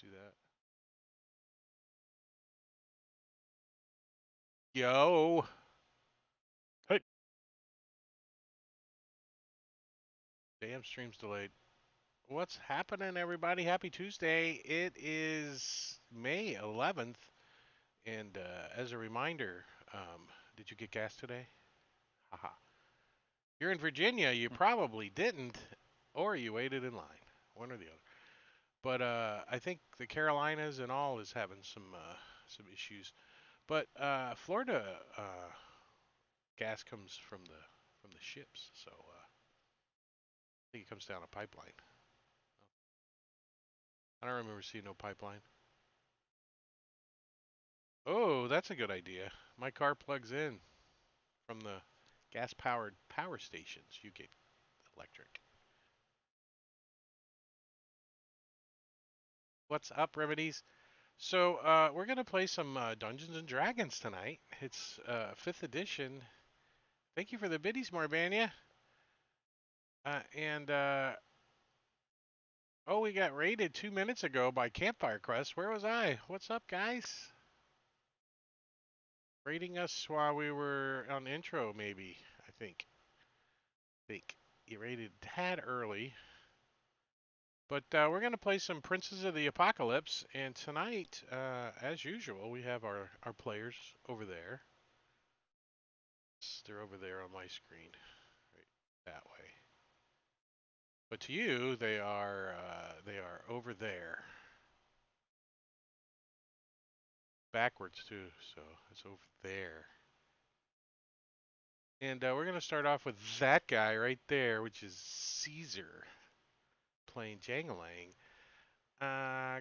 do that. Yo. Hey. Damn, stream's delayed. What's happening, everybody? Happy Tuesday. It is May 11th. And as a reminder, did you get gas today? Haha. You're in Virginia, you probably didn't, or you waited in line. One or the other. But I think the Carolinas and all is having some issues. But Florida gas comes from the ships, so I think it comes down a pipeline. I don't remember seeing no pipeline. Oh, that's a good idea. My car plugs in from the gas-powered power stations. You get electric. What's up, Remedies? So we're gonna play some Dungeons and Dragons tonight. It's 5th edition. Thank you for the biddies, Marbania. And oh, we got raided 2 minutes ago by Campfire Crest. Where was I? What's up, guys? Raiding us while we were on intro, maybe. I think you raided tad early. But we're going to play some Princes of the Apocalypse, and tonight, as usual, we have our players over there. They're over there on my screen, right that way. But to you, they are over there, backwards too. So it's over there. And we're going to start off with that guy right there, which is Caesar, playing Jangalang.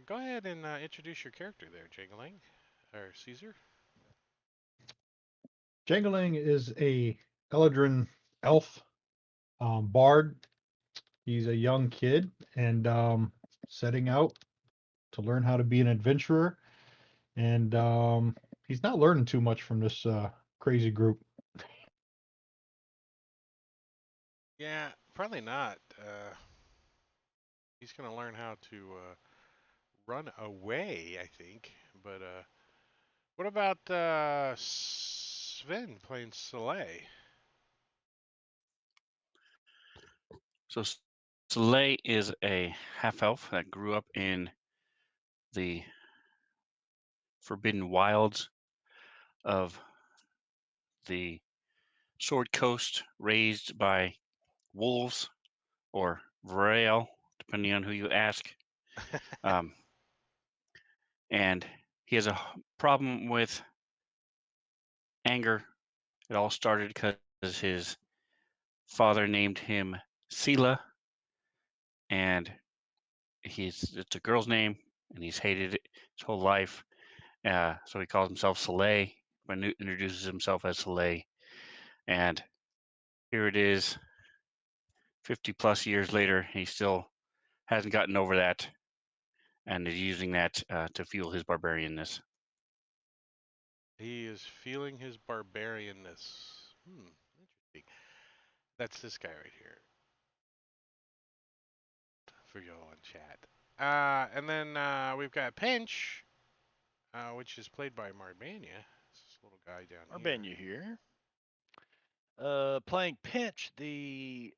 Go ahead and introduce your character there, Jangalang, or Caesar. Jangling is a Eladrin elf bard. He's a young kid and setting out to learn how to be an adventurer. And he's not learning too much from this crazy group. Yeah, probably not. He's gonna learn how to run away, I think. But what about Sven playing Soleil? So Soleil is a half elf that grew up in the forbidden wilds of the Sword Coast, raised by wolves or Vrail, depending on who you ask. Um, and he has a problem with anger. It all started because his father named him Sela, and it's a girl's name, and he's hated it his whole life. So he calls himself Soleil, but introduces himself as Soleil. And here it is, 50 plus years later, he still hasn't gotten over that, and is using that to fuel his barbarianness. He is feeling his barbarianness. Interesting. That's this guy right here for y'all in chat. And then we've got Pinch, which is played by Marbania. This little guy down here. Marbania here. Playing Pinch, the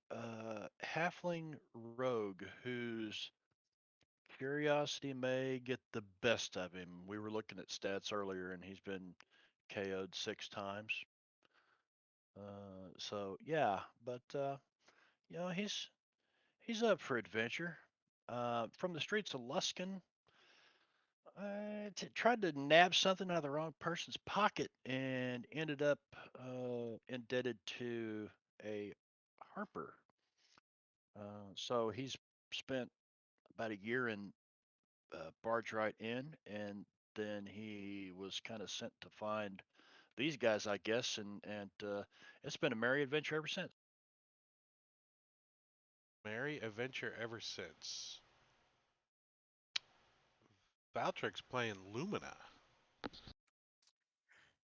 Halfling Rogue, whose curiosity may get the best of him. We were looking at stats earlier, and he's been KO'd 6 times. So yeah, but he's up for adventure. From the streets of Luskan, I tried to nab something out of the wrong person's pocket and ended up indebted to a Harper. So he's spent about a year in Barge Right Inn, and then he was kind of sent to find these guys, I guess, and it's been a merry adventure ever since. Merry adventure ever since. Valtrix playing Lumina.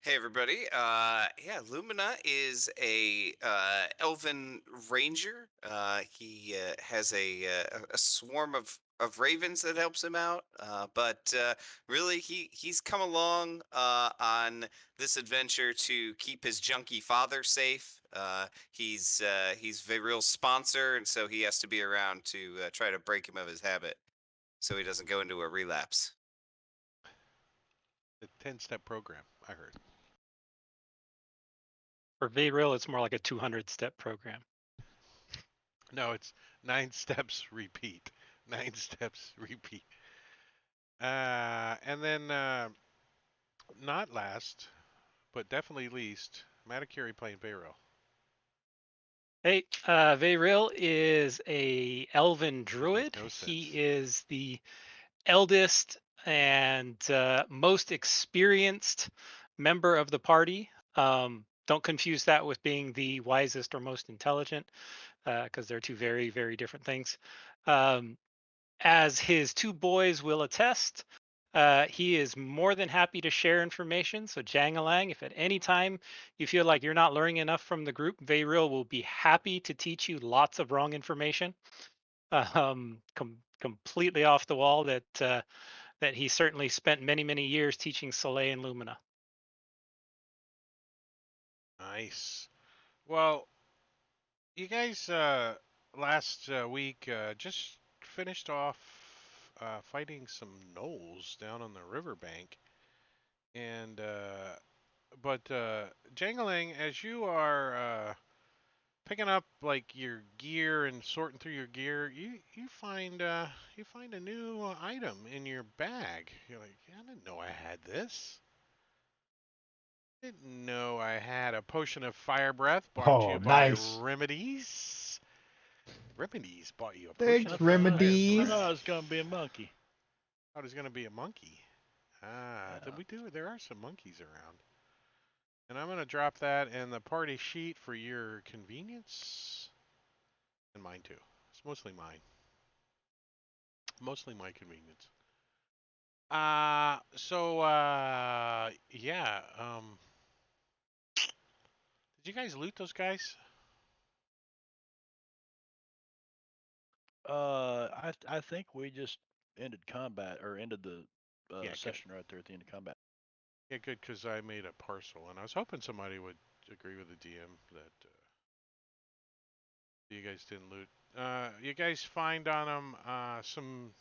Hey everybody. Yeah, Lumina is a elven ranger. He has a swarm of ravens that helps him out. But really, he's come along on this adventure to keep his junkie father safe. He's a real sponsor, and so he has to be around to try to break him of his habit, so he doesn't go into a relapse. The 10-step program, I heard. For Vayreal, it's more like a 200-step program. No, it's 9 steps, repeat. 9 steps, repeat. And then, not last, but definitely least, Matakiri playing Vayro. Hey, Vayreal is a elven druid. no He sense. is the eldest and most experienced member of the party. Don't confuse that with being the wisest or most intelligent, because they're two very, very different things. As his two boys will attest, he is more than happy to share information. So Jangalang, if at any time you feel like you're not learning enough from the group, Vayreal will be happy to teach you lots of wrong information. Completely off the wall that he certainly spent many, many years teaching Soleil and Lumina. Nice. Well, you guys last week just finished off fighting some gnolls down on the riverbank. And but Jangling, as you are picking up like your gear and sorting through your gear, you find a new item in your bag. You're like, I didn't know I had this. Didn't know I had a potion of fire breath brought to Oh, you by nice. Remedies. Remedies bought you a potion Thanks, of fire breath. I Remedies. thought it was gonna be a monkey. Thought it was gonna be a monkey. Ah, Yeah. we do. There are some monkeys around. And I'm going to drop that in the party sheet for your convenience. And mine too. It's mostly mine. Mostly my convenience. Yeah. Did you guys loot those guys? I think we just ended combat or ended the Yeah, good. session right there at the end of combat. Yeah, good, because I made a parcel, and I was hoping somebody would agree with the DM that you guys didn't loot. You guys find on them some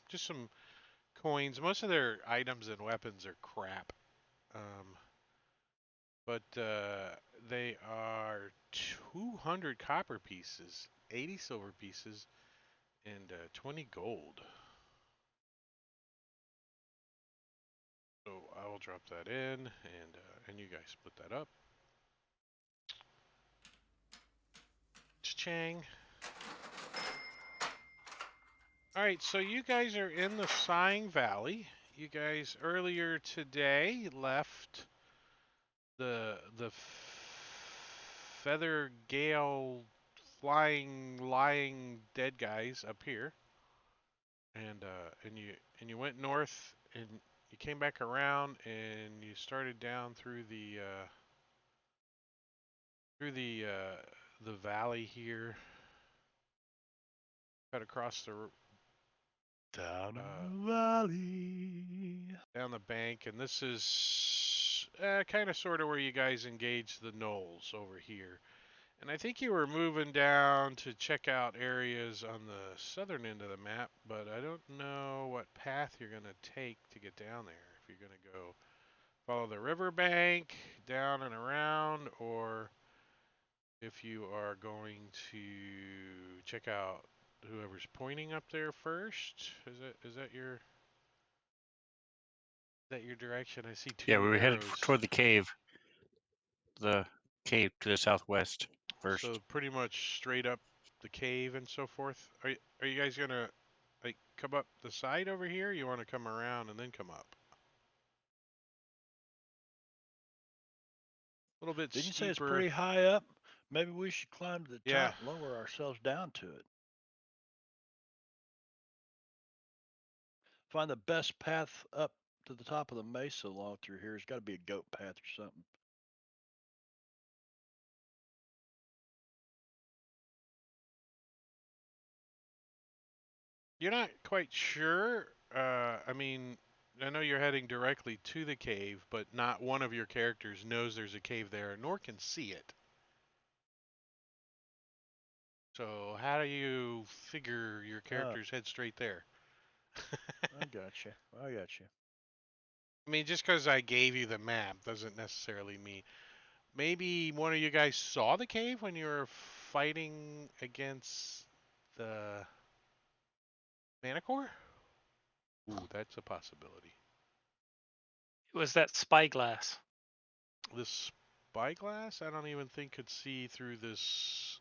coins. Most of their items and weapons are crap. Um, but they are 200 copper pieces, 80 silver pieces, and 20 gold. So I will drop that in, and you guys split that up. Cha-chang. All right, so you guys are in the Sighing Valley. You guys earlier today left the feather gale flying lying dead guys up here, and you went north, and you came back around, and you started down through the valley here, cut across Down uh, in the valley. down the bank, and this is kind of sort of where you guys engage the gnolls over here. And I think you were moving down to check out areas on the southern end of the map, but I don't know what path you're going to take to get down there. If you're going to go follow the riverbank down and around, or if you are going to check out whoever's pointing up there first. Is that your direction? I see Yeah, two we were headed arrows. toward the cave to the southwest first. So pretty much straight up the cave and so forth. Are you guys gonna like come up the side over here? Or you want to come around and then come up? A little bit Didn't you say it's steeper. pretty high up? Maybe we should climb to the Yeah. top, lower ourselves down to it. Find the best path up to the top of the mesa along through here. There's got to be a goat path or something. You're not quite sure. I mean, I know you're heading directly to the cave, but not one of your characters knows there's a cave there, nor can see it. So how do you figure your characters head straight there? I got you. I got you. I mean, just because I gave you the map doesn't necessarily mean. Maybe one of you guys saw the cave when you were fighting against the Manicore? Ooh, that's a possibility. It was that spyglass. This spyglass, I don't even think could see through this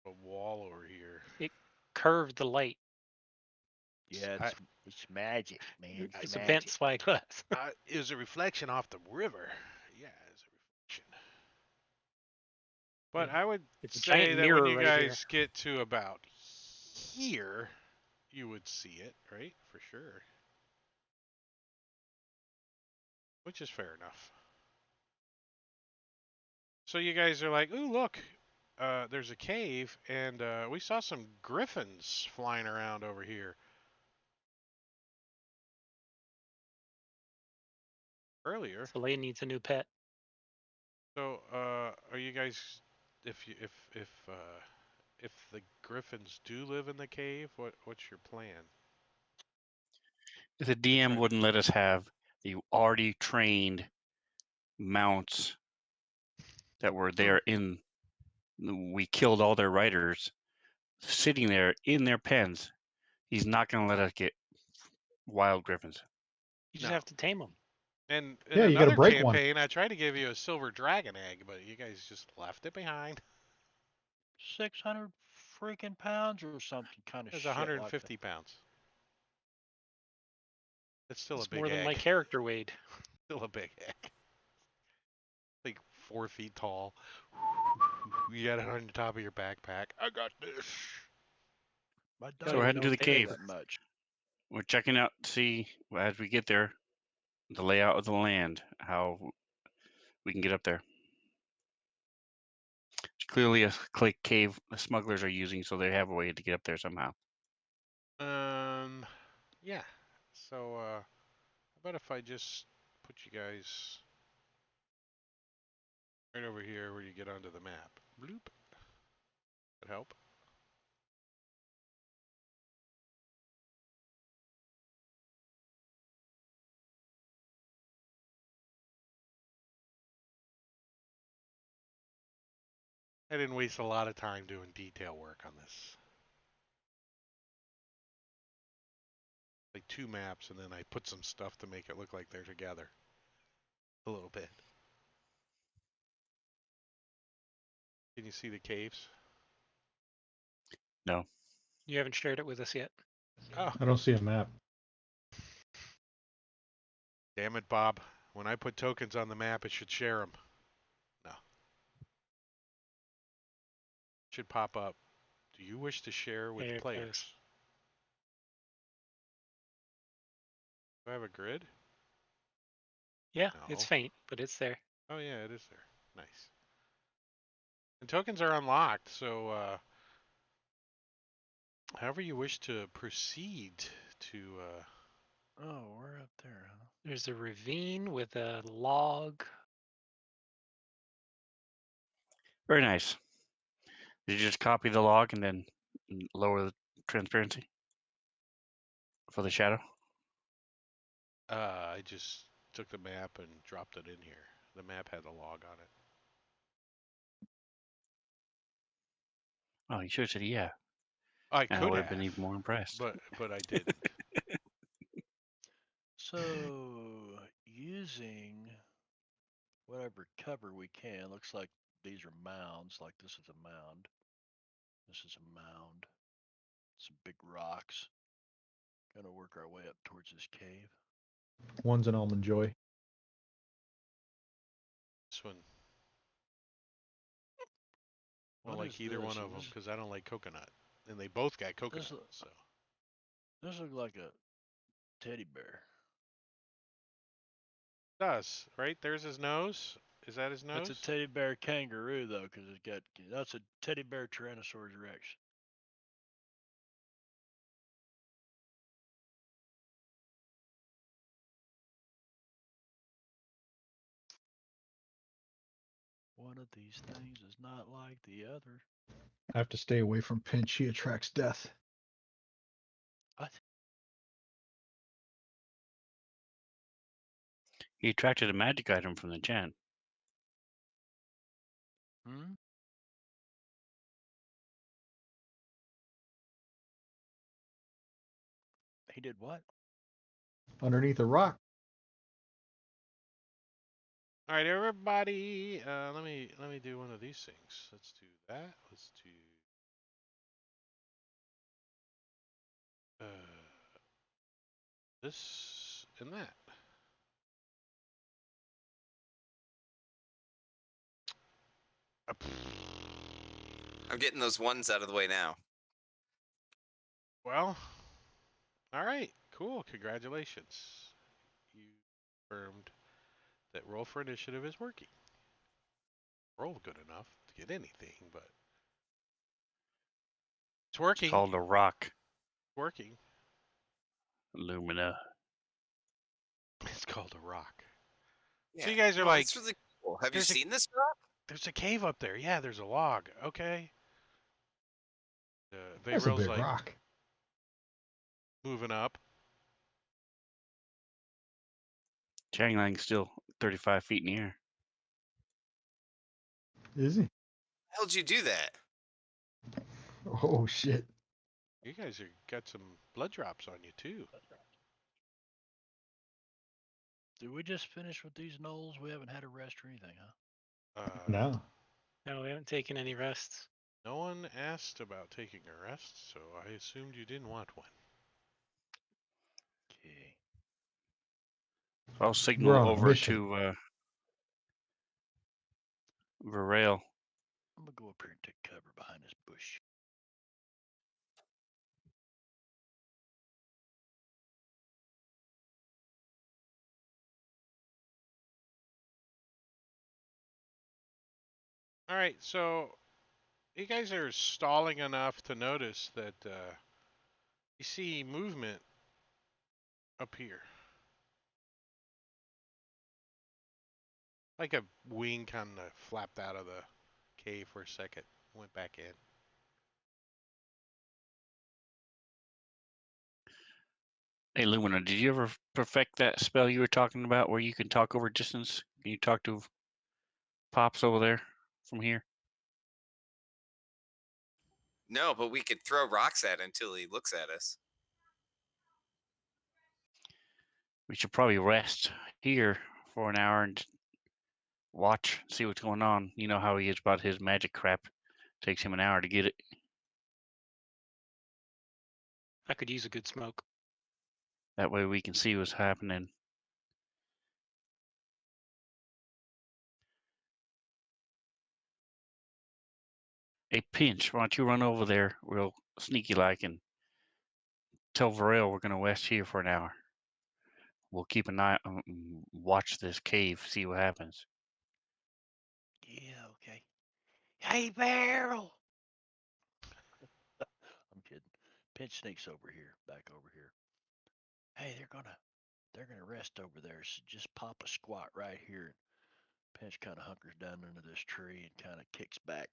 a wall over here. It curved the light. Yeah, it's magic, man. It's a bent spyglass. It was a reflection off the river. Yeah, it's a reflection. But Yeah. I would It's a say giant that when mirror you right here. guys get to about here, you would see it, right? For sure. Which is fair enough. So you guys are like, ooh, look, there's a cave, and we saw some griffins flying around over here earlier. Soleil needs a new pet. So, are you guys, if the griffins do live in the cave, what's your plan? If the DM wouldn't let us have the already trained mounts that were there we killed all their riders sitting there in their pens. He's not going to let us get wild griffins. You just No. have to tame them. And in Yeah, you gotta another break one. campaign, I tried to give you a silver dragon egg, but you guys just left it behind. 600 freaking pounds or something kind of It's shit like 150 pounds. It's still a It's big more than egg. my character weighed. Still a big egg. Like 4 feet tall. You got it on the top of your backpack. I got this. that. My So dog we're heading to don't the weigh cave. that much. We're checking out to see as we get there the layout of the land, how we can get up there. It's clearly a cave the smugglers are using, so they have a way to get up there somehow. Yeah. So, how about if I just put you guys right over here where you get onto the map? Bloop. That help? I didn't waste a lot of time doing detail work on this. Like 2 maps, and then I put some stuff to make it look like they're together. A little bit. Can you see the caves? No. You haven't shared it with us yet. Oh, I don't see a map. damn it, Bob. When I put tokens on the map, it should share them. No. It should pop up. Do you wish to share with There it players? goes. Do I have a grid? Yeah, No. it's faint, but it's there. Oh yeah, it is there. Nice. And tokens are unlocked, so however you wish to proceed to Oh, we're up there, huh? There's a ravine with a log. Very nice. Did you just copy the log and then lower the transparency for the shadow? I just took the map and dropped it in here. The map had a log on it. Oh, you should have said yeah. I And I could would have, have been even more impressed. but I didn't. So, using whatever cover we can, looks like these are mounds, like this is a mound. This is a mound. Some big rocks. Gonna work our way up towards this cave. One's an almond joy. This one, I don't What like is either this? one of them because I don't like coconut, and they both got coconut. So This looks like a teddy bear. it does, right? There's his nose. Is that his nose? That's a teddy bear kangaroo though, because that's a teddy bear Tyrannosaurus Rex. of these things is not like the other. I have to stay away from Pinch. He attracts death. What? He attracted a magic item from the chant. Hmm? He did what? Underneath a rock. All right, everybody. Let me do one of these things. Let's do that. Let's do. This and that. I'm getting those ones out of the way now. Well, all right, cool. Congratulations. You confirmed that roll for initiative is working. Roll good enough to get anything, but it's working. It's called a rock. Working. Lumina. It's called a rock. Yeah. So you guys are no, like, it's really cool. Have you there's a- seen this rock? there's a cave up there. Yeah, there's a log. Okay. That's a Vayril's big like rock. moving up. Changlang's still 35 feet in the air. Is he? How'd you do that? Oh shit. You guys are got some blood drops on you too. Did we just finish with these gnolls? We haven't had a rest or anything, huh? No. No, we haven't taken any rests. No one asked about taking a rest, so I assumed you didn't want one. Okay. I'll We're signal on a over mission. to Varel. I'm gonna go up here and take cover behind this bush. All right, so you guys are stalling enough to notice that you see movement up here. Like a wing kind of flapped out of the cave for a second, went back in. Hey, Lumina, did you ever perfect that spell you were talking about where you can talk over distance? Can you talk to Pops over there from here? No, but we could throw rocks at him until he looks at us. We should probably rest here for an hour and watch, see what's going on. You know how he is about his magic crap. Takes him an hour to get it. I could use a good smoke. That way we can see what's happening. Hey, Pinch, why don't you run over there real sneaky like and tell Varel we're going to rest here for an hour. We'll keep an eye on, watch this cave, see what happens. Yeah, okay. Hey, Barrel! I'm kidding. Pinch sneaks over here, back over here. Hey, they're gonna rest over there. So just pop a squat right here. Pinch kind of hunkers down under this tree and kind of kicks back.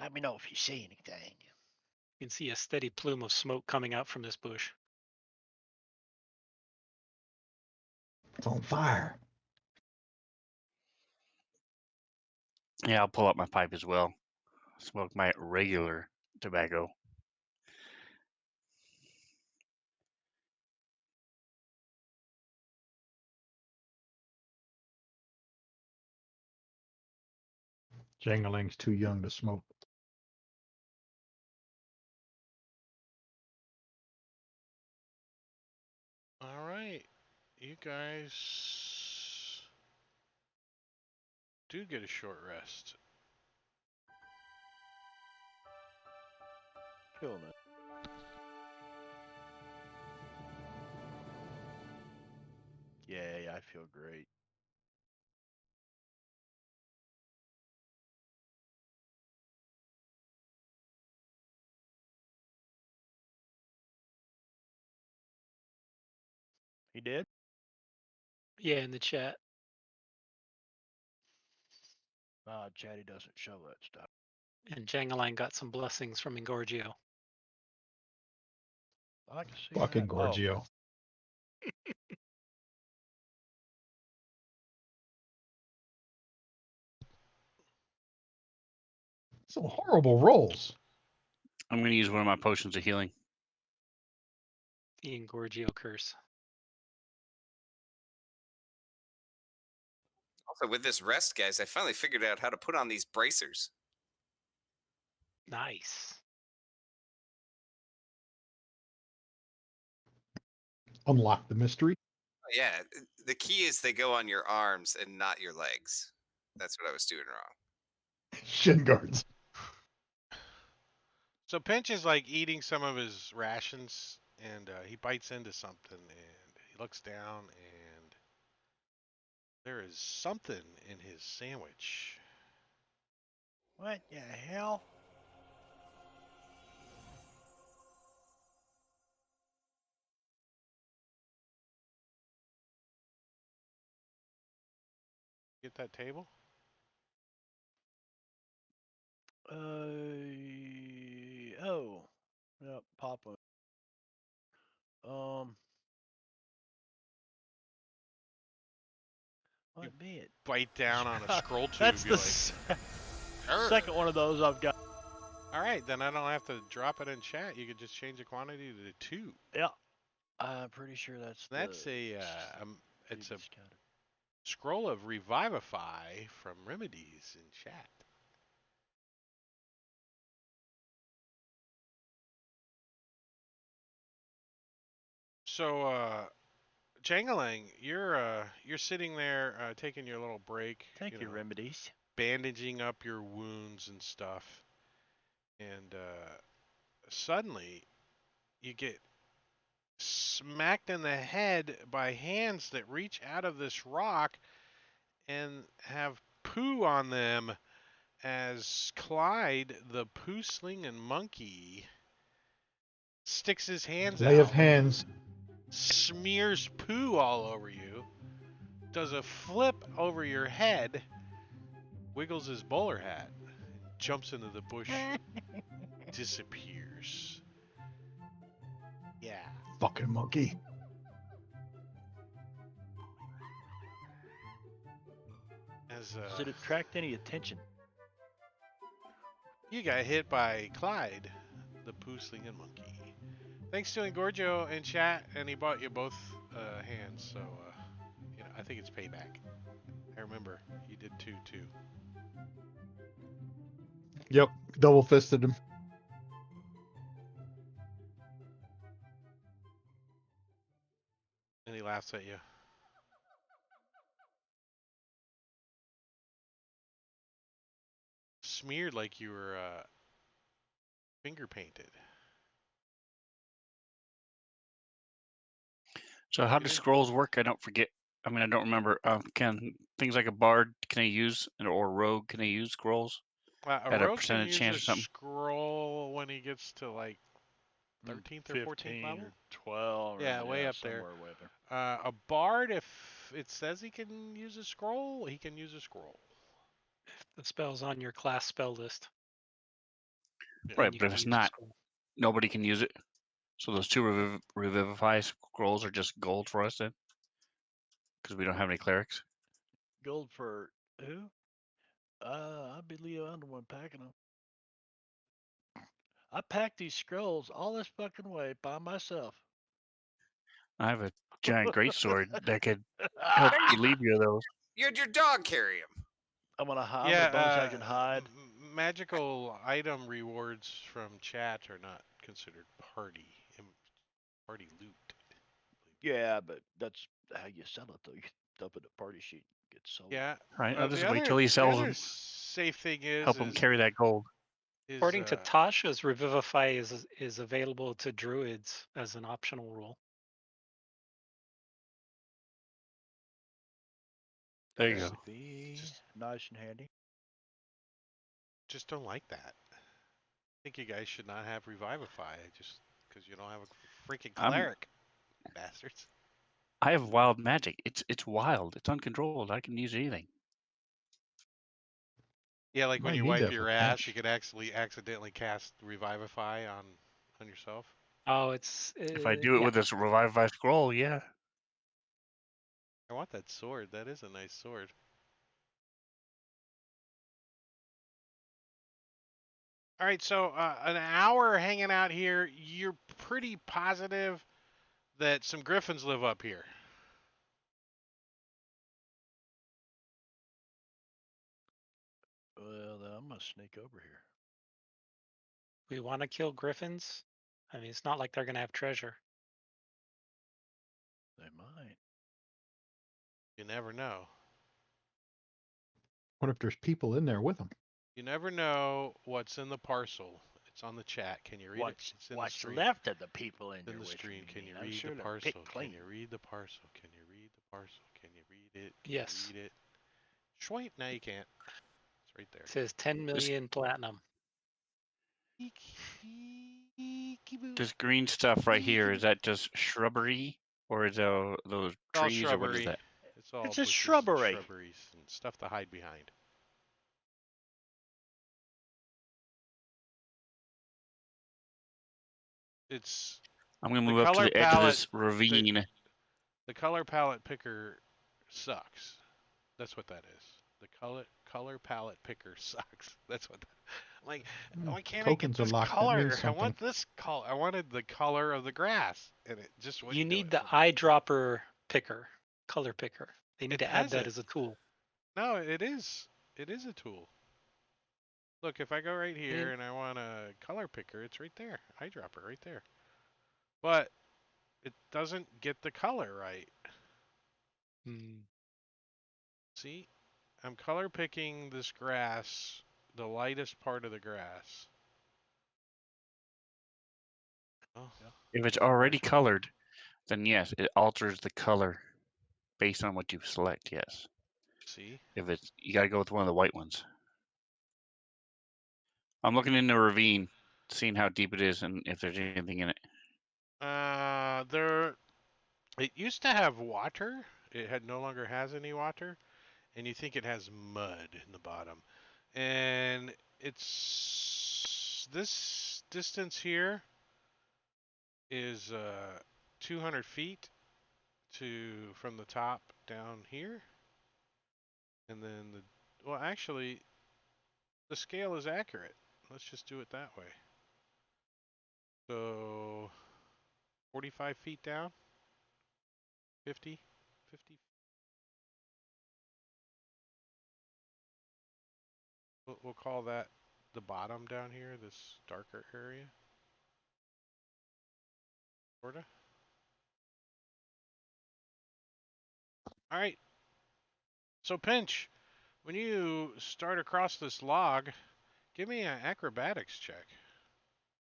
Let me know if you see anything. You can see a steady plume of smoke coming out from this bush. It's on fire. Yeah, I'll pull out my pipe as well. Smoke my regular tobacco. Jangling's too young to smoke. All right, you guys do get a short rest. Feeling it. Yeah, I feel great. He did? Yeah, in the chat. Chatty doesn't show that stuff. And Jangalang got some blessings from Engorgio. I can see Fucking that. Gorgio. Some horrible rolls. I'm going to use one of my potions of healing. The Engorgio curse. Also, with this rest, guys, I finally figured out how to put on these bracers. Nice. Unlock the mystery. Yeah, the key is they go on your arms and not your legs. That's what I was doing wrong. Shin guards. So Pinch is like eating some of his rations, and he bites into something, and he looks down, and there is something in his sandwich. What the hell? Get that table? Oh. Yep, Papa. What be it? Bite down on a scroll tube. That's You're the like, second one of those I've got. all right, then I don't have to drop it in chat. You could just change the quantity to 2. Yeah. I'm pretty sure that's That's the it's a discounted. scroll of Revivify from Remedies in chat. So, Jangalang, you're sitting there taking your little break. Thank you, know, Remedies. bandaging up your wounds and stuff, and suddenly you get smacked in the head by hands that reach out of this rock and have poo on them as Clyde, the poo slinging monkey, sticks his hands Lay of out, hands. smears poo all over you, does a flip over your head, wiggles his bowler hat, jumps into the bush, disappears. Yeah. Fucking monkey. As Does it attract any attention? you got hit by Clyde, the poo slinging monkey. Thanks to Engorgio in chat, and he bought you both hands, so I think it's payback. I remember you did 2 too. Yep, double fisted him. And he laughs at you. Smeared like you were finger painted. So how do Good. scrolls work? I don't forget. I mean, I don't remember. Can things like a bard, can they use, or a rogue, can they use scrolls A at a rogue can percentage use chance a or something? scroll when he gets to like 13th or 14th 15 level. or 12. Yeah, or, way up there. somewhere way up there. A bard, if it says he can use a scroll, he can use a scroll. The spell's on your class spell list. Yeah. Right, You but can if it's use a not, scroll. nobody can use it. So those 2 revivify scrolls are just gold for us then, because we don't have any clerics. Gold for who? I believe I'm the one packing them. I packed these scrolls all this fucking way by myself. I have a giant greatsword that could help relieve you of those. You had your dog carry him. I'm gonna Yeah, bonus action hide. magical item rewards from chat are not considered party loot. Yeah, but that's how you sell it though. You dump it in a party sheet, get sold. Yeah. Right, I'll just The wait other till he the sells other them. safe thing Help him carry that gold. According to Tasha's, Revivify is available to druids as an optional rule. There you Just- go. Would be just- nice and handy. just don't like that. I think you guys should not have Revivify just because you don't have a freaking cleric, bastards. I have wild magic. It's wild. It's uncontrolled. I can use anything. Yeah, like when Might you need wipe that for your ass, pinch. you could actually accidentally cast Revivify on yourself. Oh, it's If I do it yeah. with this Revivify scroll, yeah. I want that sword. That is a nice sword. All right, so an hour hanging out here. You're pretty positive that some griffins live up here. Well, then I'm gonna sneak over here. We want to kill griffins. I mean, it's not like they're gonna have treasure. They might. You never know. What if there's people in there with them? You never know what's in the parcel. It's on the chat. Can you read it? It's in the What's stream. left of the people in It's in there the with stream. me? Can you I'm read sure the they're parcel? picked Can clean. you read the parcel? Can you read the parcel? Can you read it? Can Yes. you read it? Schweet. No, you can't. It's right there. It says 10 million platinum. This green stuff right here, is that just shrubbery? Or is that those It's all trees, or what is shrubbery. that? It's all It's a bushes shrubbery. and shrubberies and stuff to hide behind. It's I'm going to the move up to color the edge of palette. this ravine. The color palette picker sucks. That's what that is. The color palette picker sucks. That's what. Like, why can't I get Tokens this unlocked. That means color? I something. want this color. I wanted the color of the grass, and it just wouldn't You do need it the for me. eyedropper picker, color picker. They need It to add has that it. as a tool. No, it is. It is a tool. Look, if I go right here mean- and I want a color picker, it's right there. Eyedropper right there. But it doesn't get the color right. Hmm. See? I'm color picking this grass, the lightest part of the grass. Oh, If it's That's a already nice one. colored, then yes, it alters the color based on what you select, yes. see? If it's, you got to go with one of the white ones. I'm looking in the ravine, seeing how deep it is and if there's anything in it. There. It used to have water. It had no longer has any water, and you think it has mud in the bottom, and it's this distance here is 200 feet to from the top down here, and then well, actually, the scale is accurate. Let's just do it that way. So 45 feet down, 50, 50. We'll call that the bottom down here, this darker area. Sorta. All right. So Pinch, when you start across this log, give me an acrobatics check.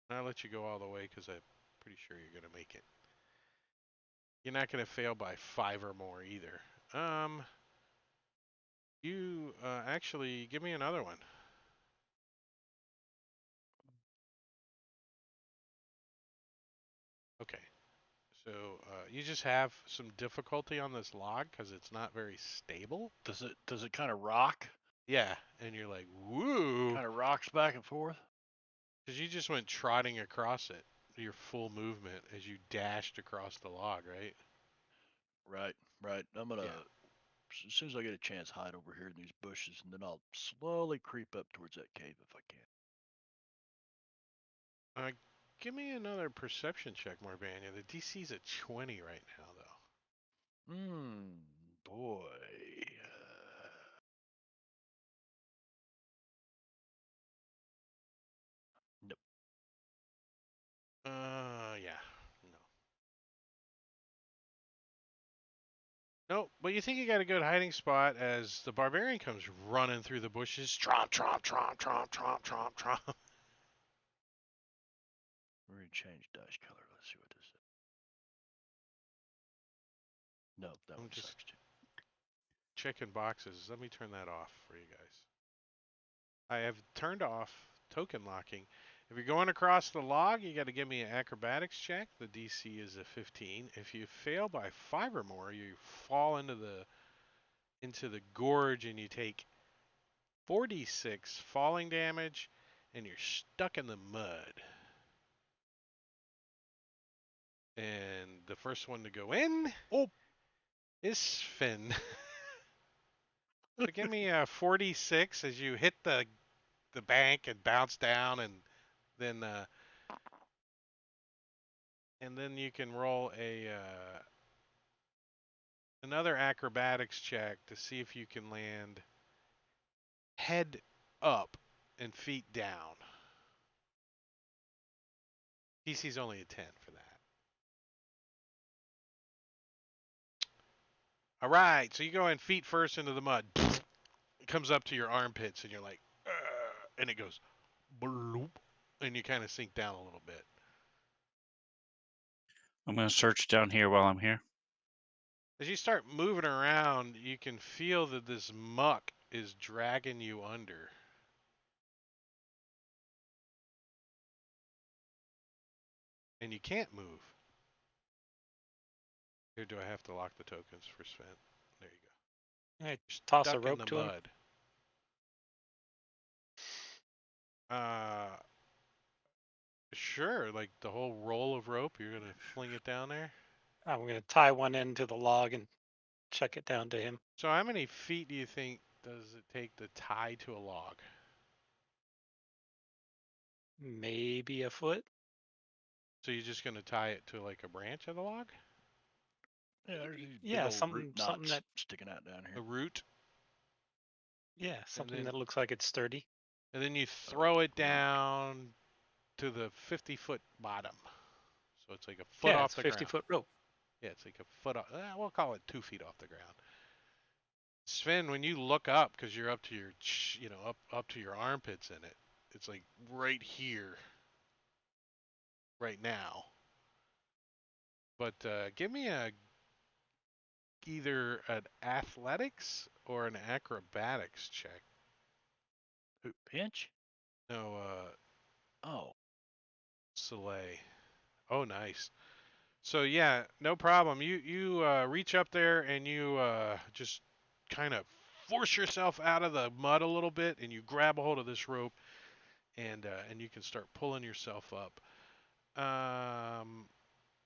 And I'll let you go all the way because I'm pretty sure you're gonna make it. You're not gonna fail by 5 or more either. You actually give me another one. Okay. So you just have some difficulty on this log because it's not very stable. Does it kind of rock? Yeah, and you're like, woo, Kind of rocks back and forth. because you just went trotting across it, your full movement as you dashed across the log, right? Right, right. I'm gonna, Yeah. as soon as I get a chance, hide over here in these bushes, and then I'll slowly creep up towards that cave if I can. Give me another perception check, Morbania. The DC's at 20 right now, though. Boy. Nope. Yeah, no. Nope, but you think you got a good hiding spot as the barbarian comes running through the bushes. Tromp, tromp, tromp, tromp, tromp, tromp, tromp. We're gonna change dice color. Let's see what this is. No, that I'm one just sucks too. checking boxes. Let me turn that off for you guys. I have turned off token locking. If you're going across the log, you got to give me an acrobatics check. The DC is a 15. If you fail by 5 or more, you fall into the gorge and you take 46 falling damage, and you're stuck in the mud. And the first one to go in is Finn. So give me a 46 as you hit the bank and bounce down, and then you can roll another acrobatics check to see if you can land head up and feet down. DC's only a 10 for that. All right, so you go in feet first into the mud. It comes up to your armpits, and you're like, and it goes, bloop, and you kind of sink down a little bit. I'm going to search down here while I'm here. As you start moving around, you can feel that this muck is dragging you under. And you can't move. Here, do I have to lock the tokens for Sven? There you go. I just toss a Stuck in rope the to him. mud. Sure, like the whole roll of rope, you're gonna fling it down there? I'm going to tie one end to the log and check it down to him. So how many feet do you think does it take to tie to a log? Maybe a foot. So you're just gonna tie it to like a branch of the log? Yeah, there's these big Yeah, old something root knots that sticking out down The here. root? yeah, something then- that looks like it's sturdy. And then you throw it down to the 50-foot bottom. So it's like a foot Yeah, off it's the 50-foot rope. Yeah, it's like a foot off. We'll call it 2 feet off the ground. Sven, when you look up, because you're up to your, up to your armpits in it, it's like right here, right now. But give me either an athletics or an acrobatics check. Who, Pinch? No, Oh, Soleil. Oh, nice. So yeah, no problem. You reach up there and you just kind of force yourself out of the mud a little bit, and you grab a hold of this rope, and you can start pulling yourself up.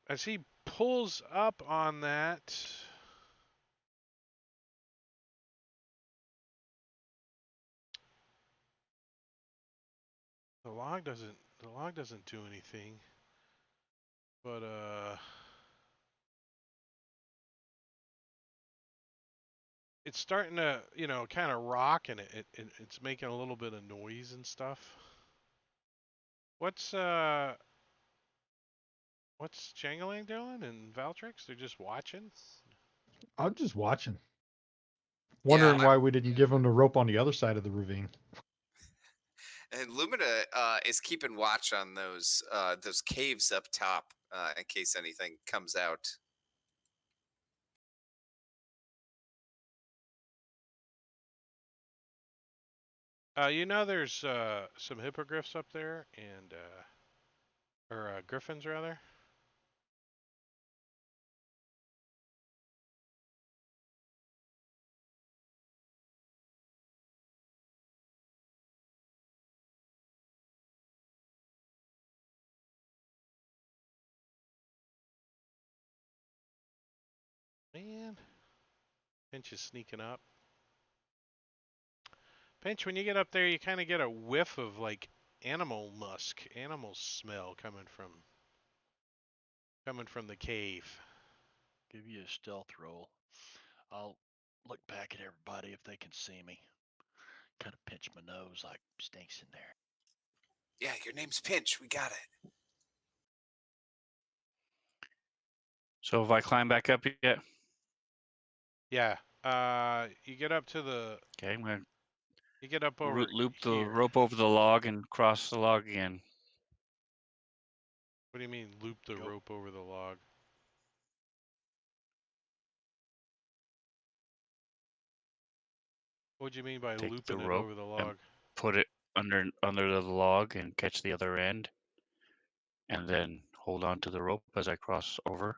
As he pulls up on that, the log doesn't do anything, but it's starting to kind of rock, and it's making a little bit of noise and stuff. What's Jangalang doing and Valtrix? They're just watching. I'm just watching. Wondering Yeah, why we didn't give him the rope on the other side of the ravine. and Lumina is keeping watch on those caves up top in case anything comes out. There's some hippogriffs up there, and or griffins rather. Man, Pinch is sneaking up. Pinch, when you get up there, you kind of get a whiff of like animal musk, animal smell coming from the cave. give you a stealth roll. I'll look back at everybody if they can see me. Kind of pinch my nose like stinks in there. Yeah, your name's Pinch. We got it. So if I climb back up yet? Yeah. You get up to the. Okay, I'm going You get up to over loop the here. rope over the log and cross the log again. What do you mean, loop the Go. rope over the log? What do you mean by Take looping the it rope over the and log? put it under the log and catch the other end, and then hold on to the rope as I cross over.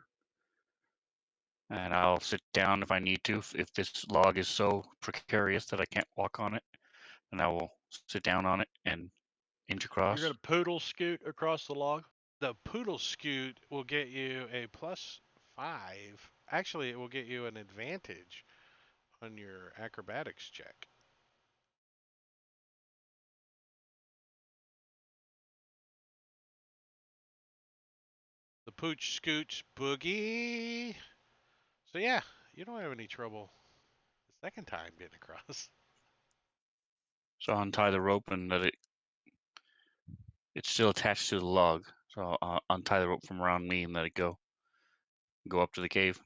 And I'll sit down if I need to, if this log is so precarious that I can't walk on it. and I will sit down on it and inch across. You're gonna poodle scoot across the log. The poodle scoot will get you a +5. Actually, it will get you an advantage on your acrobatics check. The pooch scooch boogie. So yeah, you don't have any trouble the second time getting across. So I'll untie the rope and let it. It's still attached to the log, so I'll untie the rope from around me and let it go. Go up to the cave.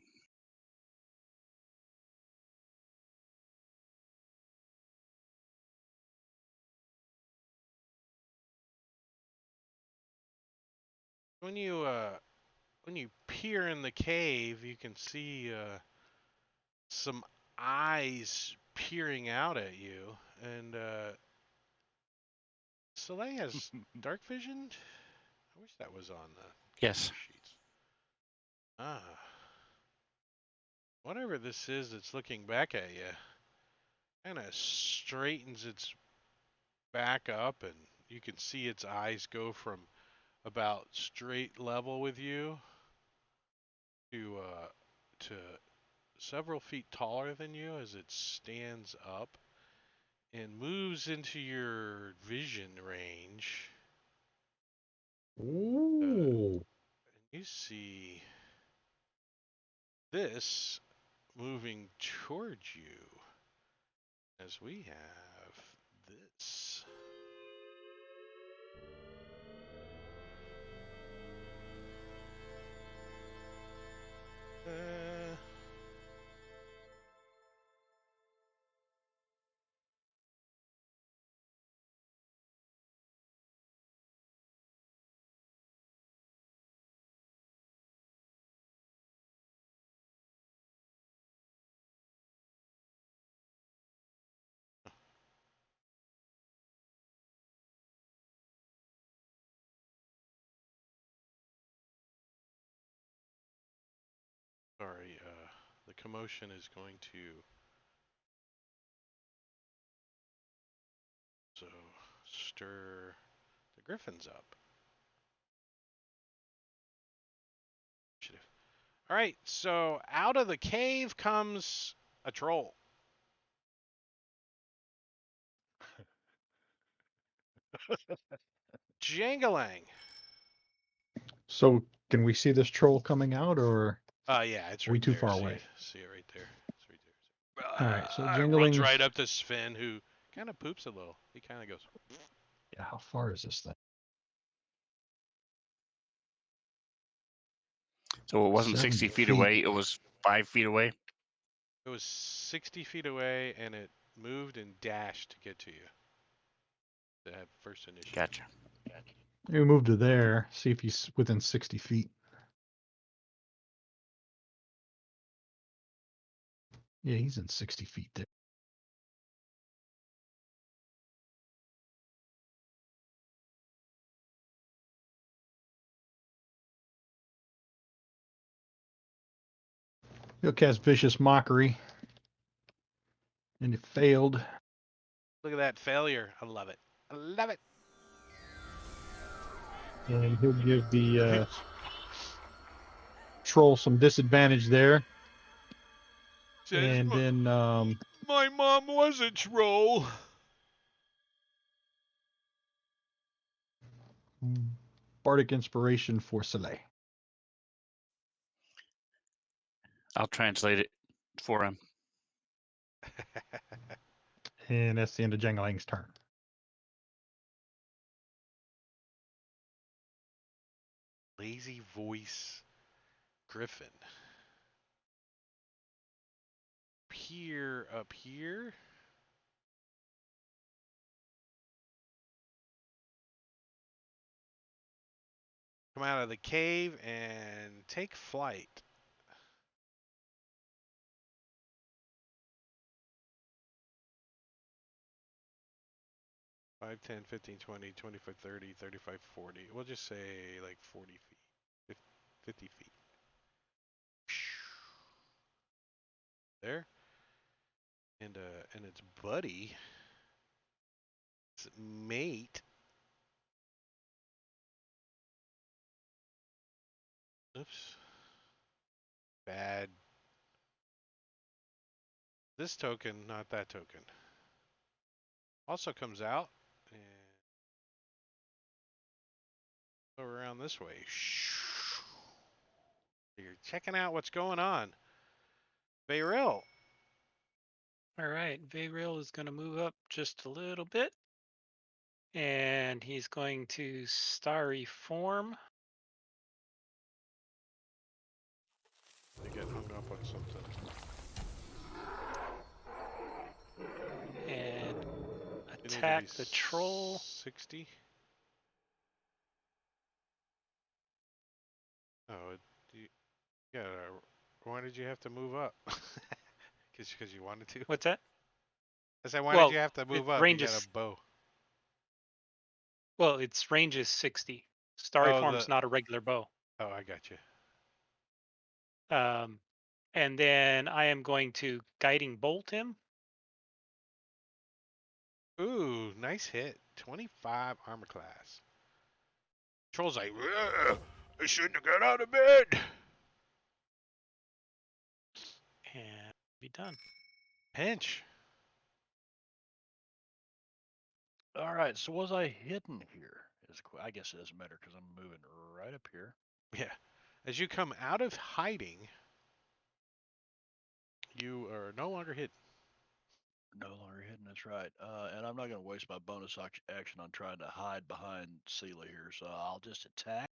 When you peer in the cave, you can see some eyes peering out at you, and Soleil has dark vision. I wish that was on the Yes. character sheets. Ah, whatever this is that's looking back at you, kind of straightens its back up, and you can see its eyes go from about straight level with you to several feet taller than you as it stands up and moves into your vision range. Ooh. And you see this moving towards you as we have this. Sorry, the commotion is going to stir the griffins up. All right, so out of the cave comes a troll. Jangalang. So can we see this troll coming out, or Yeah, it's are we right too there. far See away? it? See it right there. It's right there. All right, so Runs Jingling's. right up to Sven, who kind of poops a little. He kind of goes. Yeah, how far is this thing? So it wasn't 70 60 feet feet. away. It was 5 feet away. It was 60 feet away, and it moved and dashed to get to you. To have first initiative. Gotcha. We move to there, see if he's within 60 feet. Yeah, he's in 60 feet there. He'll cast Vicious Mockery. And it failed. Look at that failure. I love it. I love it. And he'll give the troll some disadvantage there. Says, And then my mom was a troll. Bardic Inspiration for Soleil. I'll translate it for him. And that's the end of Jangling's turn. Lazy voice griffin. Peer up here. Come out of the cave and take flight. Five, 10, 15, 20, 25, 30, 35, 40. We'll just say like 40 feet. 50 feet. There. And its buddy mate. Oops. Bad. This token, not that token. Also comes out and go around this way. You're checking out what's going on. Vayril. All right, Vayril is going to move up just a little bit. And he's going to starry form. I get hung up on something. And You need to attack be the troll. 60. Oh, yeah. Why did you have to move up? Because you wanted to. What's that? I said, why Well, did you have to move it up? You got ranges. a bow. Well, its range is 60. Starry Oh, form's not a regular bow. Oh, I got you. And then I am going to guiding bolt him. Ooh, nice hit. 25 armor class. Troll's like, "Ugh, I shouldn't have got out of bed. And be done. Pinch. All right. So was I hidden here? I guess it doesn't matter because I'm moving right up here. Yeah. As you come out of hiding, you are no longer hidden. No longer hidden. That's right. And I'm not going to waste my bonus action on trying to hide behind Seela here. So I'll just attack.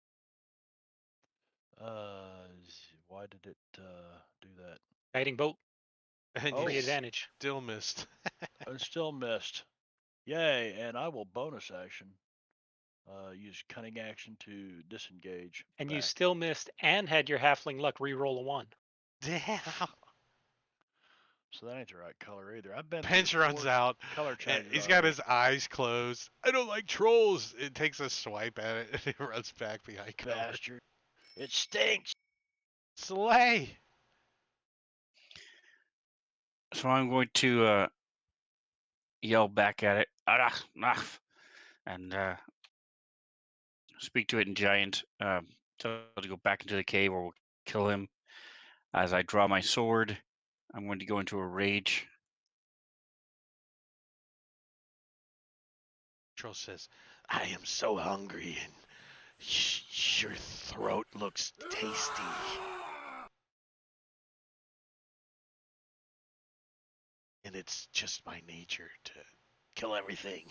Why did it do that? Guiding bolt. And Oh. Free you advantage. still missed. I still missed. Yay! And I will bonus action. Use cunning action to disengage. And back. you still missed and had your halfling luck re-roll a 1. Damn. So that ain't the right color either. I've been Pinch through runs 4 out. color changes. He's got his eyes closed. I don't like trolls. It takes a swipe at it and it runs back behind cover. Bastard. It stinks. Slay. So I'm going to yell back at it, and speak to it in giant. Tell it to go back into the cave or we'll kill him. As I draw my sword, I'm going to go into a rage. Troll says, I am so hungry and your throat looks tasty. And it's just my nature to kill everything.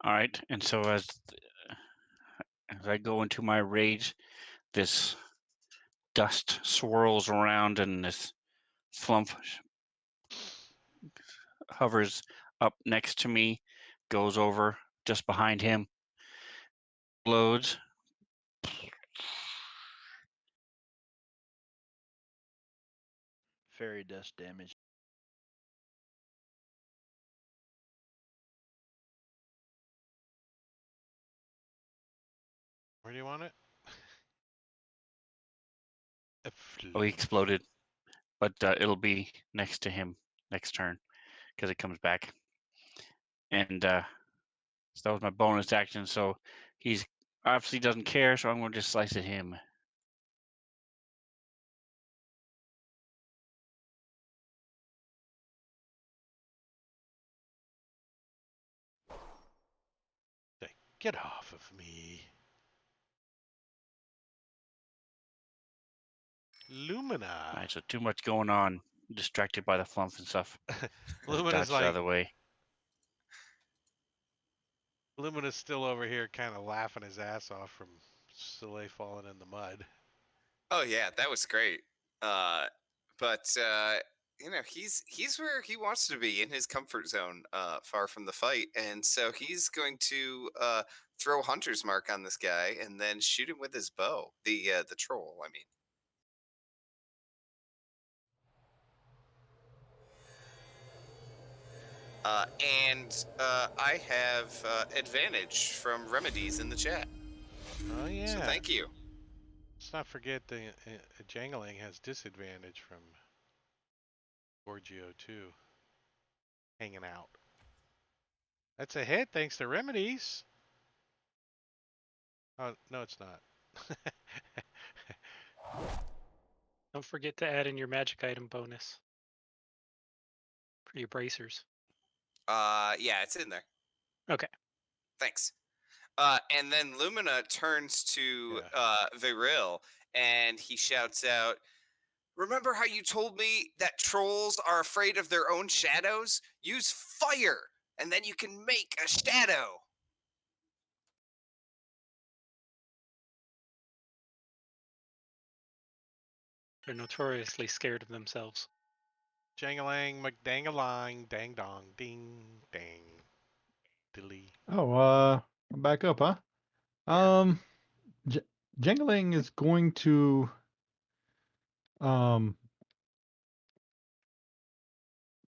All right, and so as I go into my rage, this dust swirls around and this flump hovers up next to me, goes over just behind him, explodes. Fairy dust damage. Where do you want it? Oh, he exploded, but it'll be next to him next turn because it comes back. And so that was my bonus action. So he's obviously doesn't care, so I'm going to just slice at him. Get off of me. Lumina. All right, so too much going on. Distracted by the flump and stuff. Lumina's Dodged out of like, the way. Lumina's still over here kind of laughing his ass off from Soleil falling in the mud. Oh yeah, that was great. But he's where he wants to be in his comfort zone, far from the fight, and so he's going to throw Hunter's Mark on this guy and then shoot him with his bow. The troll, I mean. And I have advantage from remedies in the chat. Oh yeah. So thank you. Let's not forget the jangling has disadvantage from Gorgio too. Hanging out. That's a hit thanks to remedies. Oh no, it's not. Don't forget to add in your magic item bonus for your bracers. Yeah, it's in there. Okay. Thanks. And then Lumina turns to Yeah. Viril and he shouts out, "Remember how you told me that trolls are afraid of their own shadows? Use fire, and then you can make a shadow." They're notoriously scared of themselves. Jangalang, McDangalang, dang dong, ding, dang, dilly. Oh, I'm back up, huh? Yeah. J- Jangling is going to um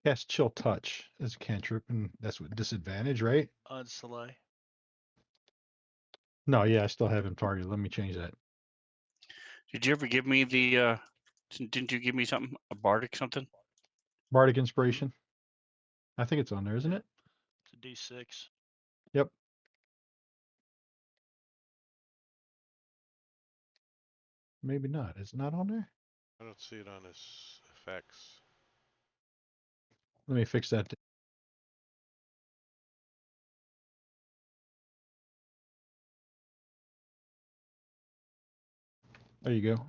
cast Chill Touch as a cantrip, and that's with disadvantage, right? On Soleil. No, yeah, I still have him targeted. Let me change that. Did you ever give me the? Didn't you give me something? A bardic something? Bardic Inspiration. I think it's on there, isn't it? It's a D6. Yep. Maybe not. Is it not on there? I don't see it on his effects. Let me fix that. There you go.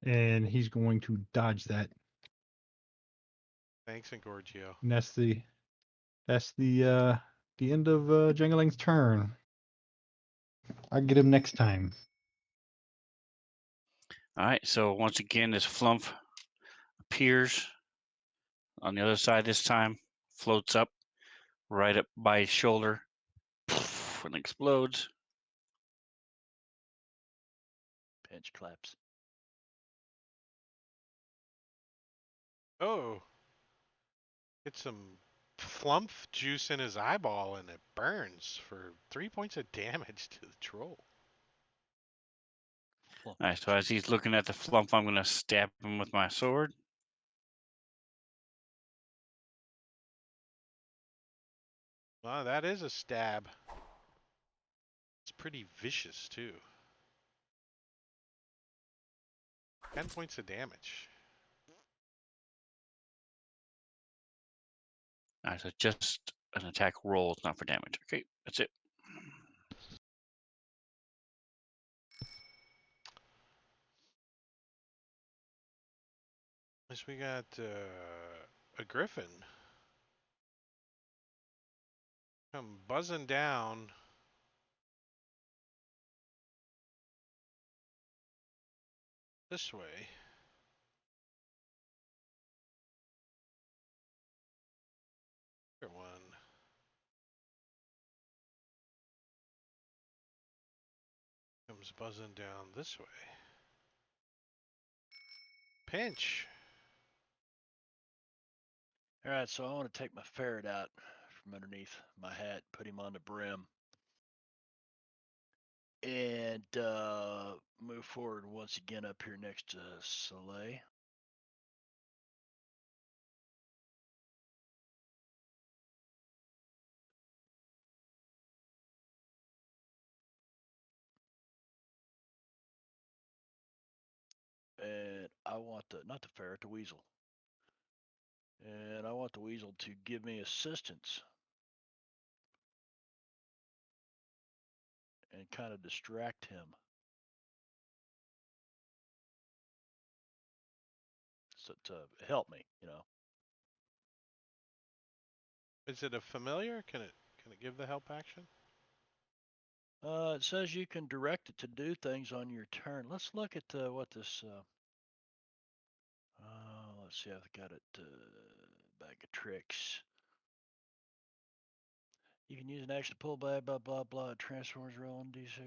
And he's going to dodge that. Thanks, Gorgio. And that's the end of Jangling's turn. I'll get him next time. All right. So once again, this flump appears on the other side this time, floats up right up by his shoulder, and explodes. Pinch claps. Oh, get some flump juice in his eyeball and it burns for 3 points of damage to the troll. Flump All right. So as he's looking at the flump, I'm going to stab him with my sword. Wow, that is a stab. It's pretty vicious too. 10 points of damage. All right. So just an attack roll, it's not for damage. Okay. That's it. Next we got a griffin. Come buzzing down. This way. Here one. Comes buzzing down this way. Pinch. All right, so I want to take my ferret out from underneath my hat, put him on the brim, and move forward once again up here next to Soleil. And I want not the ferret, the weasel. And I want the weasel to give me assistance and kind of distract him. So to help me, you know. Is it a familiar? Can it give the help action? It says you can direct it to do things on your turn. Let's look at what this. Let's see. I've got it. Bag of tricks. You can use an action to pull by blah blah blah. It transforms roll on d6.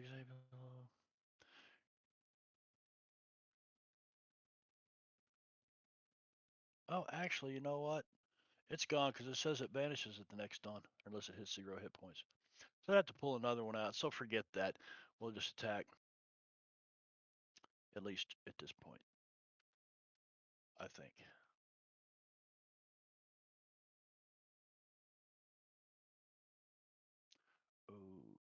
Oh, actually, you know what? It's gone because it says it vanishes at the next dawn unless it hits 0 hit points. So I have to pull another one out. So forget that. We'll just attack. At least at this point, I think. Ooh.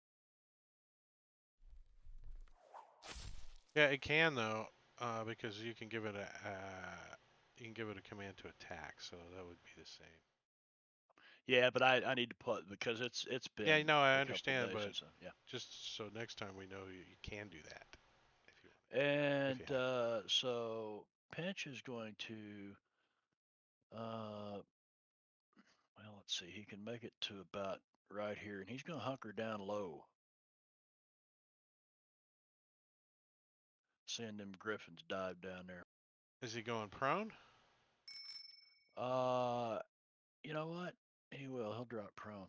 Yeah, it can though, because you can give it a command to attack, so that would be the same. Yeah, but I need to put because it's been Yeah, no, I a couple understand, days but since yeah. just so next time we know you can do that if you want. And you have so Pinch is going to well, let's see, he can make it to about right here, and he's going to hunker down low. Seeing them griffins dive down there. Is he going prone? You know what? He will. He'll drop prone.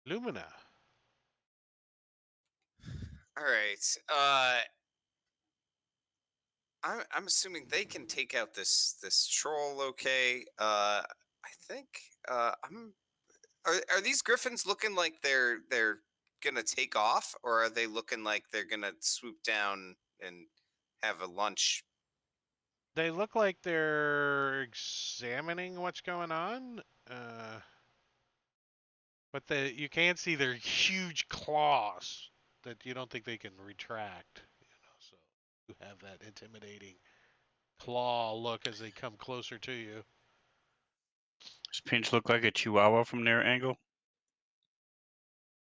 Lumina. All right. I'm assuming they can take out this troll. Okay. I think. I'm. Are these griffins looking like they're gonna take off, or are they looking like they're gonna swoop down and have a lunch? They look like they're examining what's going on, but you can see their huge claws that you don't think they can retract. So you have that intimidating claw look as they come closer to you. Does Pinch look like a chihuahua from their angle?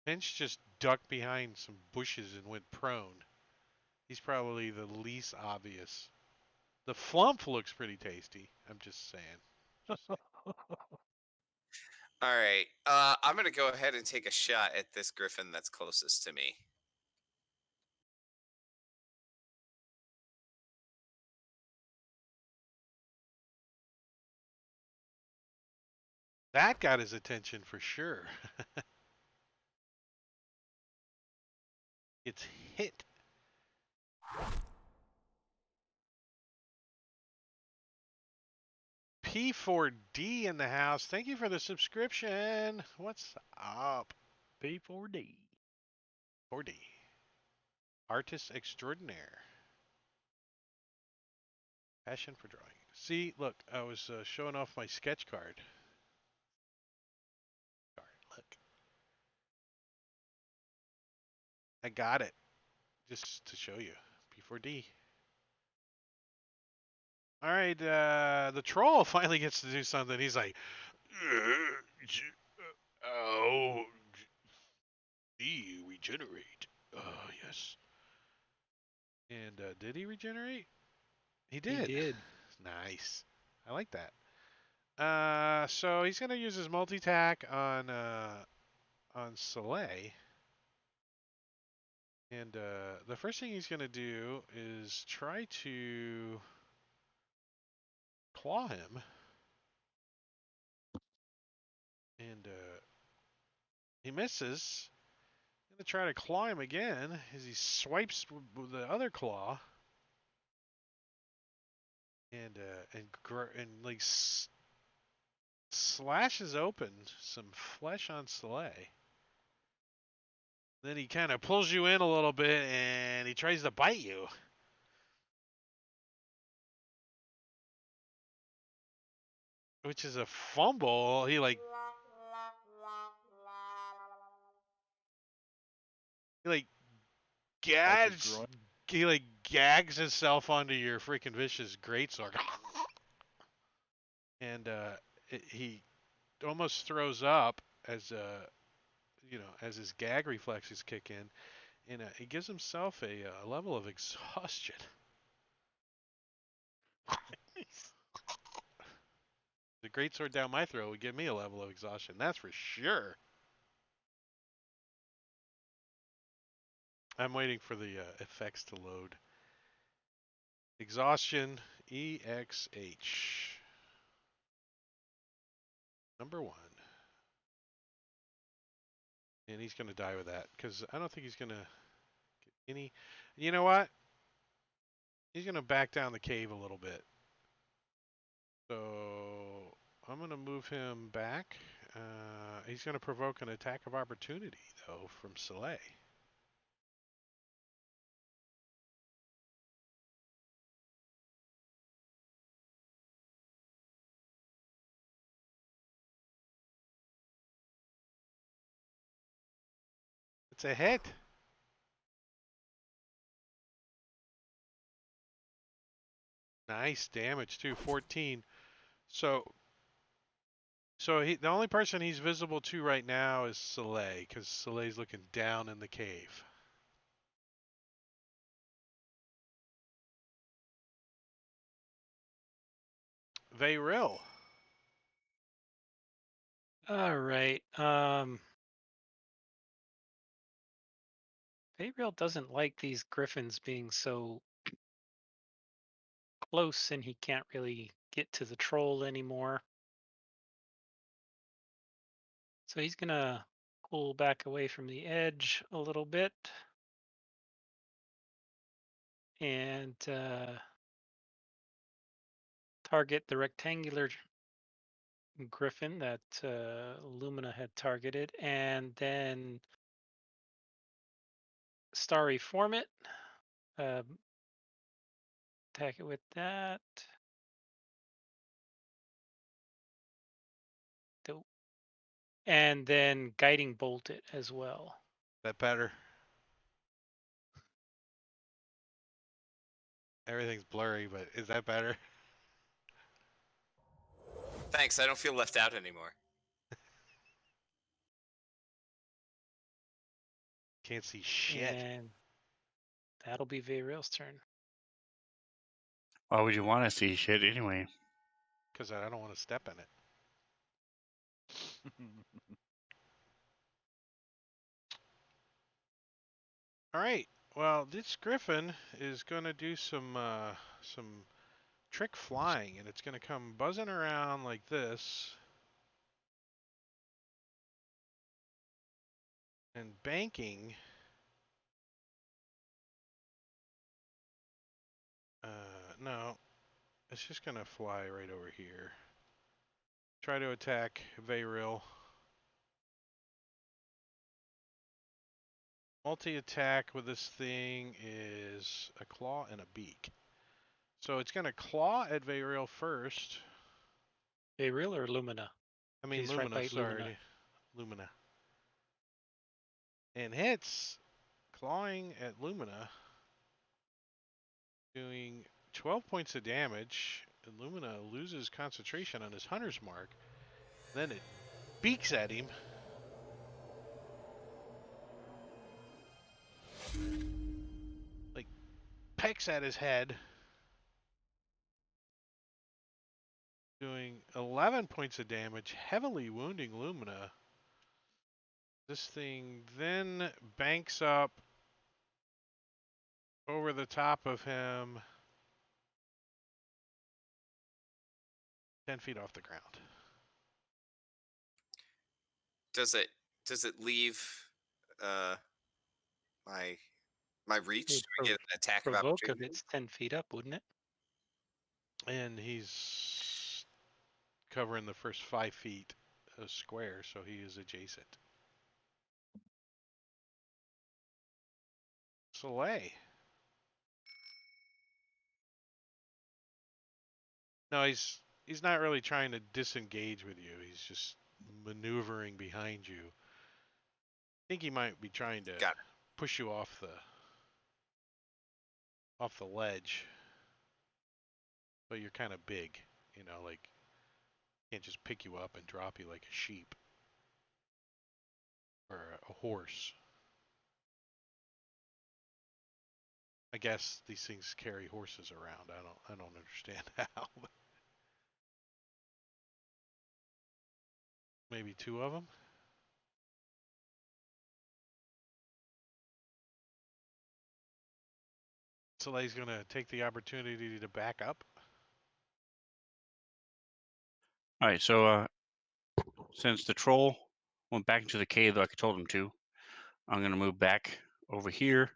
Finch just ducked behind some bushes and went prone. He's probably the least obvious. The flump looks pretty tasty. I'm just saying. Just saying. All right. I'm gonna go ahead and take a shot at this griffin that's closest to me. That got his attention for sure. It's hit. P4D in the house. Thank you for the subscription. What's up? P4D. 4D. Artist extraordinaire. Passion for drawing. See, look, I was showing off my sketch card. Look. I got it. Just to show you. P4D. All right, the troll finally gets to do something. He's like, oh, regenerate. Yes. And did he regenerate? He He did. did. Nice. I like that. So he's gonna use his multi-tack on Soleil. And the first thing he's gonna do is try to claw him. And he misses. Gonna try to claw him again as he swipes with the other claw. And like slashes open some flesh on Soleil. Then he kind of pulls you in a little bit and he tries to bite you. Which is a fumble. He like gags he like gags himself onto your freaking vicious greatsword. And he almost throws up as as his gag reflexes kick in, and he gives himself a level of exhaustion. The greatsword down my throat would give me a level of exhaustion, that's for sure. I'm waiting for the effects to load. Exhaustion, EXH. Number 1. And he's going to die with that, because I don't think he's going to get any... You know what? He's going to back down the cave a little bit. So I'm going to move him back. He's going to provoke an attack of opportunity, though, from Soleil. It's a hit. Nice damage too, 14. So the only person he's visible to right now is Soleil, because Soleil's looking down in the cave. Veyril. All right. Gabriel doesn't like these griffins being so close, and he can't really get to the troll anymore. So he's gonna pull back away from the edge a little bit and target the rectangular griffin that Lumina had targeted, and then starry form it. Attack it with that. And then guiding bolt it as well. That better? Everything's blurry, but is that better? Thanks. I don't feel left out anymore. Can't see shit. And that'll be Veyril's turn. Why would you want to see shit anyway? Because I don't want to step in it. All right. Well, this griffin is going to do some trick flying, and it's going to come buzzing around like this. And banking. No. It's just going to fly right over here. Try to attack Veyril. Multi-attack with this thing is a claw and a beak. So it's going to claw at Veyril first. Veyril or Lumina? I mean He's Lumina, right by sorry. Lumina. And hits, clawing at Lumina, doing 12 points of damage. And Lumina loses concentration on his hunter's mark. Then it beaks at him. Like, pecks at his head. Doing 11 points of damage, heavily wounding Lumina. This thing then banks up over the top of him 10 feet off the ground. Does it leave my reach? It'd Do I get an attack of provoke if opportunity? it's 10 feet up, wouldn't it? And he's covering the first 5 feet of square, so he is adjacent. Soleil. No, he's not really trying to disengage with you. He's just maneuvering behind you. I think he might be trying to push you off the ledge. But you're kind of big, like can't just pick you up and drop you like a sheep or a horse. I guess these things carry horses around. I don't understand how. Maybe 2 of them. Soleil's gonna take the opportunity to back up. All right, so since the troll went back into the cave like I told him to, I'm gonna move back over here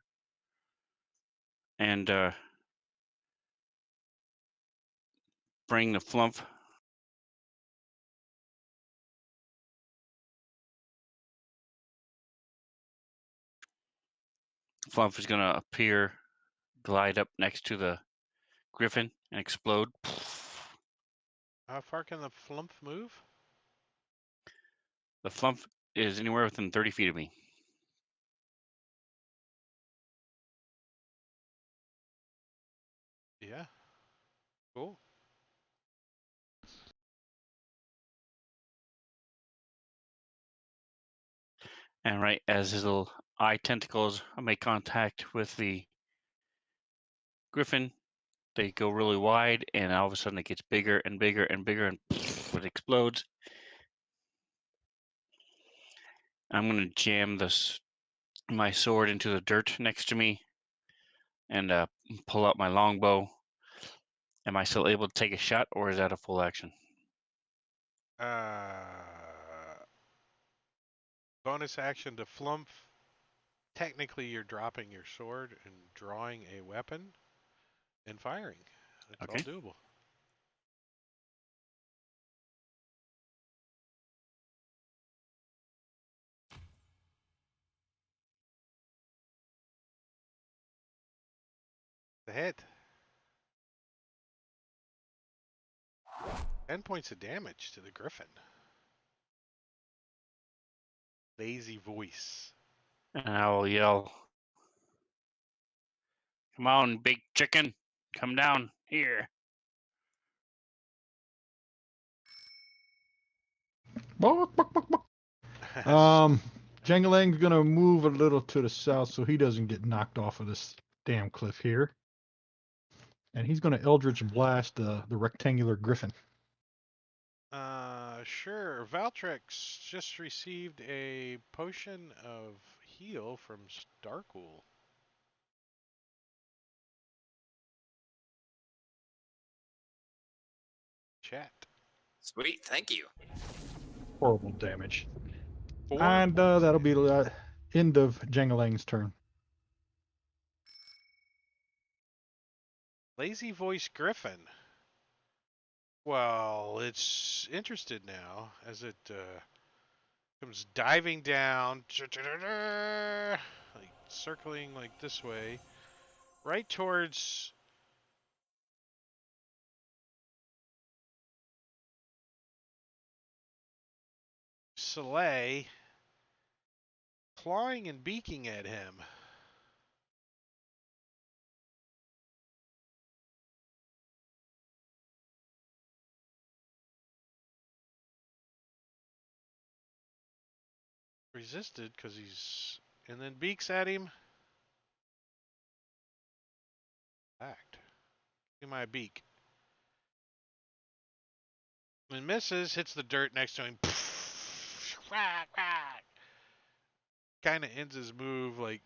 and bring the flump Flump is going to appear, glide up next to the griffin, and explode. How far can the flump move? The Flump is anywhere within 30 feet of me. Yeah. Cool. And right as his little eye tentacles make contact with the griffin, they go really wide, and all of a sudden it gets bigger and bigger and bigger, and it explodes. I'm going to jam my sword into the dirt next to me and pull out my longbow. Am I still able to take a shot, or is that a full action? Bonus action to flump. Technically, you're dropping your sword and drawing a weapon and firing. It's all Okay. doable. The hit. 10 points of damage to the griffin. Lazy voice. And I will yell, "Come on, big chicken! Come down here!" Bark, bark, bark, bark. Jangalang's gonna move a little to the south so he doesn't get knocked off of this damn cliff here. And he's gonna Eldritch Blast the rectangular griffin. Sure. Valtrex just received a potion of heal from Starkwool. Chat. Sweet, thank you. Horrible damage. 4 And points. that'll be the end of Jangalang's turn. Lazy voice griffin. Well, it's interested now as it comes diving down, like circling like this way, right towards Soleil, clawing and beaking at him. Resisted because he's, and then beaks at him. Act. See my beak. And misses, hits the dirt next to him. Kind of ends his move, like,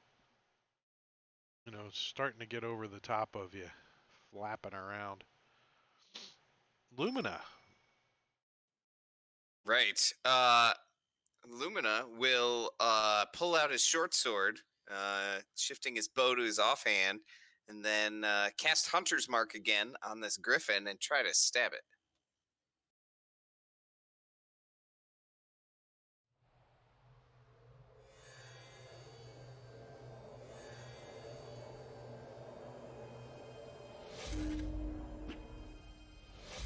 starting to get over the top of you, flapping around. Lumina. Right. Lumina will pull out his short sword, shifting his bow to his offhand, and then cast Hunter's Mark again on this griffin and try to stab it.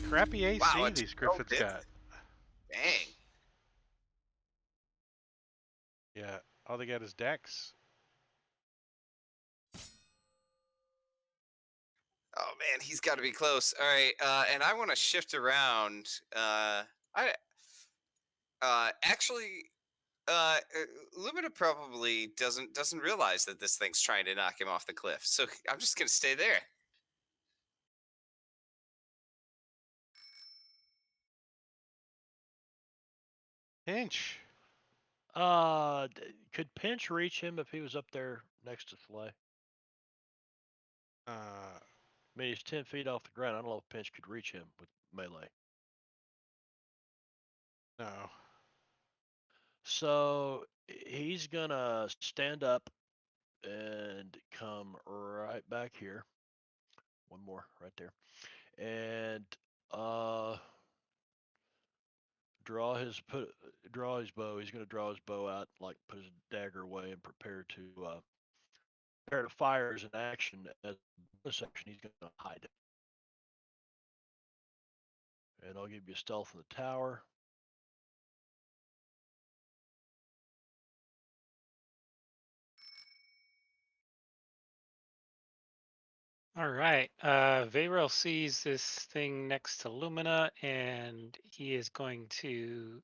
Crappy AC Wow, it's these Griffins got. Dang. Yeah, all they got is Dex. Oh man, he's got to be close. All right, and I want to shift around. I actually, Lumina probably doesn't realize that this thing's trying to knock him off the cliff, so I'm just gonna stay there. Pinch. Could Pinch reach him if he was up there next to Slay? Uh, I mean, he's 10 feet off the ground. I don't know if Pinch could reach him with melee. no. So he's gonna stand up and come right back here. One more right there, and draw his bow. He's gonna draw his bow out, like put his dagger away, and prepare to prepare to fire as an action. As this action, he's going to hide it. And I'll give you stealth in the tower. All right. Vayrel sees this thing next to Lumina, and he is going to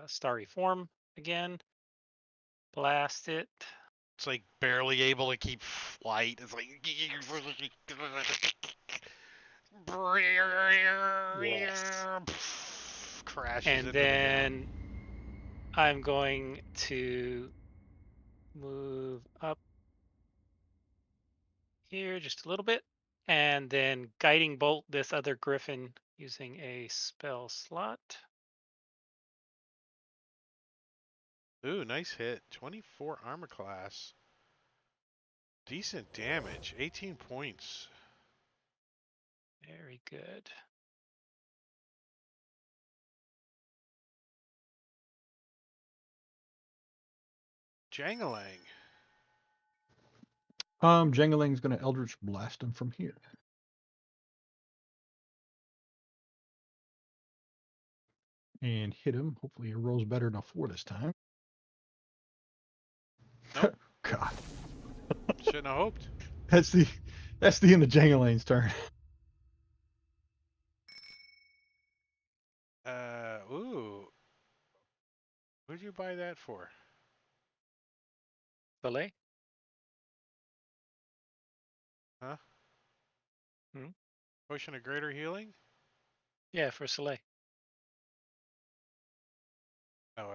starry form again. Blast it. It's like barely able to keep flight. It's like crashes And into the ground. then I'm going to move up here just a little bit, and then guiding bolt this other griffin using a spell slot. Ooh, nice hit. 24 armor class. Decent damage. 18 points. Very good. Jangalang. Jangaling's gonna Eldritch Blast him from here. And hit him. Hopefully he rolls better than a 4 this time. Nope. God. Shouldn't have hoped. That's the end of Jangaling's turn. Ooh. What'd you buy that for? Belay? Huh? Hmm? Potion of greater healing? Yeah, for Soleil. Oh,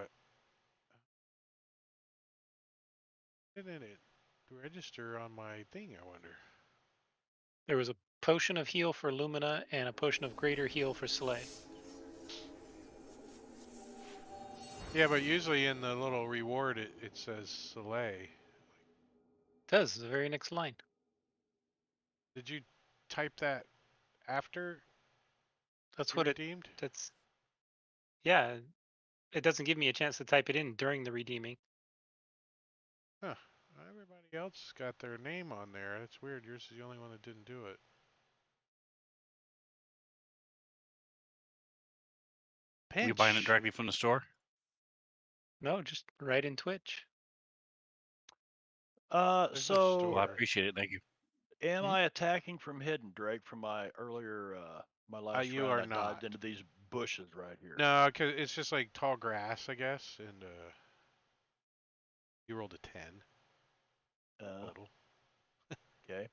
didn't it register on my thing, I wonder? There was a potion of heal for Lumina and a potion of greater heal for Soleil. Yeah, but usually in the little reward it says Soleil. It does, the very next line. Did you type that after That's you what it, redeemed? that's, yeah, it doesn't give me a chance to type it in during the redeeming. Huh. Everybody else got their name on there. That's weird. Yours is the only one that didn't do it. You buying it Pinch. directly from the store? No, just right in Twitch. There's no So Well, I store. appreciate it. Thank you. am Hmm? I attacking from hidden, Drake, from my earlier, my last You round? are I not. dived into these bushes right here. No, because it's just like tall grass, I guess, and you rolled a 10 Uh, total. okay.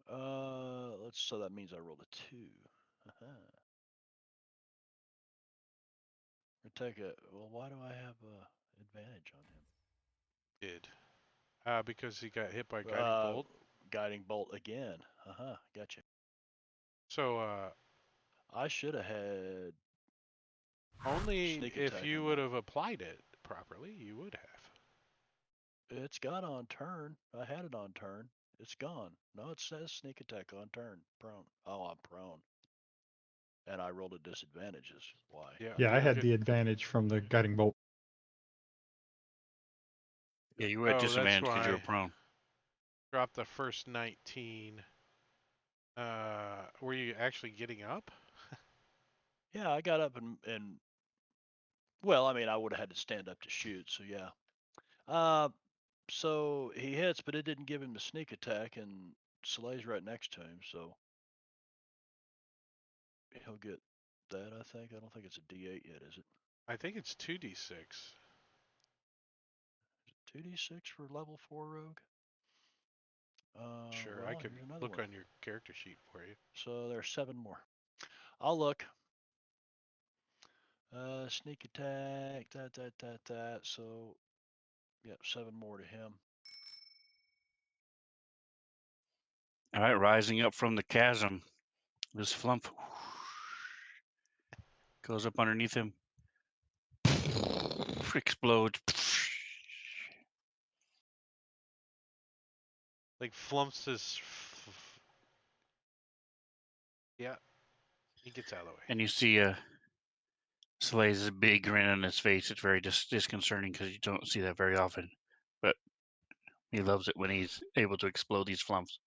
So that means I rolled a 2. Take a. Well, why do I have advantage on him? Did. Because he got hit by guiding Uh, bolt. Guiding bolt again. Gotcha. So I should have had only sneak if attack you on would that. have applied it properly, you would have. It's got on turn. I had it on turn. It's gone. No, it says sneak attack on turn. Prone. Oh, I'm prone. And I rolled a disadvantage. Is why. Yeah, Yeah, I you'll had get. the advantage from the guiding bolt. Yeah, you were at Oh, that's disadvantage because you were why. prone. Drop the first 19. Were you actually getting up? Yeah, I got up and well, I mean, I would have had to stand up to shoot. So yeah. So he hits, but it didn't give him the sneak attack, and Soleil's right next to him, so he'll get that. I think. I don't think it's a D8 yet, is it? I think it's 2d6. Is it 2d6 for level 4 rogue? Sure, I Well, could here's another look one. on your character sheet for you. So there's 7 more. I'll look. Sneak attack, that. So, yep, 7 more to him. All right, rising up from the chasm, this flump goes up underneath him, explodes. Like flumps his. Yeah, he gets out of the way. And you see Soleil's big grin on his face. It's very disconcerting because you don't see that very often. But He loves it when he's able to explode these flumps.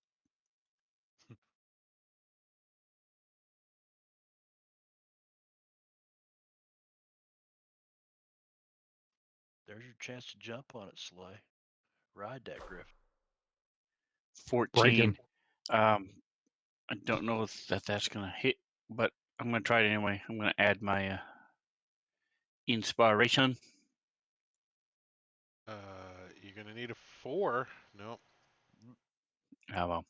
There's your chance to jump on it, Slay. Ride that griffin. 14. him. I don't know if that's gonna hit, but I'm gonna try it anyway. I'm gonna add my inspiration. You're gonna need a 4. Nope. Oh well.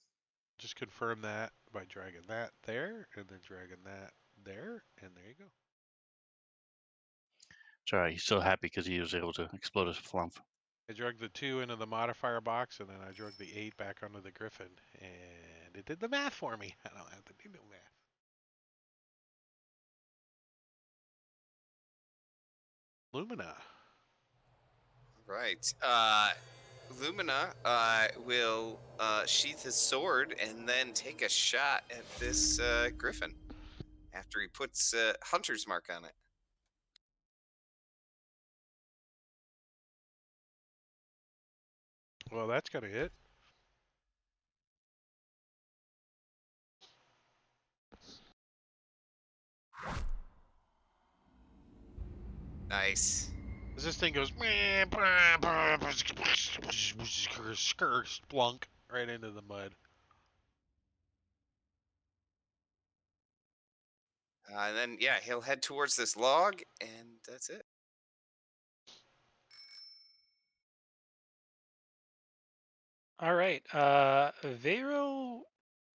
Just confirm that by dragging that there, and then dragging that there, and there you go. Sorry, he's so happy because he was able to explode his flump. I drug the 2 into the modifier box, and then I drug the 8 back onto the griffin, and it did the math for me. I don't have to do no math. Lumina. Right. Lumina will sheath his sword and then take a shot at this griffin after he puts Hunter's Mark on it. Well, that's gonna hit. Nice. As this thing goes splunk right into the mud. And then, yeah, he'll head towards this log, and that's it. All right. Vero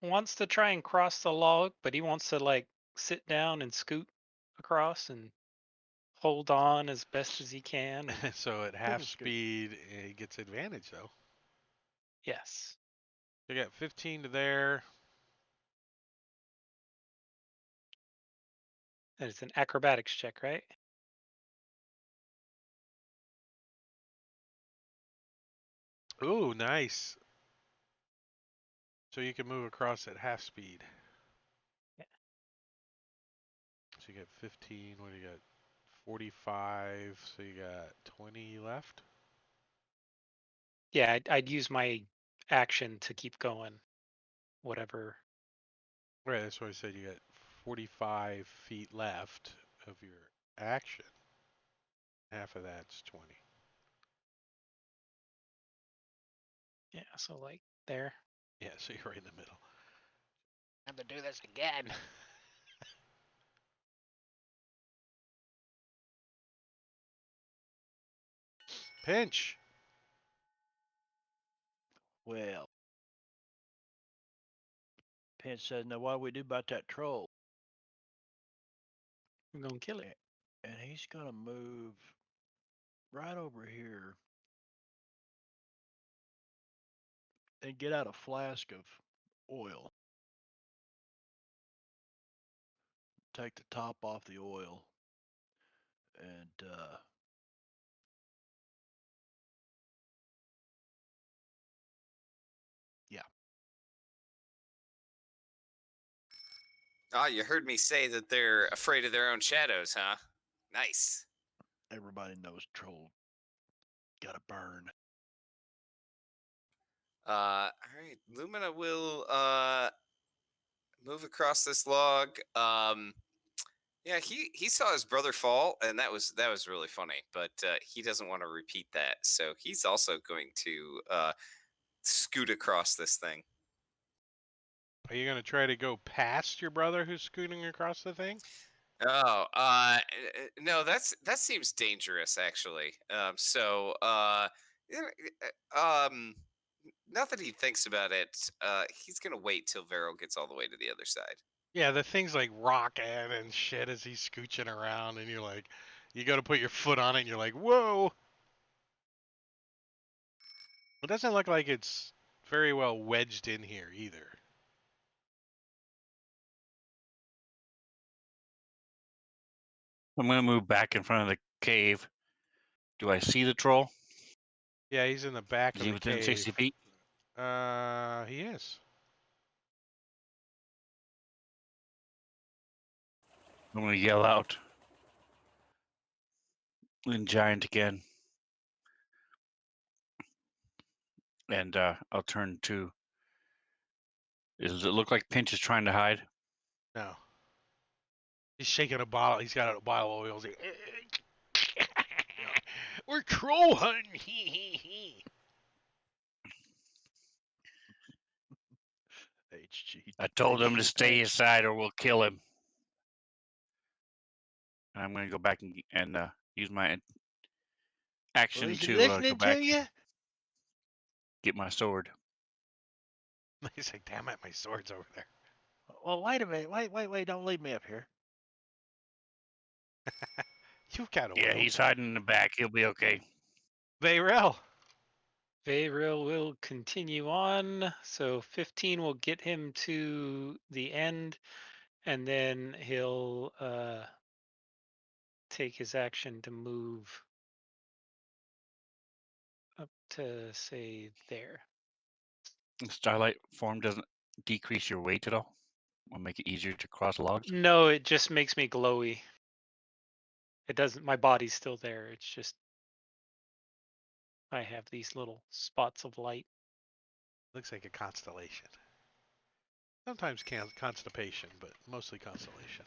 wants to try and cross the log, but he wants to like sit down and scoot across and hold on as best as he can. and- So at half speed, he gets advantage though. yes. You got 15 to there. And it's an acrobatics check, right? Ooh, nice. So you can move across at half speed. Yeah. So you get 15. What do you got? 45. So you got 20 left. Yeah, I'd use my action to keep going. Whatever. Right, that's what I said. You got 45 feet left of your action. Half of that's 20. Yeah, so like there. Yeah, so you're right in the middle. Time to do this again. Pinch. Well, Pinch says, now what do we do about that troll? I'm gonna kill it. And he's going to move right over here and get out a flask of oil. Take the top off the oil and yeah. Ah, you heard me say that they're afraid of their own shadows, huh? Nice. Everybody knows troll gotta burn. All right. Lumina will move across this log. Yeah, he saw his brother fall, and that was really funny. But he doesn't want to repeat that, so he's also going to scoot across this thing. Are you going to try to go past your brother who's scooting across the thing? Oh, no, that seems dangerous, actually. Now that he thinks about it, he's gonna wait till Vero gets all the way to the other side. Yeah, the thing's like rocking and shit as he's scooching around, and you're like, you go to put your foot on it, and you're like, whoa. It doesn't look like it's very well wedged in here either. I'm gonna move back in front of the cave. Do I see the troll? Yeah, he's in the back Is of he the within cave. 60 feet? He is. I'm gonna yell out in giant again. And I'll turn to. Does it look like Pinch is trying to hide? No. He's shaking a bottle. He's got a bottle of oil. He's like, we're crow hunting. HG. I told him to stay inside or we'll kill him. And I'm going to go back and use my action Was he to listening go back to you? get my sword. He's like, damn it, my sword's over there. Well, wait a minute. Wait. Don't leave me up here. You've got oil. Yeah, he's hiding in the back. He'll be okay. Vayrel. Vayril will continue on. So 15 will get him to the end, and then he'll take his action to move up to, say, there. Starlight form doesn't decrease your weight at all. Will make it easier to cross logs. No, it just makes me glowy. It doesn't. My body's still there. It's just I have these little spots of light. Looks like a constellation. Sometimes constipation, but mostly constellation.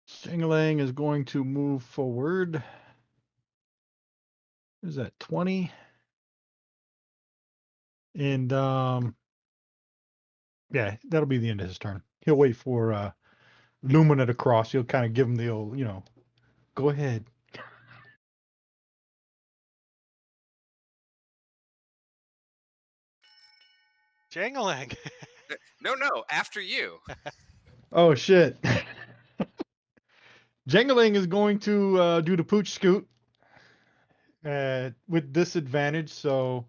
Jingling is going to move forward. Is that 20? And yeah, that'll be the end of his turn. He'll wait for Lumina to cross. He'll kind of give him the old, go ahead. Jangling. No, after you. Oh shit. Jingling is going to do the pooch scoot with disadvantage, so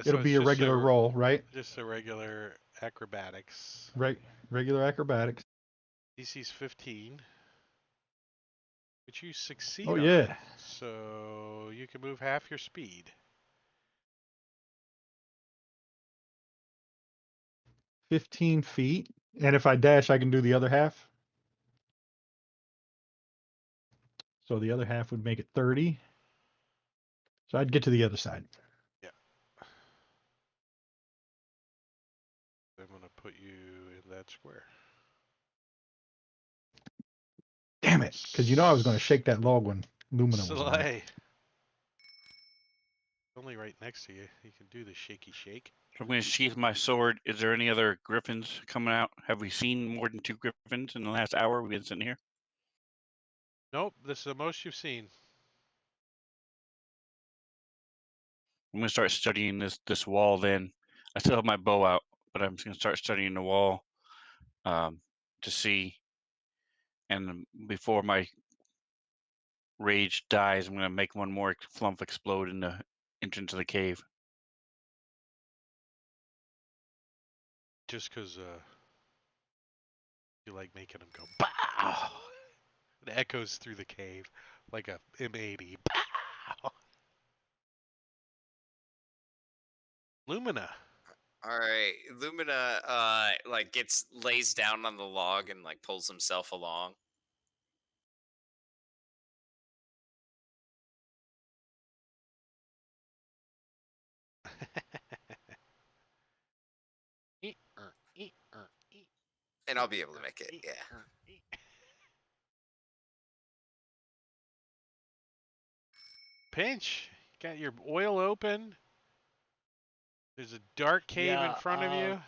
it'll So be it's a just regular roll, right? Just a regular acrobatics. Right, regular acrobatics. DC's 15, which you succeed Oh on. yeah, So you can move half your speed. 15 feet, and if I dash, I can do the other half. So the other half would make it 30. So I'd get to the other side. Yeah. I'm going to put you in that square. Damn it, because I was going to shake that log when Lumina was on it. Slay. Only right next to you. You can do the shaky shake. I'm going to sheath my sword. Is there any other griffins coming out? Have we seen more than 2 griffins in the last hour we've been sitting here? Nope, this is the most you've seen. I'm going to start studying this wall then. I still have my bow out, but I'm just going to start studying the wall to see. And before my rage dies, I'm going to make one more flump explode in the entrance of the cave. Just because you like making them go, BOW! It echoes through the cave like a M80. BOW! Lumina. All right, Lumina like lays down on the log and like pulls himself along. And I'll be able to make it. Yeah. Pinch, got your oil open. There's a dark cave in front of you.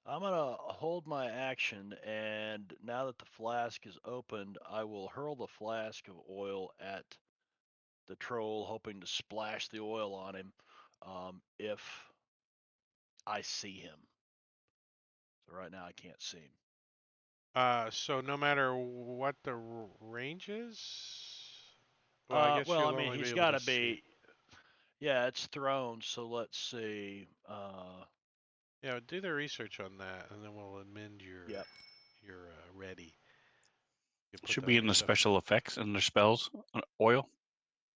I'm gonna hold my action, and now that the flask is opened, I will hurl the flask of oil at the troll, hoping to splash the oil on him if I see him. So right now I can't see him. So no matter what the range is, well, I guess you'll I mean, only be he's able got to to see. be. Yeah, it's thrown. So let's see. Yeah, do the research on that, and then we'll amend your Yep. ready. It should be in the special effects and their spells. Oil.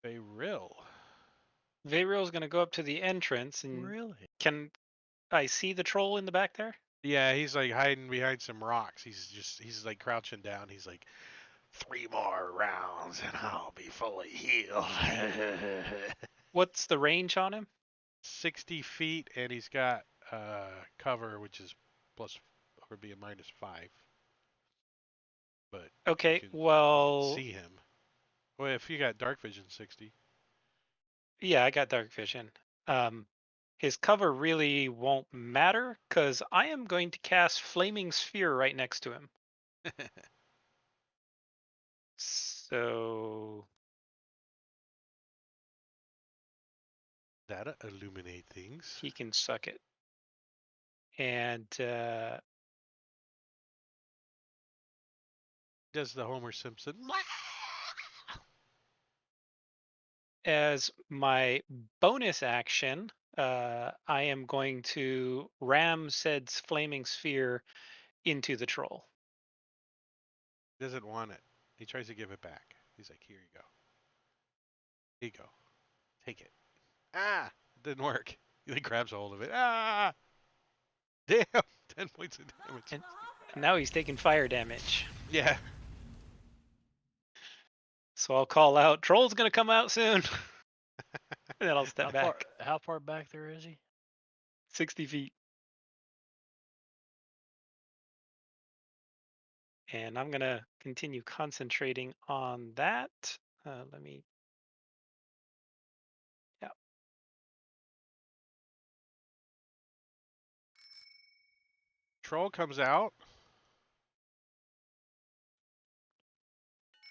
Vayril. Vayril's going to go up to the entrance, and Really? can I see the troll in the back there? Yeah, he's like hiding behind some rocks. He's like crouching down. He's like, 3 more rounds and I'll be fully healed. What's the range on him? 60 feet, and he's got cover, which is plus or be a -5. But Okay, you can well, see him. Well, if you got dark vision, 60. yeah, I got dark vision. His cover really won't matter because I am going to cast Flaming Sphere right next to him. So That'll illuminate things. he can suck it. And Does the Homer Simpson? as my bonus action, I am going to ram said's Flaming Sphere into the troll. Doesn't want it. He tries to give it back. He's like, "Here you go. Here you go. Take it." Ah, it didn't work. He like grabs a hold of it. Ah, damn! 10 points of damage. And now he's taking fire damage. Yeah. So I'll call out, troll's gonna come out soon. And then I'll step How back. how far back there is he? 60 feet. And I'm gonna continue concentrating on that. Let me, yeah. Troll comes out.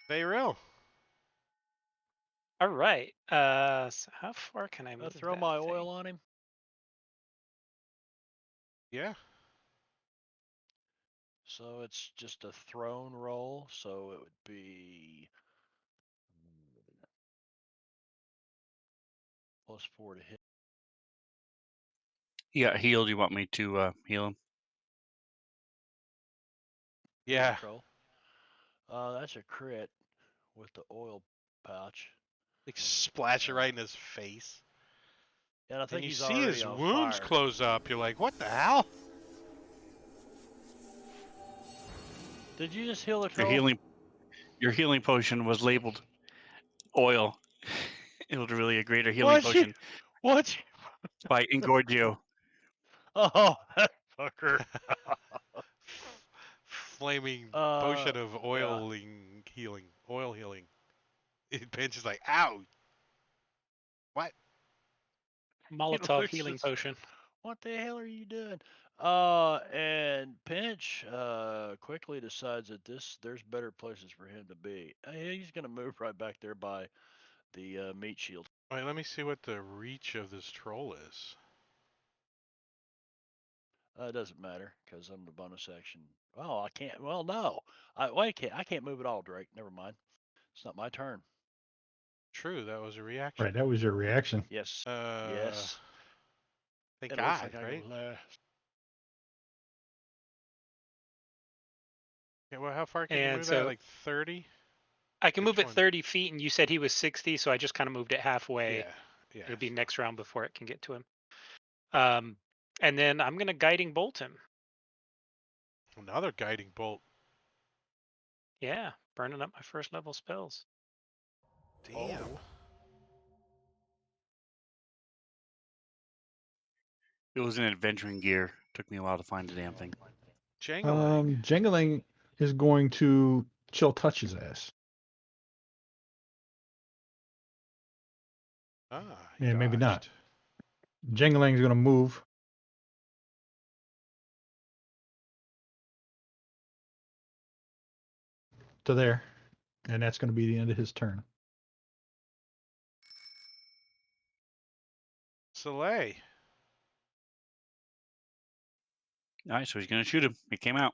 Veyrill. All right. So how far can I move Throw that my thing? oil on him. Yeah. So it's just a throne roll. So it would be +4 to hit. He got healed. You want me to heal him? Yeah. Troll. That's a crit with the oil pouch. Like splash it right in his face. And I And think you he's see already his on wounds fire. close up. You're like, what the hell? Did you just heal the Your troll? healing potion was labeled oil. It was really a greater healing What you? potion What? by Engorgio. Oh, that fucker. Flaming Uh, potion of yeah. oil healing. Pinch is like, ow. What? He Molotov looks healing just, potion. what the hell are you doing? And Pinch quickly decides that there's better places for him to be. He's gonna move right back there by the meat shield. Wait, let me see what the reach of this troll is. It doesn't matter because I'm the bonus action. Oh, I can't. Well, no. I can't move at all, Drake. Never mind. It's not my turn. True, that was a reaction. Right, that was your reaction. Yes. Uh, Yes. Thank It looks God, like I right? go last. Yeah, well, how far can you And move that? so Like 30? I can move Which it one? 30 feet, and you said he was 60, so I just kind of moved it halfway. Yeah, yeah. It'll be next round before it can get to him. And then I'm gonna guiding bolt him. Another guiding bolt. Yeah, burning up my first level spells. Damn. Oh. It was in adventuring gear. Took me a while to find the damn thing. Jangling. Jangling is going to chill touch his ass. Ah, he Yeah, maybe not. dodged. Jangling is going to move to there, and that's going to be the end of his turn. Soleil. All right, so he's going to shoot him. He came out.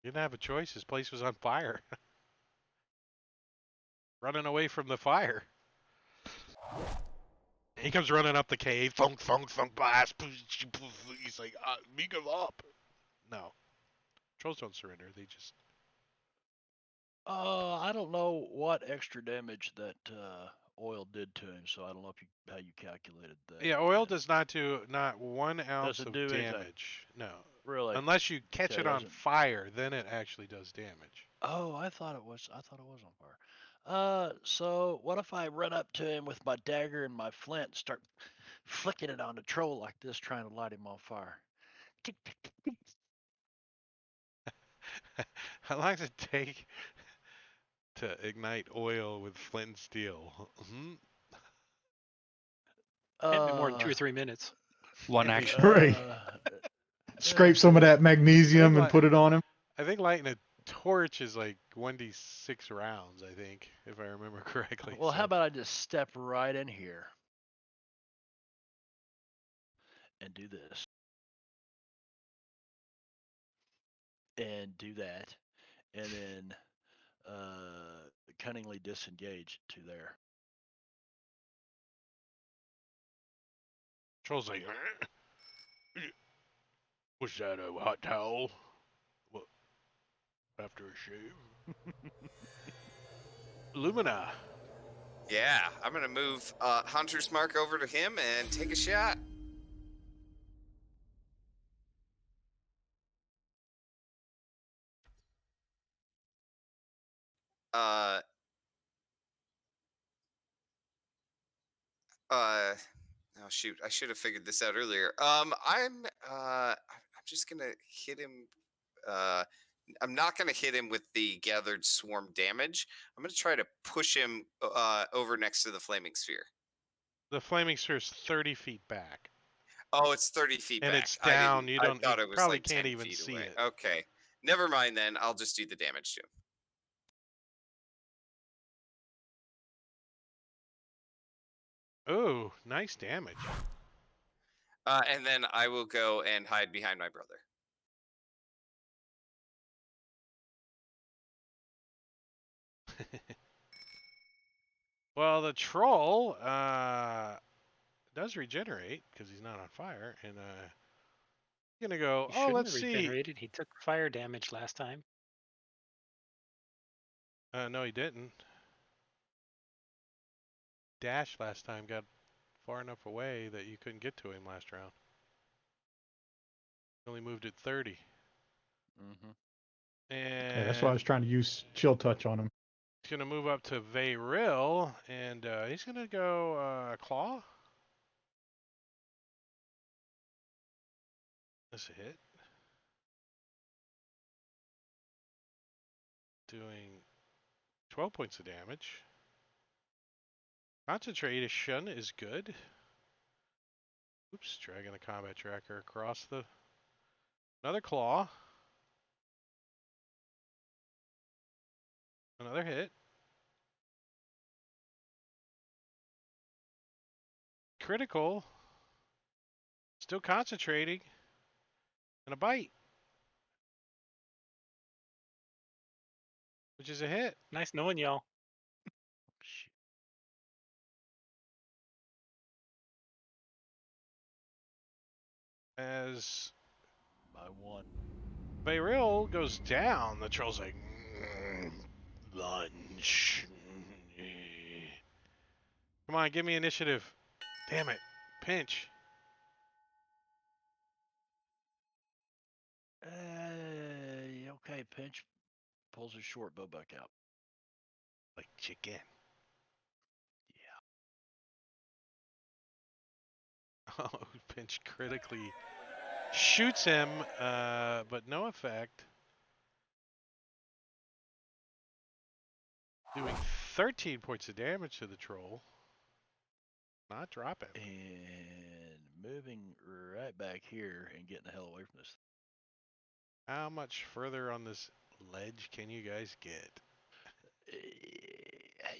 He didn't have a choice. His place was on fire. Running away from the fire. He comes running up the cave. Thunk, thunk, thunk, blast. He's like, me give up. No. Trolls don't surrender. They just. I don't know what extra damage that oil did to him, so I don't know if how you calculated that. Yeah, oil does not do not 1 ounce Doesn't of do anything. damage. No. Really? Unless you catch Okay, it on doesn't. fire, then it actually does damage. Oh, I thought it was. I thought it was on fire. So what if I run up to him with my dagger and my flint, and start flicking it on the troll like this, trying to light him on fire? Tick, tick, tick, tick. How long does it take to ignite oil with flint and steel? Hmm? Can't be more than Uh, 2 or 3 minutes. One action. Right. Scrape some of that I think magnesium and like put it on him. I think lighting a torch is like 1d6 rounds. I think, if I remember correctly. well, how So about I just step right in here and do this and do that, and then cunningly disengage to there. troll's like, was that a hot towel? What, after a shave? Lumina. Yeah, I'm gonna move Hunter's Mark over to him and take a shot. Uh, oh shoot, I should have figured this out earlier. I'm just gonna hit him. Uh, I'm not gonna hit him with the gathered swarm damage. I'm gonna try to push him over next to the flaming sphere. The flaming sphere is 30 feet back, Oh, it's 30 feet and back. it's down. I You thought it was probably like can't 10 even feet see away. it. Okay, never mind then. I'll just do the damage to him. Oh, nice damage. And then I will go and hide behind my brother. Well, the troll does regenerate because he's not on fire, and he's gonna go. He Oh, shouldn't let's have see. regenerated. He took fire damage last time. No, he didn't. Dash last time got far enough away that you couldn't get to him last round. He only moved at 30. Mm-hmm. Yeah, that's why I And was trying to use chill touch on him. he's gonna move up to Vayril, and he's gonna go claw. That's a hit. Doing 12 points of damage. Concentration is good. Oops, dragging the combat tracker across the. Another claw. Another hit. Critical. Still concentrating. And a bite, which is a hit. Nice knowing y'all. Shit. As By one. Bayril goes down, the troll's like, lunch. Come on, give me initiative. Damn it. Pinch. Okay, Pinch pulls his short bow back out. Like chicken. Oh, Pinch critically shoots him, but no effect. Doing 13 points of damage to the troll. Not dropping. And moving right back here and getting the hell away from this. How much further on this ledge can you guys get?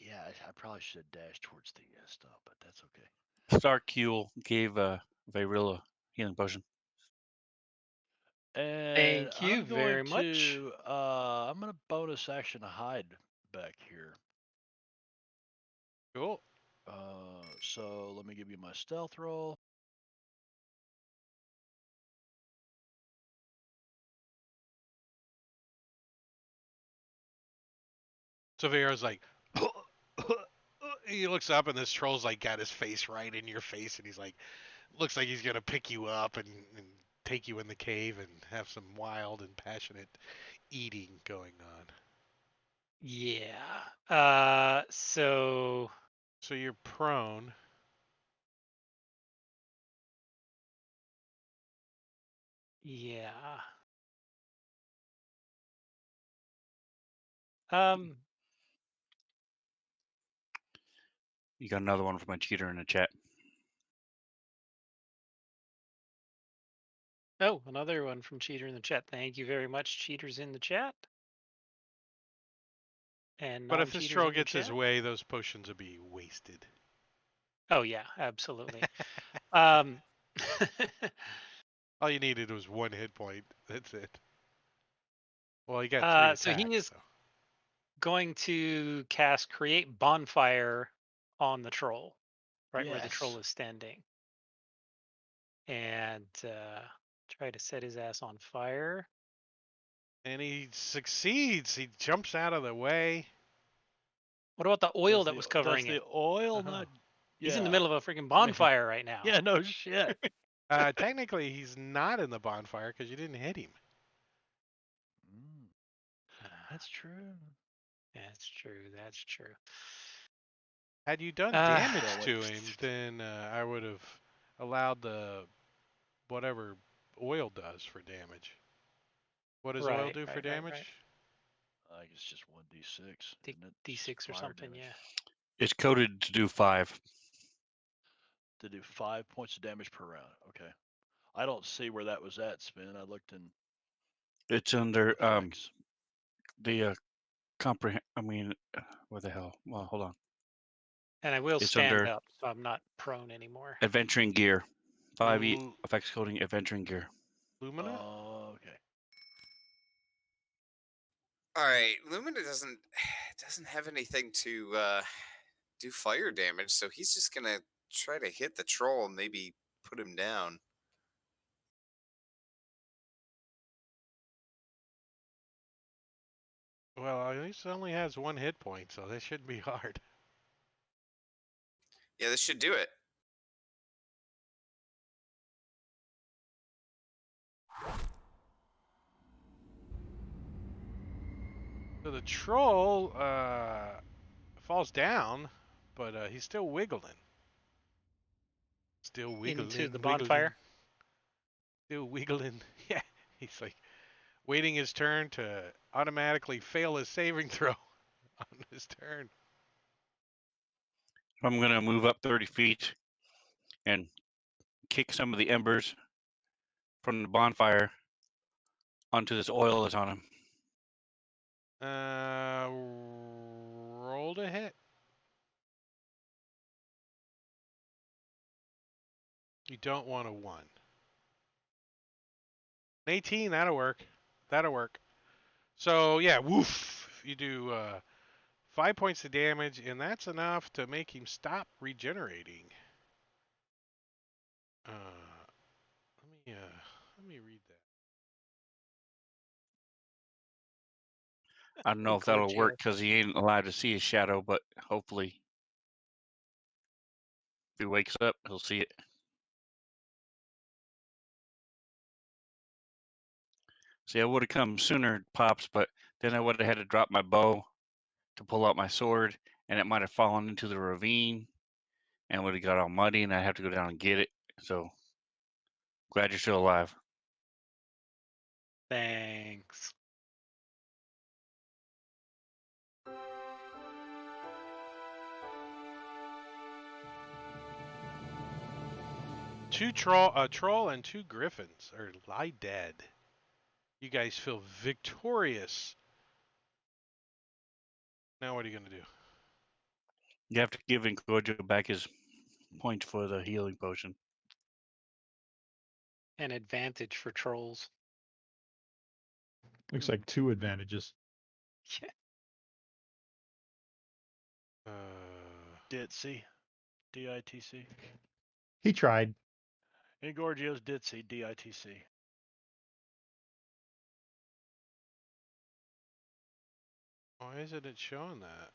Yeah, I probably should have dashed towards the stuff, but that's okay. Starkule gave Vayrilla healing potion. And Thank you I'm going very much. to I'm gonna bonus action hide back here. Cool. So let me give you my stealth roll. So Vera's like, he looks up and this troll's like got his face right in your face, and he's like, looks like he's gonna pick you up and take you in the cave and have some wild and passionate eating going on. Yeah. So So you're prone. yeah. Um. You got another one from a cheater in the chat. Oh, another one from Cheater in the chat. Thank you very much, cheaters in the chat. And But if this non-cheaters troll in the gets his chat. way, those potions will be wasted. Oh yeah, absolutely. um. All you needed was 1 hit point. That's it. Well, you got 3 So he attacks, is so. going to cast Create Bonfire on the troll, right where the troll Yes. is standing, and try to set his ass on fire. And he succeeds. He jumps out of the way. What about the oil that was Does covering the him? oil Oh. not? He's in the Yeah. middle of a freaking bonfire right now. Yeah. No shit. Technically, he's not in the bonfire because you didn't hit him. Mm, that's true. That's true. That's true. Had you done Uh, damage So to him, then I would have allowed the whatever oil does for damage. What does oil right, do for right, right, right. damage? I think it's just 1d6, isn't it? Just D6 or fire something, damage. yeah. It's coded to do 5. To do 5 points of damage per round. Okay. I don't see where that was at, Spin. I looked in It's under effects. the comprehend. I mean, what the hell? Well, hold on. And I will It's stand under up, so I'm not prone anymore. adventuring gear. 5e L- effects coding adventuring gear. Lumina? Oh, okay. All right, Lumina doesn't have anything to do fire damage, so he's just gonna try to hit the troll and maybe put him down. Well, at least it only has 1 hit point, so this shouldn't be hard. Yeah, this should do it. So the troll falls down, but he's still wiggling. Still Into the wiggling, wiggling, bonfire. still wiggling. Yeah, he's like waiting his turn to automatically fail his saving throw on his turn. I'm gonna move up 30 feet and kick some of the embers from the bonfire onto this oil that's on him. Roll to hit. You don't want a 1. 18, that'll work. That'll work. So yeah, woof. You do 5 points of damage, and that's enough to make him stop regenerating. Let me read that. I don't know if that'll Gorgio. work because he ain't allowed to see his shadow, but hopefully, if he wakes up, he'll see it. See, I would have come sooner, Pops, but then I would have had to drop my bow to pull out my sword, and it might have fallen into the ravine and would have got all muddy, and I'd have to go down and get it. So, glad you're still alive. Thanks. A troll and 2 griffins lie dead. You guys feel victorious. Now what are you gonna do? You have to give Gojo back his point for the healing potion. An advantage for trolls. Looks like 2 advantages. Yeah. Ditzy. DITC. He tried. Gorgio's Ditzy. DITC. Why isn't it showing that?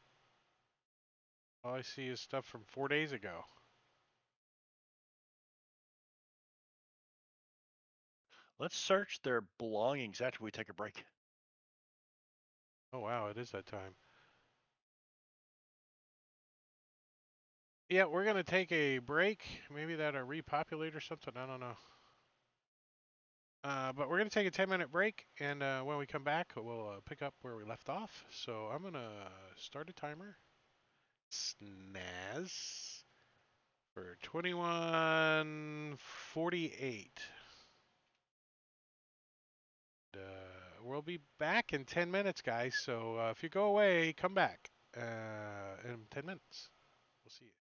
All I see is stuff from 4 days ago. Let's search their belongings after we take a break. Oh wow, it is that time. Yeah, we're gonna take a break. Maybe that'll repopulate or something. I don't know. But we're gonna take a 10-minute break, and when we come back, we'll pick up where we left off. So I'm gonna start a timer. Snaz for 21:48. We'll be back in 10 minutes, guys. So if you go away, come back in 10 minutes. We'll see you.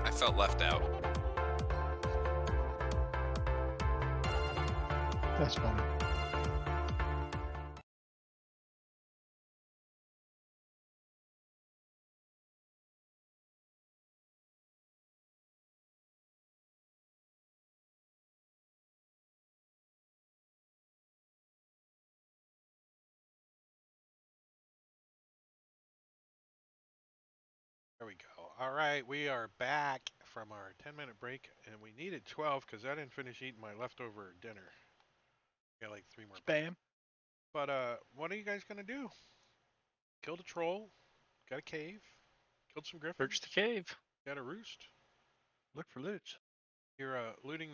I felt left out. That's funny. There we go. All right, we are back from our 10-minute break, and we needed 12 because I didn't finish eating my leftover dinner. Got like 3 more. Spam. But what are you guys gonna do? Killed a troll, got a cave, killed some griffins, Search the cave. got a roost. Look for loots. You're looting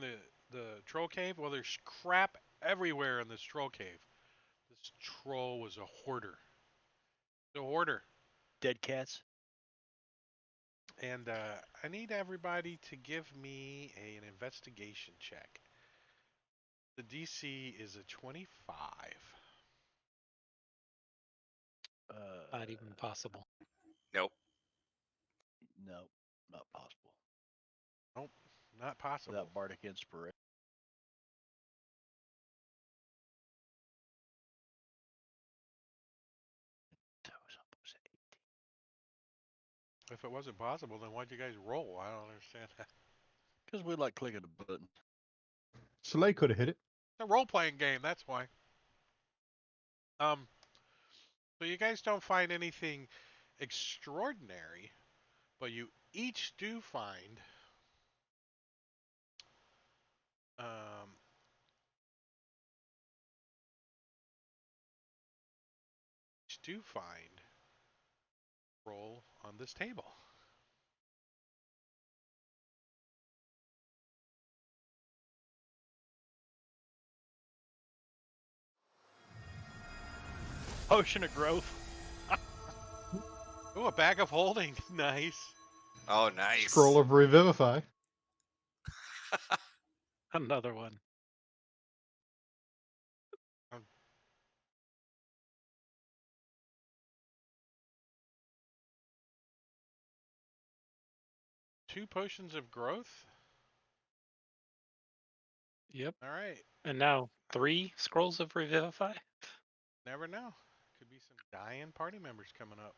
the troll cave. Well, there's crap everywhere in this troll cave. This troll was a hoarder. The hoarder. Dead cats. And I need everybody to give me an investigation check. The DC is a 25. Not even possible. Nope. No, not possible. Nope, not possible. Without bardic inspiration. If it wasn't possible, then why'd you guys roll? I don't understand that. Because we like clicking a button. Soleil could have hit it. It's a role-playing game, that's why. So you guys don't find anything extraordinary, but you each do find roll on this table. Potion of growth. Oh, a bag of holding. Nice. Oh, nice. Scroll of Revivify. Another one. Two potions of growth. Yep. All right. And now 3 scrolls of Revivify. Never know. Could be some dying party members coming up.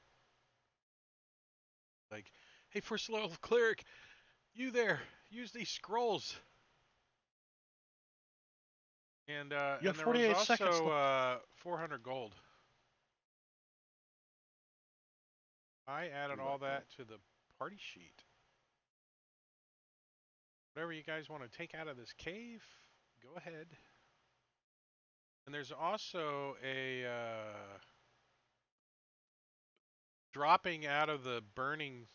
Like, hey, First Level Cleric, you there, use these scrolls. And, You have and there 48 was seconds also 400 gold. I added all that to the party sheet. Whatever you guys want to take out of this cave, go ahead. And there's also a dropping out of the burning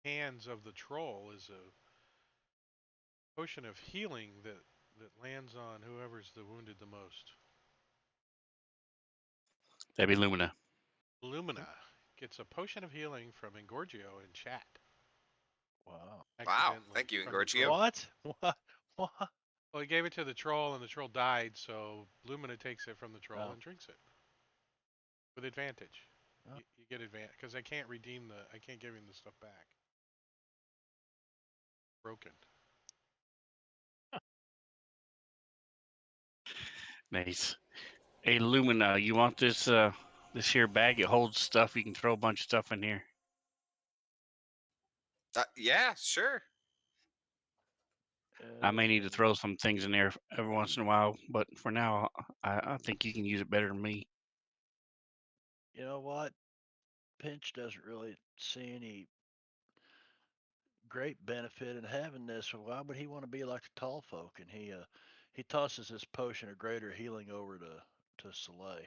hands of the troll is a potion of healing that lands on whoever's the wounded the most. That'd be Lumina. Lumina gets a potion of healing from Engorgio in chat. Wow. Wow. Accidentally Thank you, from the Engorgio. troll. What? What? What? Well, he gave it to the troll, and the troll died, so Lumina takes it from the troll Oh. and drinks it with advantage. Oh. You get advantage because I can't redeem I can't give him the stuff back. Broken. Nice. Hey, Lumina, you want this this here bag? It holds stuff. You can throw a bunch of stuff in here. Yeah, sure. I may need to throw some things in there every once in a while, but for now, I think you can use it better than me. You know what? Pinch doesn't really see any great benefit in having this. Why would he want to be like the tall folk? And he tosses this potion of greater healing over to Soleil,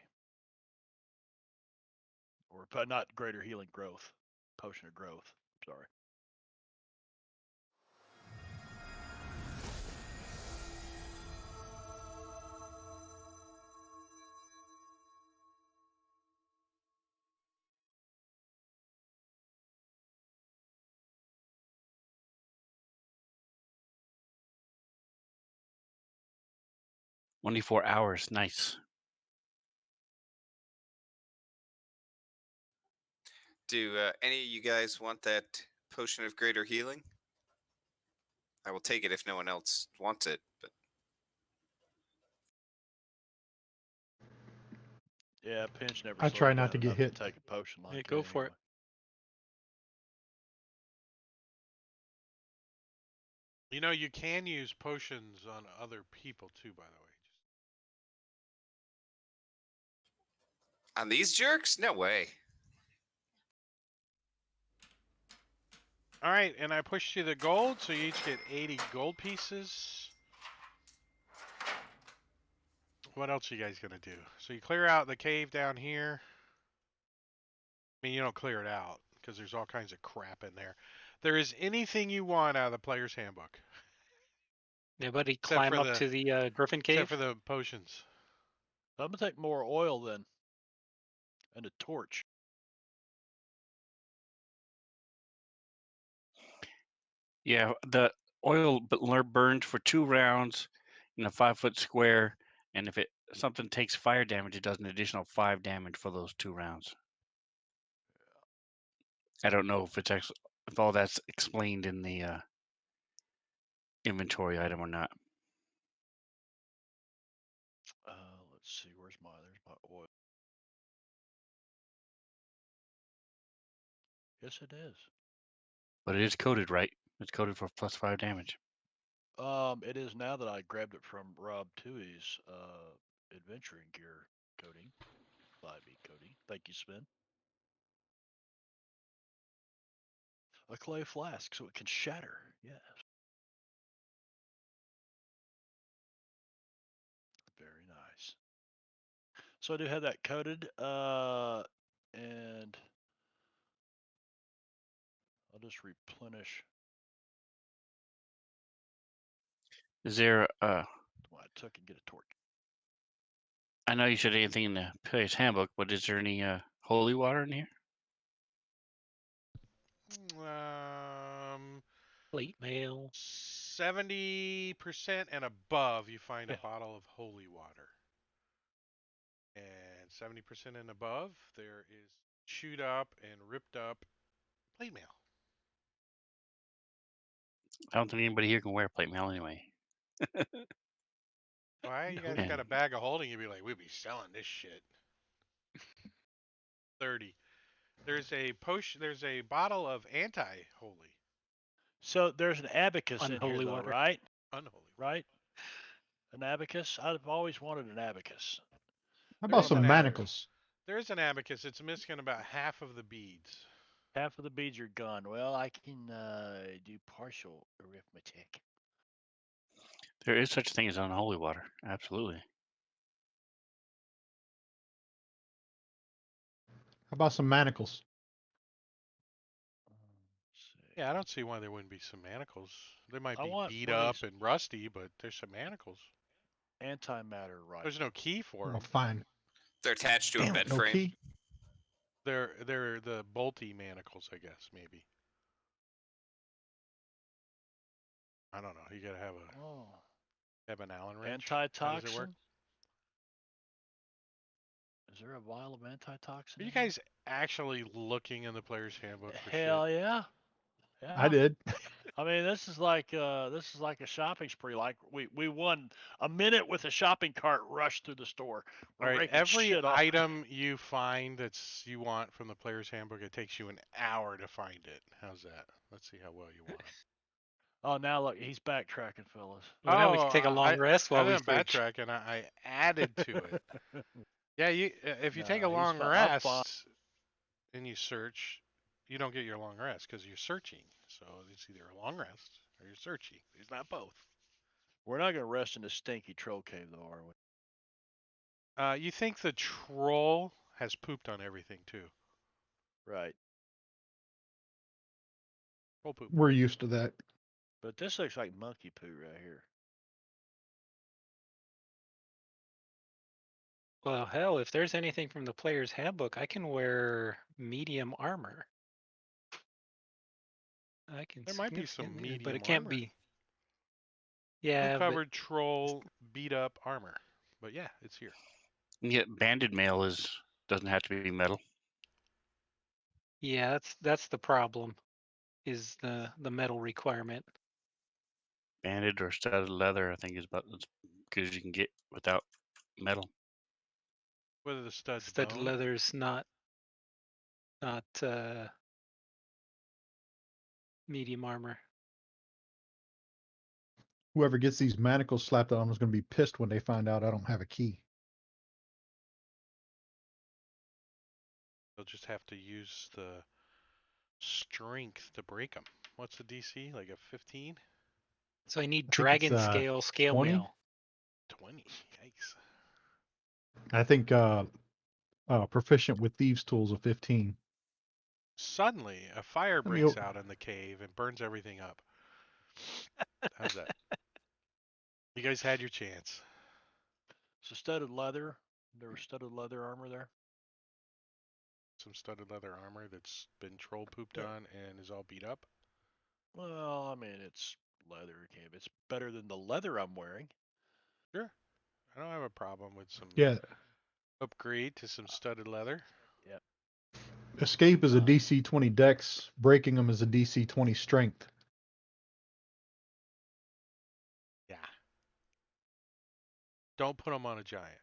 or not greater healing, growth, potion of growth. Sorry. Twenty-four hours. Nice. Do any of you guys want that potion of greater healing? I will take it if no one else wants it. But Yeah, Pinch never I slowed try down not to get enough hit. to take a potion like Yeah, that. go for it. You know, you can use potions on other people too, by the way. on these jerks, no way. All right, and I pushed you the gold, so you each get 80 gold pieces. What else are you guys gonna do? So you clear out the cave down here. I mean, you don't clear it out because there's all kinds of crap in there. There is anything you want out of the player's handbook, Anybody except climb for up the to the Griffin except Cave? for the potions. I'm gonna take more oil then, and a torch. Yeah, the oil burned for 2 rounds in a 5-foot square, and if something takes fire damage, it does an additional 5 damage for those 2 rounds. I don't know if if all that's explained in the inventory item or not. Let's see, there's my oil. Yes, it is. But it is coded right. It's coded for plus 5 damage. It is now that I grabbed it from Rob Toohey's adventuring gear coding, 5e coding. Thank you, Sven. A clay flask so it can shatter. Yes. Very nice. So I do have that coded, and I'll just replenish Is there what I took and get a torch. I know you said anything in the player's handbook, but is there any holy water in here? Plate mail. 70% and above, you find a Yeah. bottle of holy water. And 70% and above, there is chewed up and ripped up plate mail. I don't think anybody here can wear plate mail anyway. Why? You guys No. got a bag of holding, you'd be like, we'd be selling this shit. 30. There's a bottle of anti-holy. So there's an abacus in here, Unholy though, water. right? Unholy. Right? An abacus? I've always wanted an abacus. How There about is an some ab- manacles? There's an abacus. It's missing about half of the beads. Half of the beads are gone. Well, I can do partial arithmetic. There is such a thing as unholy water. Absolutely. How about some manacles? Let's see. Yeah, I don't see why there wouldn't be some manacles. They might I be want beat one of up these and rusty, but there's some manacles. antimatter rifle. There's no key for Oh, them. fine. They're attached to a Damn bed it, no frame. key. They're the bolty manacles, I guess, maybe. I don't know. You gotta Have an Allen wrench. How does it work? Antitoxin. Is there a vial of antitoxin? Are you in here? guys actually looking in the player's handbook for shit? Hell yeah. I did. I mean, this is like a shopping spree. Like we won a minute with a shopping cart rush through the store. All We're right, raping every shit off. item you find that's you want from the player's handbook, it takes you an hour to find it. How's that? Let's see how well you want them. Oh, now look, he's backtracking, fellas. Well, now we can take a long rest I while we didn't search. backtrack, and I added to it. Yeah, if you take a No, he's long fine. I'm fine. rest and you search, you don't get your long rest because you're searching. So it's either a long rest or you're searching. There's not both. We're not gonna rest in this stinky troll cave, though, are we? You think the troll has pooped on everything too? Right. Troll poop. We're used to that. But this looks like monkey poo right here. Well, hell, if there's anything from the player's handbook, I can wear medium armor. I can. There might be some significantly- medium but it can't armor. be. Yeah, but Covered troll beat up armor. But yeah, it's here. And yet banded mail doesn't have to be metal. yeah, that's the problem. Is the metal requirement? Banded or studded leather, I think, is about as good as you can get without metal. Whether the stud's Studded bone. leather's not medium armor. Whoever gets these manacles slapped on is going to be pissed when they find out I don't have a key. They'll just have to use the strength to break them. What's the DC? Like a 15? So I need I think dragon it's, scale 20? mail. 20. Yikes. I think proficient with thieves tools of 15. Suddenly, a fire Let me breaks o- out in the cave and burns everything up. How's that? You guys had your chance. So studded leather. There was studded leather armor there. Some studded leather armor that's been troll pooped Yeah. on and is all beat up. Well, I mean, it's leather cave. It's better than the leather I'm wearing. Sure. I don't have a problem with some Yeah, upgrade to some studded leather. Yep. escape is a DC 20 dex. Breaking them is a DC 20 strength. Yeah. Don't put them on a giant.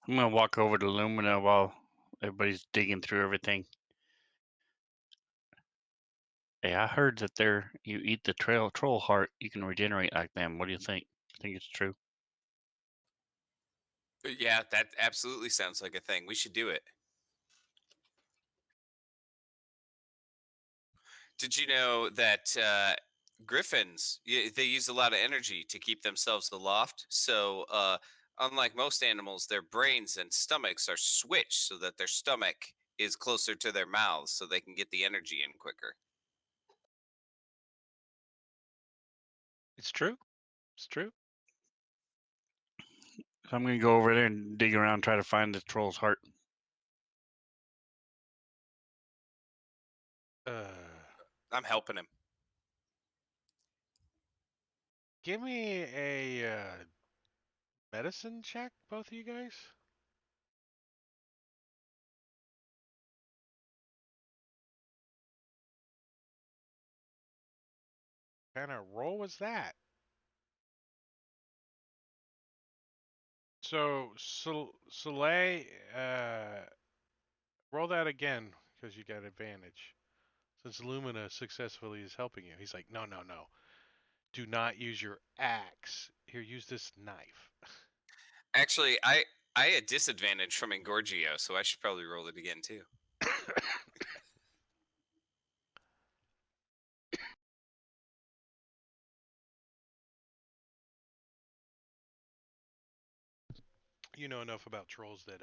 I'm gonna walk over to Lumina while everybody's digging through everything. Hey, I heard that you eat the troll heart, you can regenerate like them. What do you think? Think it's true? Yeah, that absolutely sounds like a thing. We should do it. Did you know that griffins, they use a lot of energy to keep themselves aloft? So, unlike most animals, their brains and stomachs are switched so that their stomach is closer to their mouths so they can get the energy in quicker. It's true. It's true. So I'm gonna go over there and dig around, try to find the troll's heart. I'm helping him. Give me a medicine check, both of you guys. What kind of roll was that? So, Soleil, roll that again because you got advantage. Since Lumina successfully is helping you. He's like, no, no, no. Do not use your axe. Here, use this knife. Actually, I had disadvantage from Engorgio, so I should probably roll it again too. You know enough about trolls that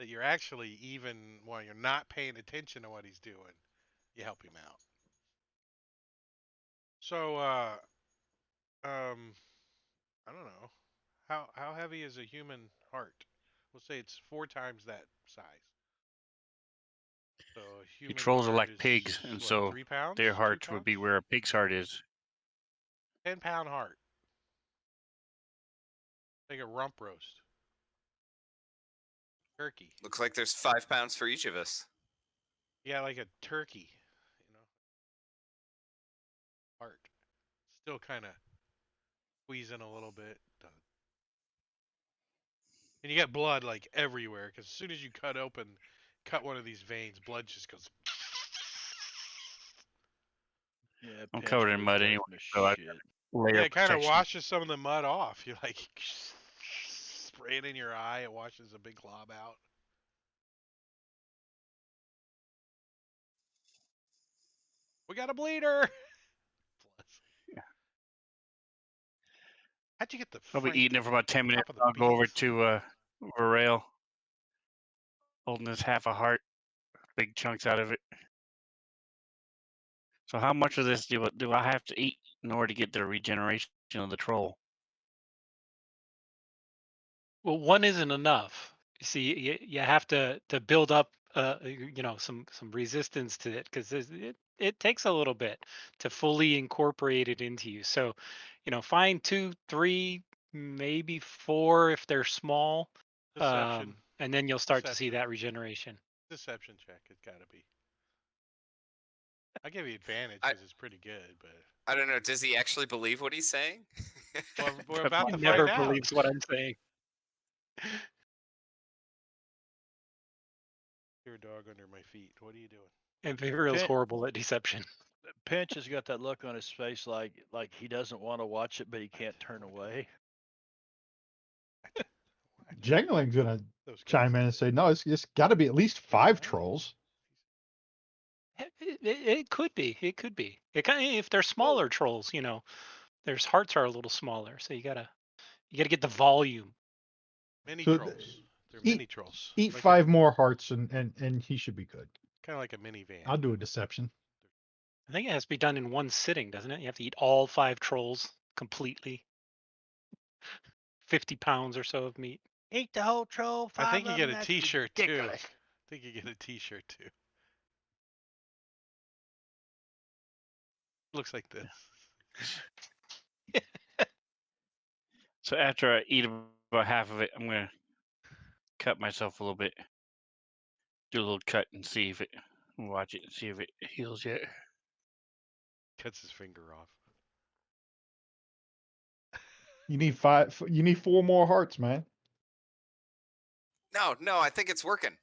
you're actually, even while you're not paying attention to what he's doing, you help him out. So, I don't know. How heavy is a human heart? We'll say it's 4 times that size. So a The human trolls are bard like is pigs, and what, so 3 pounds? their 2 hearts would pounds? be where a pig's heart is. 10-pound heart. Like a rump roast. Turkey. Looks like there's 5 pounds for each of us. Yeah, like a turkey. You know, heart. Still kind of squeezing a little bit. And you get blood like everywhere because as soon as you cut one of these veins, blood just goes. Yeah, I'm pinch covered in moves mud away anyway, from the so I shit. layer Yeah, of it kind of protection. washes some of the mud off. You like spray it in your eye, it washes a big glob out. We got a bleeder. How'd you get the I'll be Frank eating it for about 10 minutes. top of the I'll go over beans? to Varel, holding this half a heart, big chunks out of it. So how much of this do I have to eat in order to get the regeneration of the troll? Well, one isn't enough. You see, you have to build up, some resistance to it because it takes a little bit to fully incorporate it into you. So, find 2, 3, maybe 4 if they're small, Deception. and then you'll start to see Deception. that regeneration. Deception check. It's got to be. I give you advantage I- because it's pretty good, but I don't know. Does he actually believe what he's saying? well, we're But about He to never find out. believes what I'm saying. Your dog under my feet. What are you doing? And Vivriel's Pin- horrible at deception. Pinch has got that look on his face like he doesn't want to watch it, but he can't turn away. Jengling's gonna Those guys. chime in and say, "No, it's got to be at least 5 trolls." It could be. It could be. If they're smaller trolls, their hearts are a little smaller, so you gotta get the volume. Mini So trolls. They're eat mini trolls. eat Like 5 more hearts and he should be good. Kind of like a minivan. I'll do a deception. I think it has to be done in one sitting, doesn't it? You have to eat all 5 trolls completely. 50 pounds or so of meat. Eat the whole troll. I 5 think you of get them, a that's T-shirt too. ridiculous. I think you get a T-shirt too. Looks like this. So after I eat about half of it, I'm gonna cut myself a little bit, do a little cut, and see if it, watch it, and see if it heals yet. Cuts his finger off. You need 5. You need 4 more hearts, man. No, I think it's working.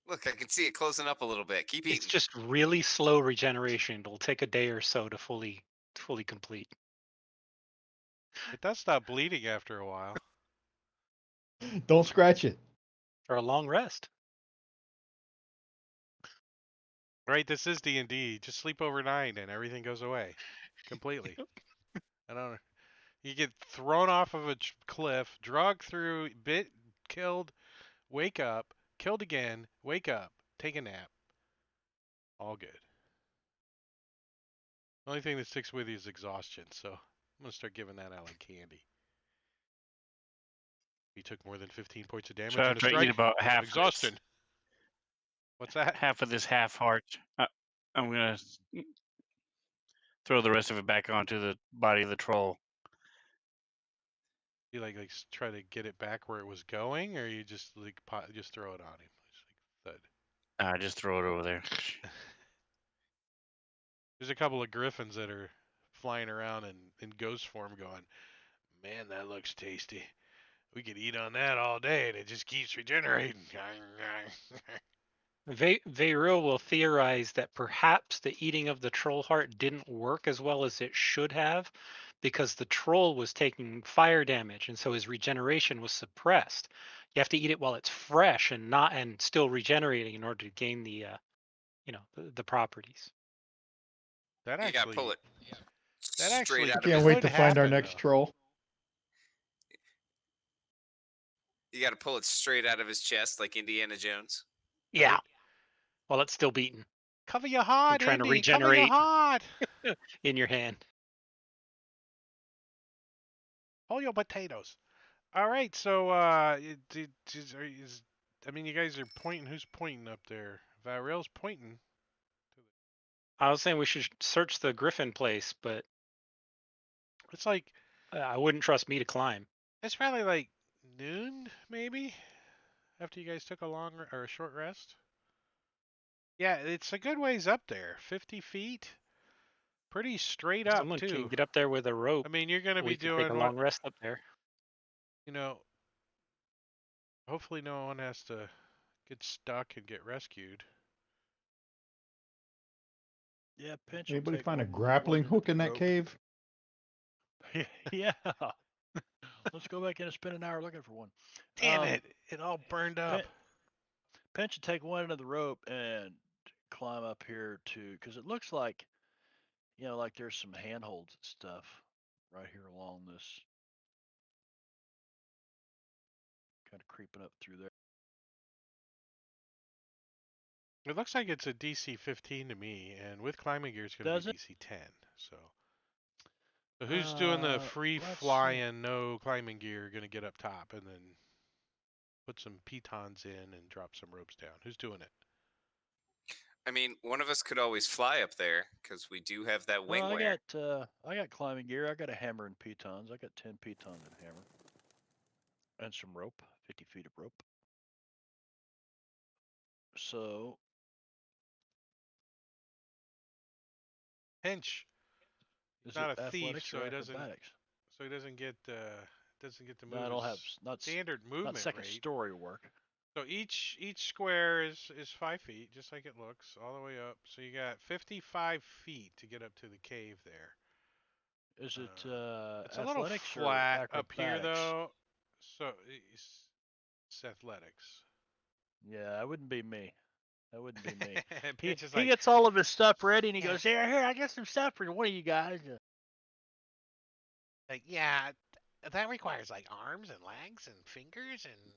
Look, I can see it closing up a little bit. Keep eating. It's just really slow regeneration. It'll take a day or so to fully complete. It does stop bleeding after a while. Don't scratch it. For a long rest. Right, this is D&D. Just sleep overnight and everything goes away completely. I don't know. You get thrown off of a cliff, dragged through, bit, killed, wake up, killed again, wake up, take a nap. All good. The only thing that sticks with you is exhaustion, so I'm going to start giving that out like candy. You took more than 15 points of damage So in a after I eat strike. about half Exhaustion. What's that? half of this half heart, I'm gonna throw the rest of it back onto the body of the troll. You like try to get it back where it was going, or you just like just throw it on him? Just like thud. I just throw it over there. There's a couple of griffins that are flying around in ghost form going, man, that looks tasty. We could eat on that all day and it just keeps regenerating. Veyril will theorize that perhaps the eating of the troll heart didn't work as well as it should have because the troll was taking fire damage and so his regeneration was suppressed. You have to eat it while it's fresh and still regenerating in order to gain the the properties. That You gotta pull actually, it that straight actually out of Can't his. wait could to find our happen, next though. troll. You gotta pull it straight out of his chest, like Indiana Jones. Yeah. Right? While it's still beaten Cover your heart, trying to Indy. Cover your regenerate. heart. In your hand. Hold your potatoes. All right, so is I mean, you guys are pointing. Who's pointing up there? Valrail's pointing. I was saying we should search the Griffin place, but It's like I wouldn't trust me to climb. it's probably like noon, maybe, after you guys took a long or a short rest. Yeah, it's a good ways up there. 50 feet. Pretty straight If up someone can too. get up there with a rope, I mean, you're gonna we be could take a doing what long rest up there. you know. Hopefully, no one has to get stuck and get rescued. Yeah, Pinch will Anybody take find a one grappling end of hook the in that rope. cave? Yeah. Let's go back in and spend an hour looking for one. Damn it! It all burned up. Pinch will take one end of the rope and climb up here too, because it looks like, like there's some handholds and stuff right here along this, kind of creeping up through there. It looks like it's a DC 15 to me, and with climbing gear, it's gonna Does be it? DC 10. So who's doing the free Let's see. flying, no climbing gear, gonna get up top and then put some pitons in and drop some ropes down? Who's doing it? I mean, one of us could always fly up there because we do have that wing Well, wear. I got climbing gear. I got a hammer and pitons. I got 10 pitons and hammer, and some rope, 50 feet of rope. So Pinch. He's is not it a thief, athletics or acrobatics? so he doesn't get to No, move I don't have his not standard not movement second rate. story work. So each square is 5 feet, just like it looks, all the way up. So you got 55 feet to get up to the cave there. Is it It's a little athletics or flat up here acrobatics? though, so it's athletics. Yeah, that wouldn't be me. That wouldn't be me. Pinch is He like, gets all of his stuff ready and he Yeah. goes, here, I got some stuff for one of you guys. yeah, that requires like arms and legs and fingers and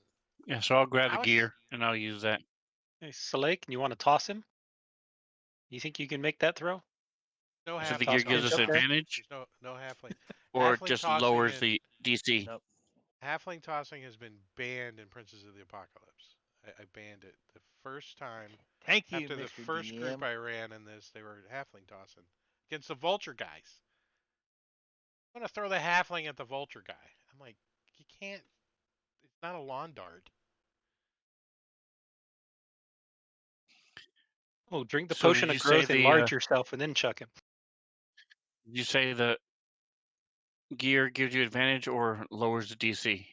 Yeah, so I'll grab I the was gear and I'll use that. Hey, Slake, you want to toss him? You think you can make that throw? no So the halfling gear Toss gives Pinch us up tossing. there? advantage, There's no halfling. or it Halfling just tossing lowers and the DC. Nope. halfling tossing has been banned in Princes of the Apocalypse. I banned it the first time. Thank you, After the Mr. first group DM. I ran in this, they were halfling tossing against the vulture guys. I'm gonna throw the halfling at the vulture guy. I'm like, you can't. It's not a lawn dart. Oh, drink the So did potion you of say growth, the enlarge yourself, and then chuck him. did you say the gear gives you advantage or lowers the DC?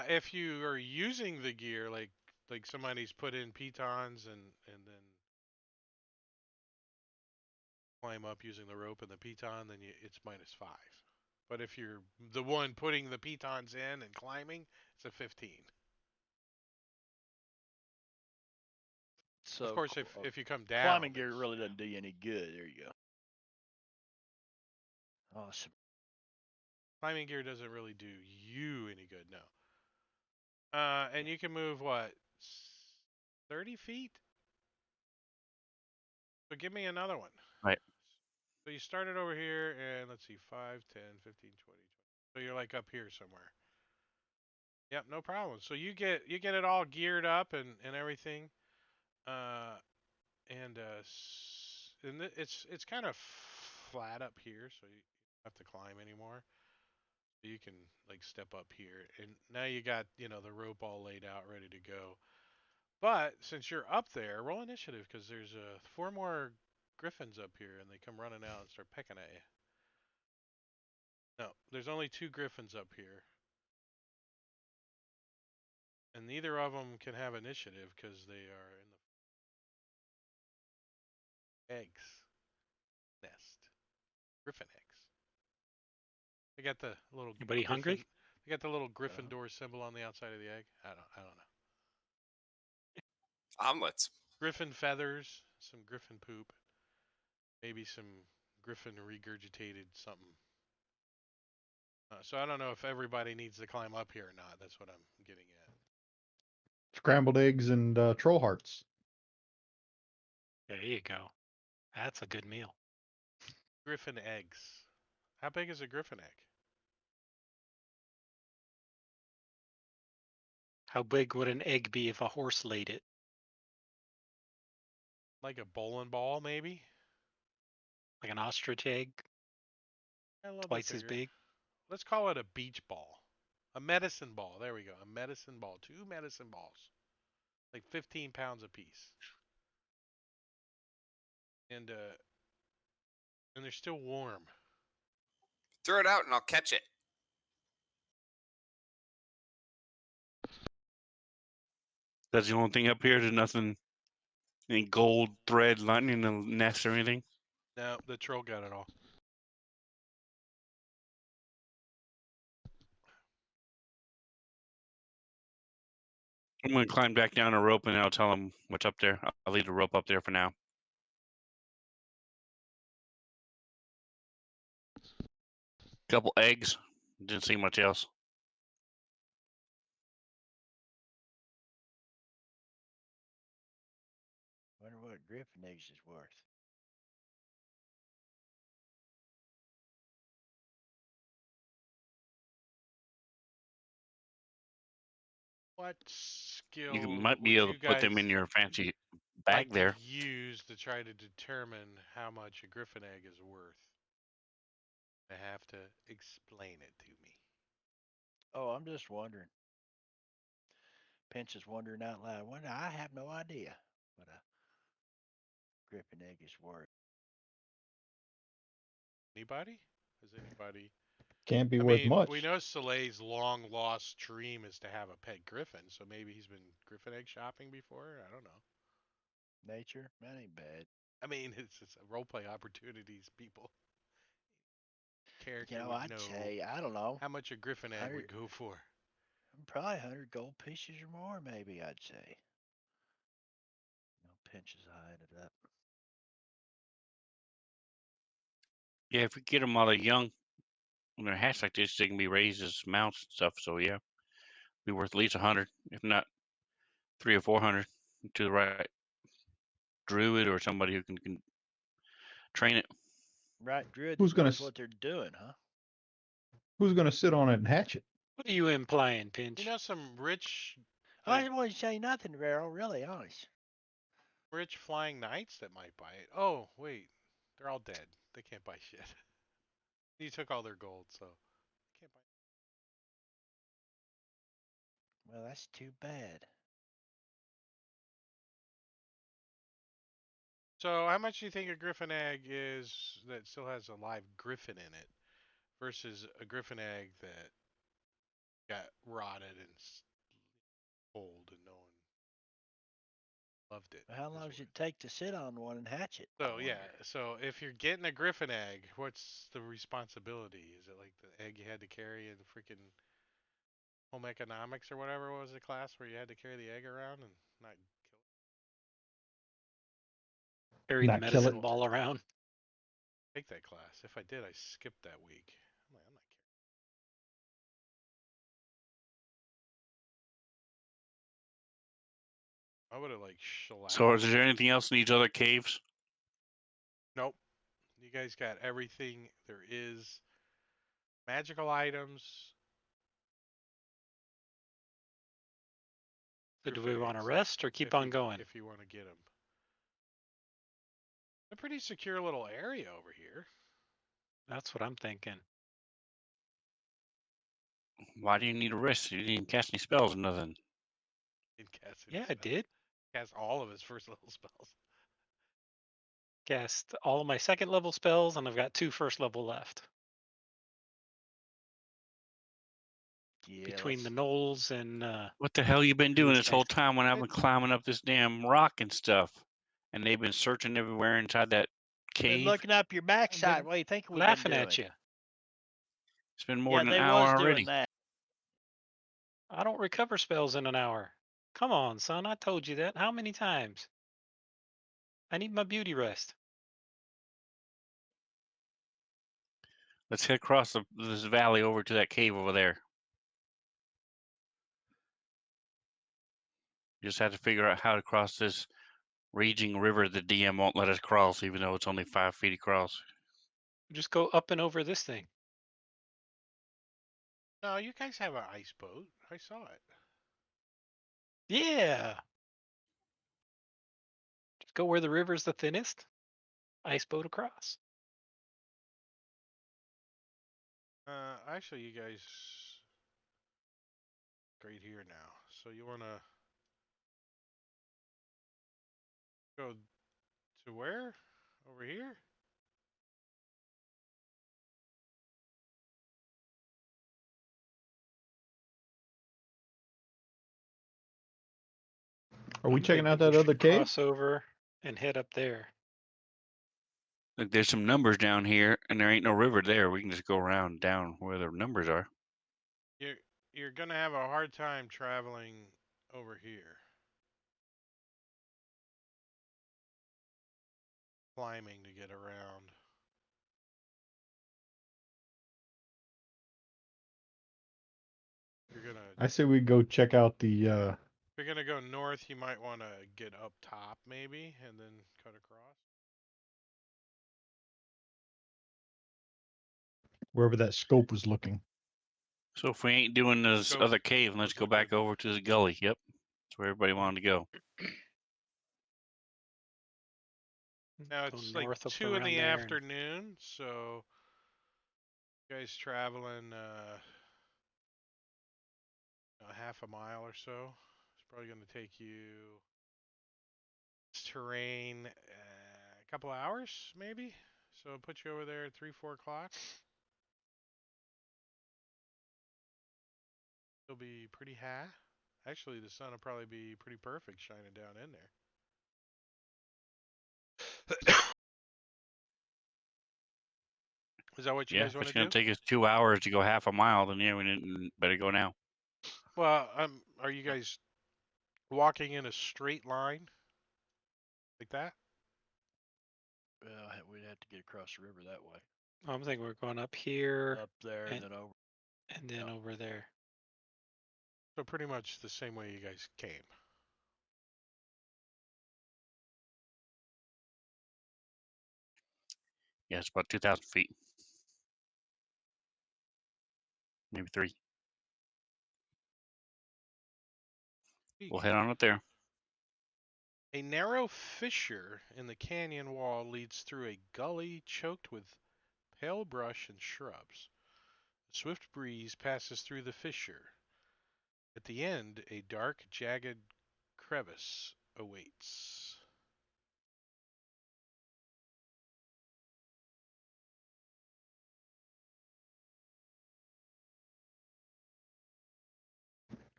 If you are using the gear, like somebody's put in pitons and then climb up using the rope and the piton, then it's -5. But if you're the one putting the pitons in and climbing, it's a 15. So Of course, if you come down, climbing gear really doesn't do you any good. There you go. Awesome. climbing gear doesn't really do you any good, no. And you can move what, 30 feet? So give me another one. Right. So you started over here, and let's see, 5, 10, 15, 20. So you're like up here somewhere. Yep, no problem. So you get it all geared up and everything, uh, and it's kind of flat up here, so you don't have to climb anymore. So you can like step up here, and now you got the rope all laid out, ready to go. But since you're up there, roll initiative because there's 4 more griffins up here, and they come running out and start pecking at you. No, there's only 2 griffins up here. And neither of them can have initiative because they are in the eggs nest. Griffin eggs. They got the little Anybody hungry? They got the little Gryffindor symbol on the outside of the egg. I don't know. Omelets. Griffin feathers, some griffin poop, maybe some griffin regurgitated something. So I don't know if everybody needs to climb up here or not. That's what I'm getting at. Scrambled eggs and troll hearts. There you go. That's a good meal. Griffin eggs. How big is a griffin egg? How big would an egg be if a horse laid it? Like a bowling ball, maybe. Like an ostrich egg, A little bit twice as bigger. big. Let's call it a beach ball. A medicine ball. There we go. A medicine ball. 2 medicine balls. Like 15 pounds apiece. And they're still warm. Throw it out and I'll catch it. That's the only thing up here. There's nothing, any gold thread lining the nest or anything. No, the troll got it all. I'm going to climb back down a rope and I'll tell him what's up there. I'll leave the rope up there for now. Couple eggs. Didn't see much else. Wonder what griffin eggs is worth. What skill You might be would able you to put guys them in your fancy bag like there. to use to try to determine how much a griffin egg is worth? I have to explain it to me. Oh, I'm just wondering. Pinch is wondering out loud. Well, I have no idea what a griffin egg is worth. Anybody? Has anybody? Can't be I worth mean, much. we know Soleil's long lost dream is to have a pet griffin, so maybe he's been griffin egg shopping before. I don't know. Nature? That ain't bad. I mean, it's just roleplay opportunities. People, character You know, would I'd know say, I don't know, how much a griffin egg 100, would go for. probably 100 gold pieces or more, maybe, I'd say. No, Pinch is eyeing it up. Yeah, if we get them while they're young, when they're hatched like this, they can be raised as mounts and stuff. So yeah, be worth at least 100, if not 300 or 400, to the right druid or somebody who can train it. Right, Druid Who's that gonna knows what they're doing, huh? Who's gonna sit on it and hatch it? What are you implying, Pinch? You know, some rich, I like, didn't want to say nothing, Barrel, really, honest. rich flying knights that might buy it. Oh, wait, they're all dead. They can't buy shit. You took all their gold, so they can't buy. Well, that's too bad. So, how much do you think a griffin egg is that still has a live griffin in it versus a griffin egg that got rotted and old and no one loved it? How long does it take to sit on one and hatch it? So yeah, so if you're getting a griffin egg, what's the responsibility? Is it like the egg you had to carry in freaking home economics or whatever was the class where you had to carry the egg around and not kill it? Carry the Not kill medicine it. ball around. Take that class. If I did, I skipped that week. I'm not carrying. I would have like shellacked. So is there anything else in these other caves? Nope. You guys got everything there is. Magical items. So do griffin we want to eggs, rest or keep on going? if you want to get them. A pretty secure little area over here. That's what I'm thinking. Why do you need a rest? You didn't cast any spells or nothing. In cast any Yeah, I spells. did. Cast all of his first level spells. Cast all of my second level spells, and I've got 2 first level left. Yeah, Between the knolls and What the hell you been doing Druid's this whole Nest. time when I've been climbing up this damn rock and stuff? And they've been searching everywhere inside that been cave. looking up your backside. What do you think we've laughing been doing? at you. It's been more Yeah, than they an hour was already. doing that. I don't recover spells in an hour. Come on, son. I told you that. How many times? I need my beauty rest. Let's head across this valley over to that cave over there. Just have to figure out how to cross this raging river the DM won't let us cross, even though it's only 5 feet across. Just go up and over this thing. No, you guys have an ice boat. I saw it. Yeah. Just go where the river's the thinnest. Ice boat across. Actually, you guys great here now. So you wanna go to where? Over here? Are we I'm checking thinking out we that other should cave? cross over and head up there. Look, there's some numbers down here, and there ain't no river there. We can just go around down where the numbers are. You're gonna have a hard time traveling over here. Climbing to get around. You're gonna I say we go check out the if you're gonna go north, you might want to get up top maybe, and then cut across. wherever that scope was looking. So if we ain't doing this Scope other cave, let's was go back looking. over to the gully. Yep, that's where everybody wanted to go. Now Go it's like north up 2 in around the there. afternoon, so you guys traveling half a mile or so. It's probably gonna take you this terrain a couple hours maybe. So I'll put you over there at 3-4 o'clock. It'll be pretty high. Actually, the sun will probably be pretty perfect shining down in there. Is that what you Yeah, guys if want it's to gonna do? take us 2 hours to go half a mile, then yeah, we better go now. Well, are you guys walking in a straight line like that? Well, we'd have to get across the river that way. I'm thinking we're going up here Up there and and, then over. and then Yeah. over there. So pretty much the same way you guys came. Yeah, it's about 2,000 feet, maybe 3. We'll head on up there. A narrow fissure in the canyon wall leads through a gully choked with pale brush and shrubs. A swift breeze passes through the fissure. At the end, a dark, jagged crevice awaits.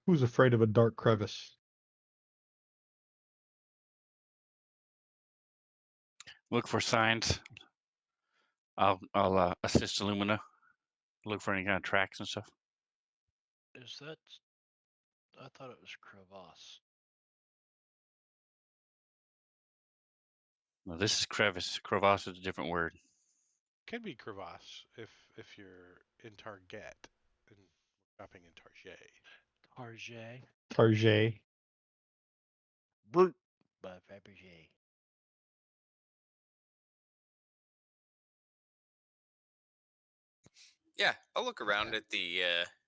Who's afraid of a dark crevice? Look for signs. I'll assist Illumina. Look for any kind of tracks and stuff. Is that? I thought it was crevasse. No, this is crevice. Crevasse is a different word. Can be crevasse if you're in Target and shopping in Target. Target. Target. Brute by Fabergé. Yeah, I'll look around at the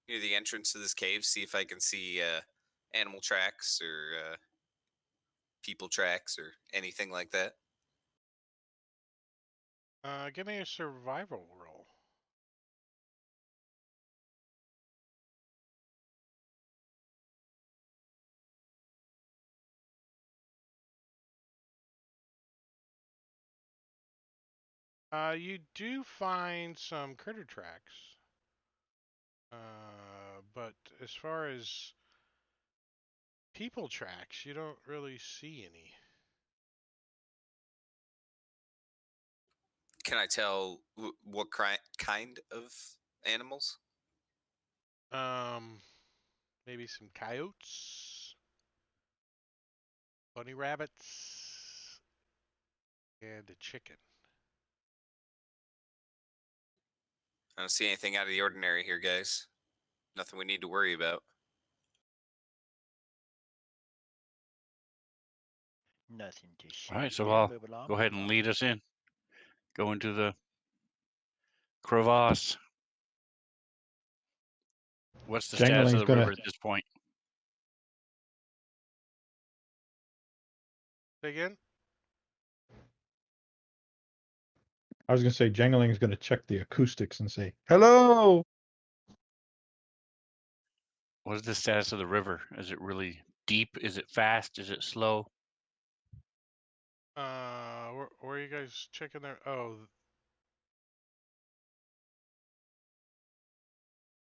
near the entrance to this cave, see if I can see animal tracks or people tracks or anything like that. Give me a survival roll. You do find some critter tracks. But as far as people tracks, you don't really see any. Can I tell what kind of animals? Maybe some coyotes, bunny rabbits, and a chicken. I don't see anything out of the ordinary here, guys. Nothing we need to worry about. Nothing to see. All right, so here. I'll Move along. go ahead move and along. lead us in. Go into the crevasse. What's the status of Jangling's the gonna river at this point? Say again? I was gonna say Jangling is gonna check the acoustics and say, "Hello." What is the status of the river? Is it really deep? Is it fast? Is it slow? Where are you guys checking there? Oh,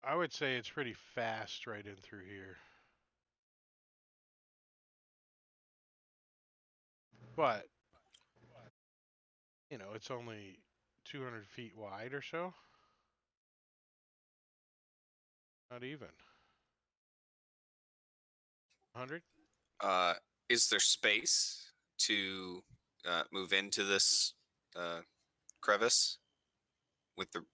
I would say it's pretty fast right in through here. But, it's only 200 feet wide or so. Not even. 100? Is there space to move into this crevice with the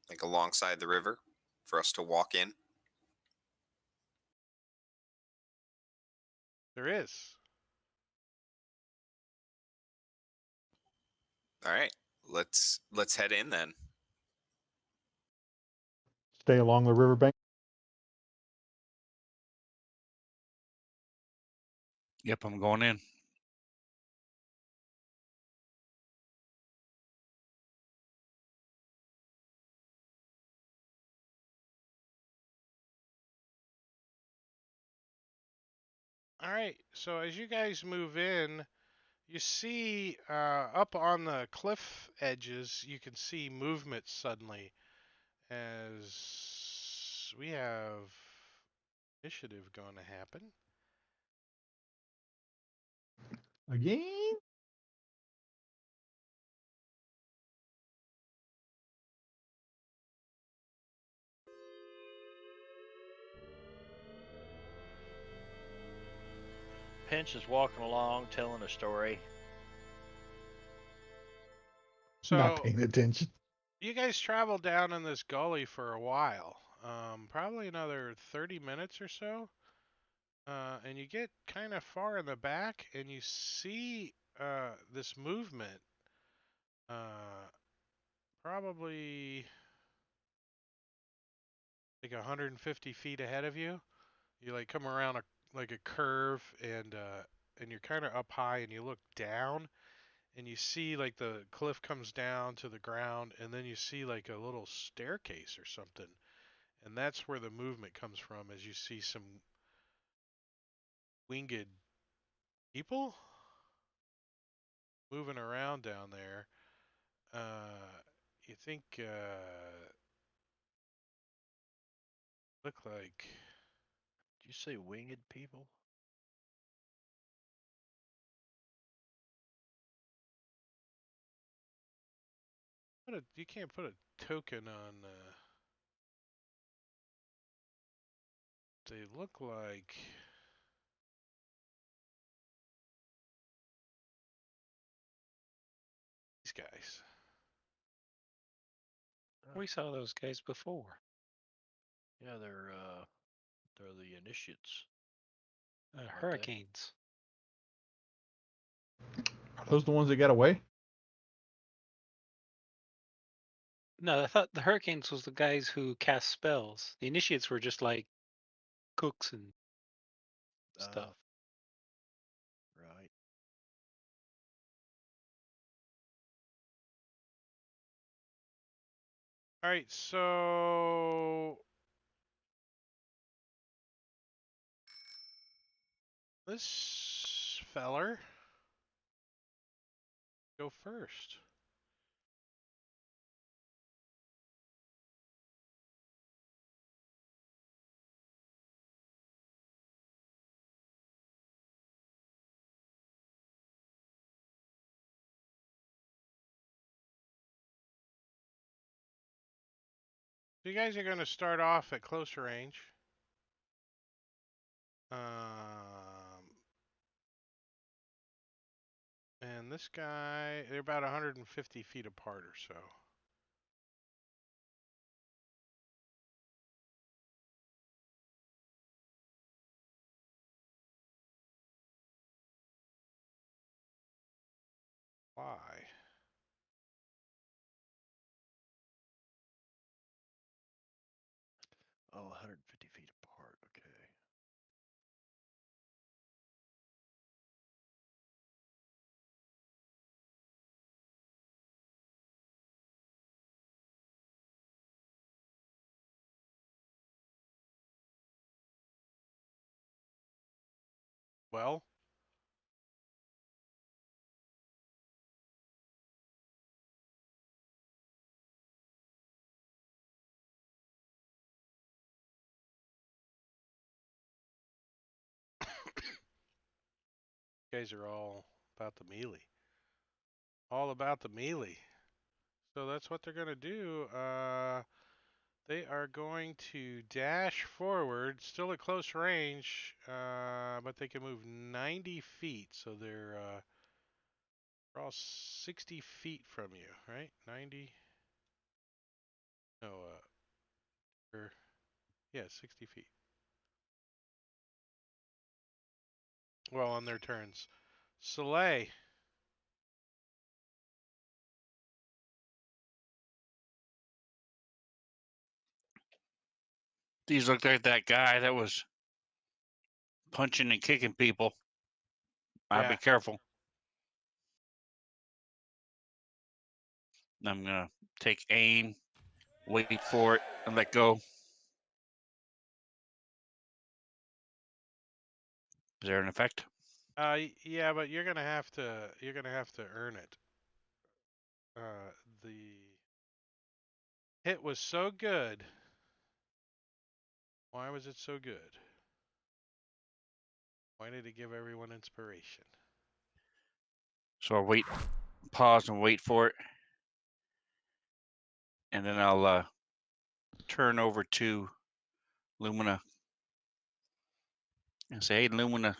like alongside the river for us to walk in? There is. All right, let's head in then. Stay along the riverbank. Yep, I'm going in. All right. So as you guys move in, you see up on the cliff edges, you can see movement suddenly as we have initiative going to happen. Again? Pinch is walking along telling a story. Not So paying attention. you guys travel down in this gully for a while, probably another 30 minutes or so, and you get kind of far in the back, and you see this movement, probably like 150 feet ahead of you. You like come around like a curve, and you're kind of up high, and you look down, and you see like the cliff comes down to the ground, and then you see like a little staircase or something, and that's where the movement comes from. As you see some winged people moving around down there. You think look like Did you say winged people? you can't put a token on. They look like these guys. We saw those guys before. Yeah, they're the initiates. Aren't they? Hurricanes. Are those the ones that got away? No, I thought the Hurricanes was the guys who cast spells. The initiates were just like cooks and stuff. Right. All right, so this feller go first. So you guys are going to start off at close range. And this guy, they're about 150 feet apart or so. Why? Oh, 150 feet apart. Okay. Well, you guys are all about the melee. All about the melee. So that's what they're going to do. They are going to dash forward, still at close range, but they can move 90 feet. So they're all 60 feet from you, right? 90. No, yeah, 60 feet. Well, on their turns. Soleil. These look like that guy that was punching and kicking people. I'll Yeah. be careful. I'm gonna take aim, wait for it, and let go. Is there an effect? Yeah, but you're gonna have to earn it. The hit was so good. Why was it so good? Why did it give everyone inspiration? So I'll wait, pause, and wait for it, and then I'll turn over to Lumina and say, "Hey, Lumina,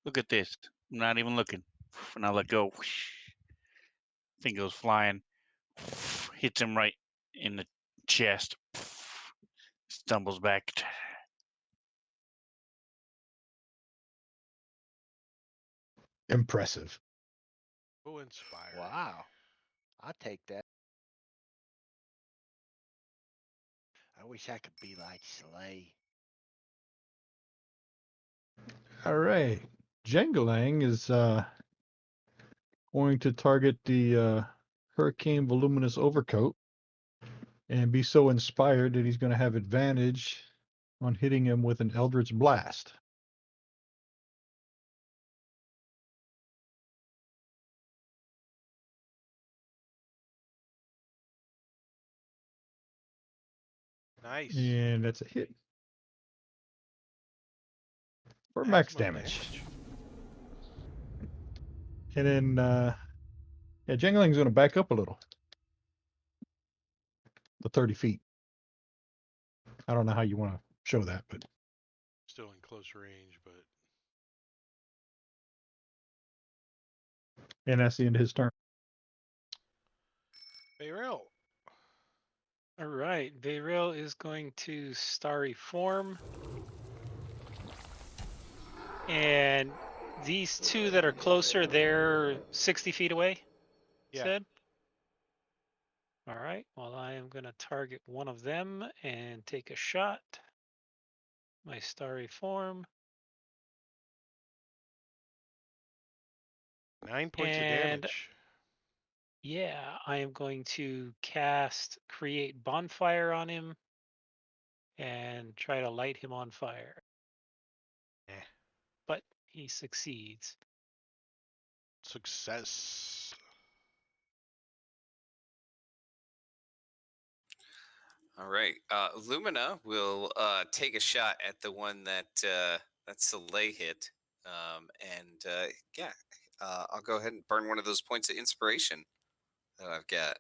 look at this. I'm not even looking." And I'll let go. Thing goes flying, hits him right in the chest, stumbles back. Impressive. Oh, inspire. Wow. I take that. I wish I could be like Slay. All right. Jengalang is going to target the Hurricane Voluminous Overcoat and be so inspired that he's going to have advantage on hitting him with an Eldritch Blast. Nice. And that's a hit for max Maximum damage. And then, yeah, Jengalang's going to back up a little. The 30 feet. I don't know how you want to show that, but. Still in close range, but. And that's the end of his turn. Beryl. All right, Beryl is going to starry form. And these two that are closer, they're 60 feet away, Yeah. said? All right, well, I am going to target one of them and take a shot. My starry form. 9 points of And damage. yeah, I am going to cast Create Bonfire on him and try to light him on fire. Eh. But he succeeds. Success. All right. Lumina will take a shot at the one that that Soleil hit, and yeah, I'll go ahead and burn one of those points of inspiration that I've got.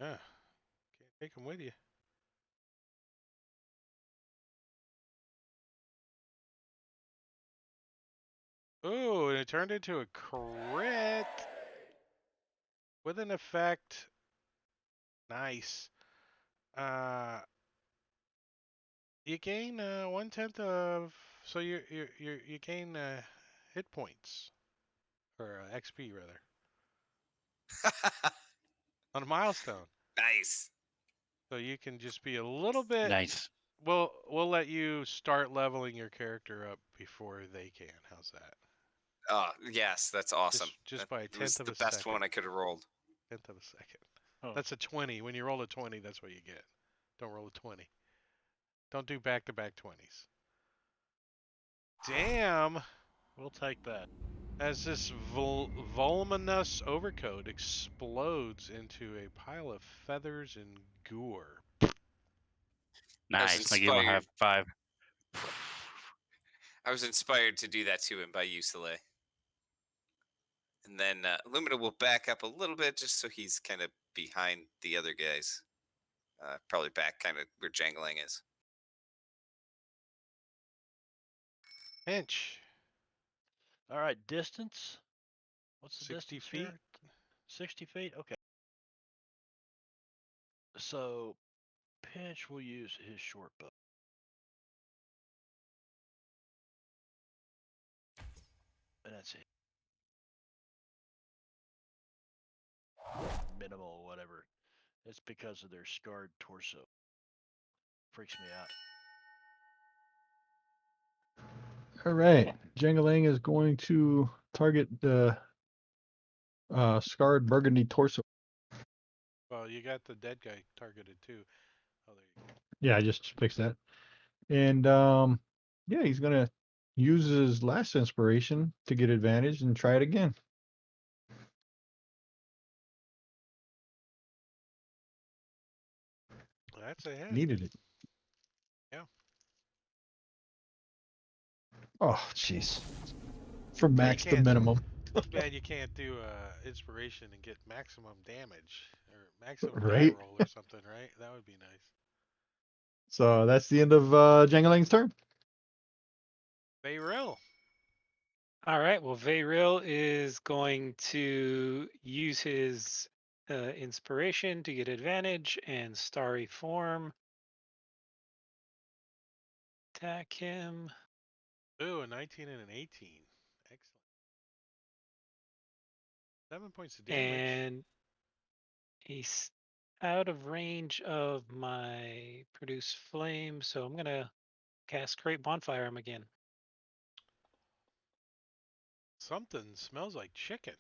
Yeah. Can't take them with you. Ooh, and it turned into a crit with an effect. Nice. You gain 1/10 of, so you gain hit points or XP rather on a milestone. Nice. So you can just be a little bit. Nice. We'll let you start leveling your character up before they can. How's that? Oh yes, that's awesome. Just That by a was tenth of the a best second. one I could have rolled. Tenth of a second. Huh. That's a 20. When you roll a 20, that's what you get. Don't roll a 20. Don't do back-to-back 20s. Damn. We'll take that. As this voluminous overcoat explodes into a pile of feathers and gore. I was Nice. I give him a high inspired. five. I was inspired to do that to him by you, Soleil. And then Lumina will back up a little bit just so he's kind of behind the other guys. Probably back kind of where Jangling is. Pinch. All right, distance. What's the 60 distance feet. here? 60 feet? Okay. So Pinch will use his short bow. And that's it. Minimal, whatever. It's because of their scarred torso. Freaks me out. All right. Jangalang is going to target the scarred burgundy torso. Well, you got the dead guy targeted too. Oh, there you go. Yeah, I just fixed that. And yeah, he's gonna use his last inspiration to get advantage and try it again. That's a hit. Needed it. Yeah. Oh, jeez. From Well, you max to can't. minimum. Too bad you can't do inspiration and get maximum damage or maximum die Right? roll or something, right? That would be nice. So that's the end of Jangalang's turn. Bayril. All right. Well, Veyril is going to use his inspiration to get advantage and starry form. Attack him. Ooh, a 19 and an 18. Excellent. 7 points of damage. And he's out of range of my produce flame, so I'm gonna cast Great Bonfire him again. Something smells like chicken.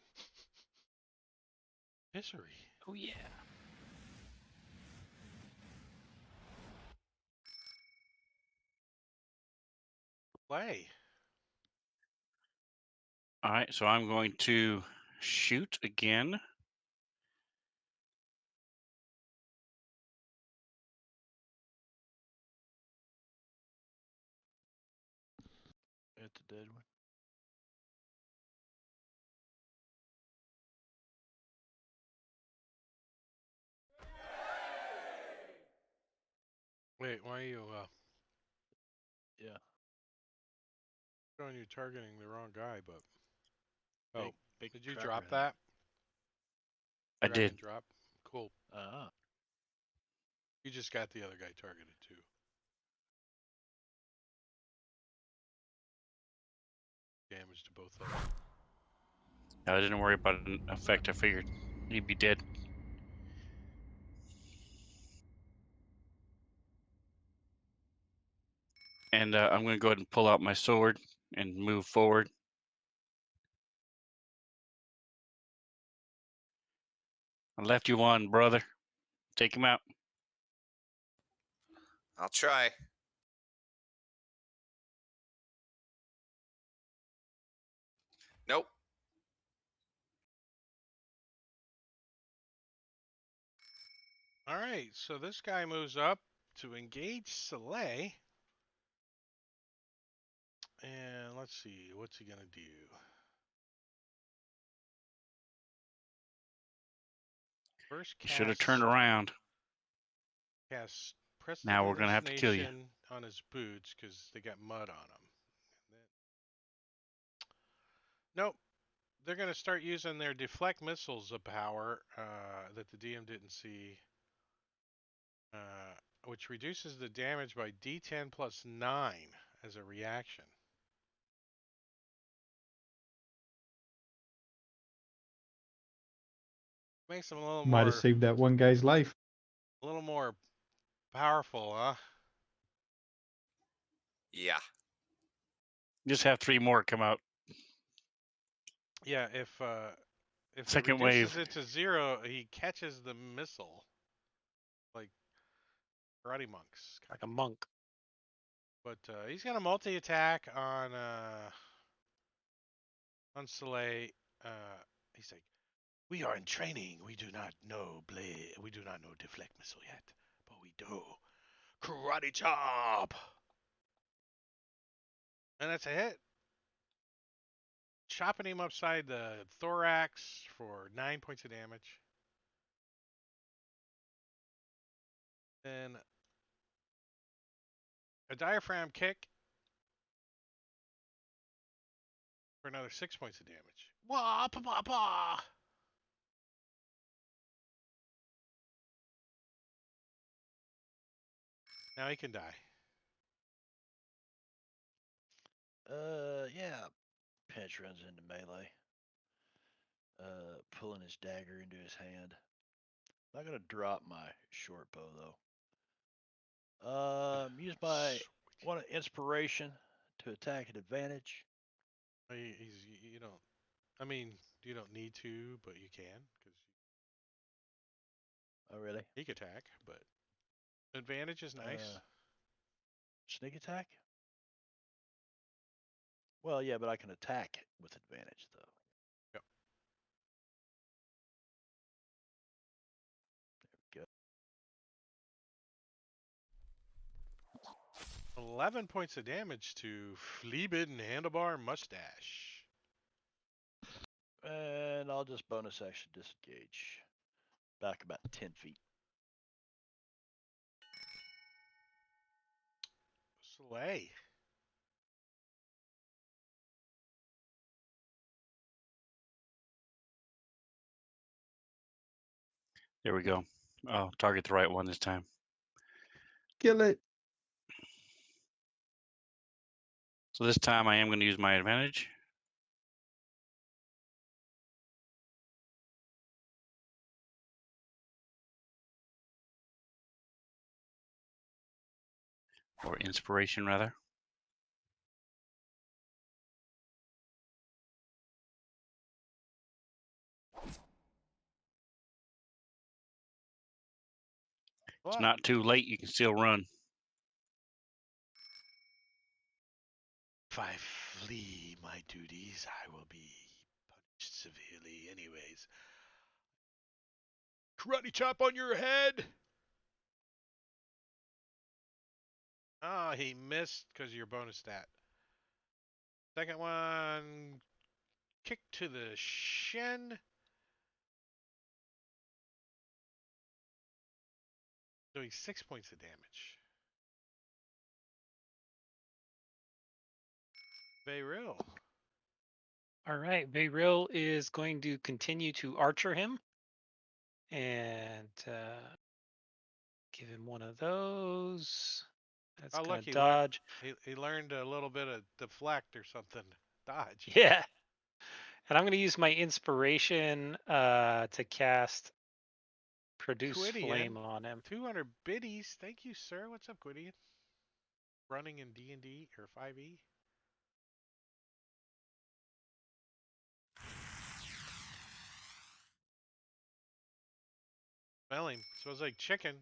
Misery. Oh yeah. Play. All right, so I'm going to shoot again. At the dead one. Wait, why are you Yeah. showing you targeting the wrong guy? But oh, Big did you tracker drop in that? I Drag did. and drop. Cool. there. You just got the other guy targeted too. Damage to both of them. I didn't worry about an effect. I figured he'd be dead. And I'm going to go ahead and pull out my sword and move forward. I left you one, brother. Take him out. I'll try. Nope. All right, so this guy moves up to engage Soleil. And let's see, what's he gonna do? First Should have turned cast around. Now we're going to have to kill you. prestidigitation on his boots because they got mud on them. Nope. They're going to start using their deflect missiles of power that the DM didn't see, which reduces the damage by D10 plus 9 as a reaction. Makes them a little Might have more, saved that one guy's life. powerful, huh? Yeah. Just have 3 more come out. Yeah, if it Second reduces wave. it to 0, he catches the missile, like karate monks. Like a monk. But he's got a multi-attack on on Soleil, he's like, we are in training. We do not know blade. We do not know deflect missile yet, but we do karate chop, and that's a hit. Chopping him upside the thorax for 9 points of damage. Then a diaphragm kick for another 6 points of damage. Wah, pa, pa, pa. Now he can die. Yeah. Pinch runs into melee. Pulling his dagger into his hand. Not gonna drop my short bow though. Use my one inspiration to attack at advantage. You don't. I mean, you don't need to, but you can because Oh really? he can attack. But advantage is nice. Sneak attack? Well, yeah, but I can attack with advantage though. Yep. There we go. 11 points of damage to Fleabid and Handlebar Mustache. And I'll just bonus action disengage. Back about 10 feet. Slay. There we go. Oh, target the right one this time. Kill it. So this time I am going to use my advantage. Or inspiration, rather. It's not too late. You can still run. If I flee my duties, I will be punished severely anyways. Karate chop on your head! Oh, he missed because of your bonus stat. Second one, kick to the shin. Doing 6 points of damage. Beyril. All right, Beyril is going to continue to archer him and give him one of those. That's Oh, going look, to dodge. he learned a little bit of deflect or something. Dodge. Yeah. And I'm going to use my inspiration to cast Produce Quidian, Flame on him. 200 biddies. Thank you, sir. What's up, Quidian? Running in D&D or 5e. Smell him. Smells like chicken.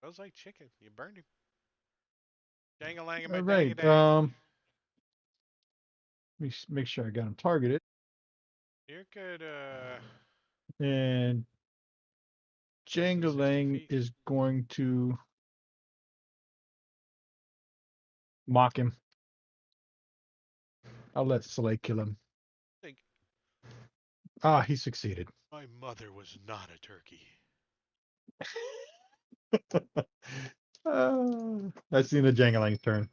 Smells like chicken. You burned him. Dang-a-lang-a-my All right. dang-a-dang. Let me make sure I got him targeted. You're good, And 50, 60 Jangalang feet. is going to mock him. I'll let Slay kill him. Think Ah, he succeeded. my mother was not a turkey. That's the end of Jangalang's turn.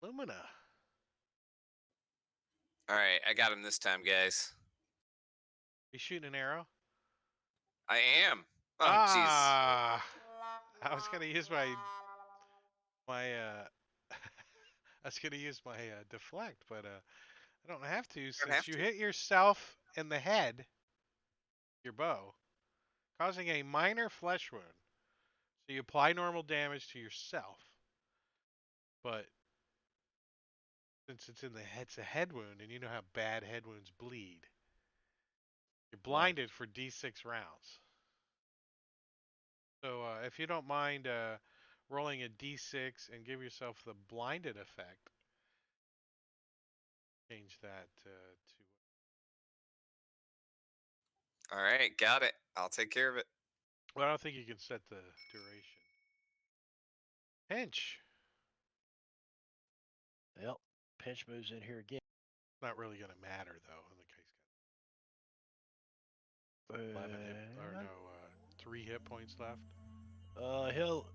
Lumina. All right, I got him this time, guys. You shooting an arrow? I am. Oh, jeez. Ah! I was gonna use my I was gonna use my deflect, but I don't have to Don't since have you to. hit yourself in the head, your bow, causing a minor flesh wound. So you apply normal damage to yourself, but since it's in the head, it's a head wound, and you know how bad head wounds bleed. You're blinded for D6 rounds. So if you don't mind rolling a D6 and give yourself the blinded effect, change that to All right, got it. I'll take care of it. Well, I don't think you can set the duration. Pinch. Well, Pinch moves in here again. Not really going to matter though. In the case, 11 hit or no, 3 hit points left. He'll.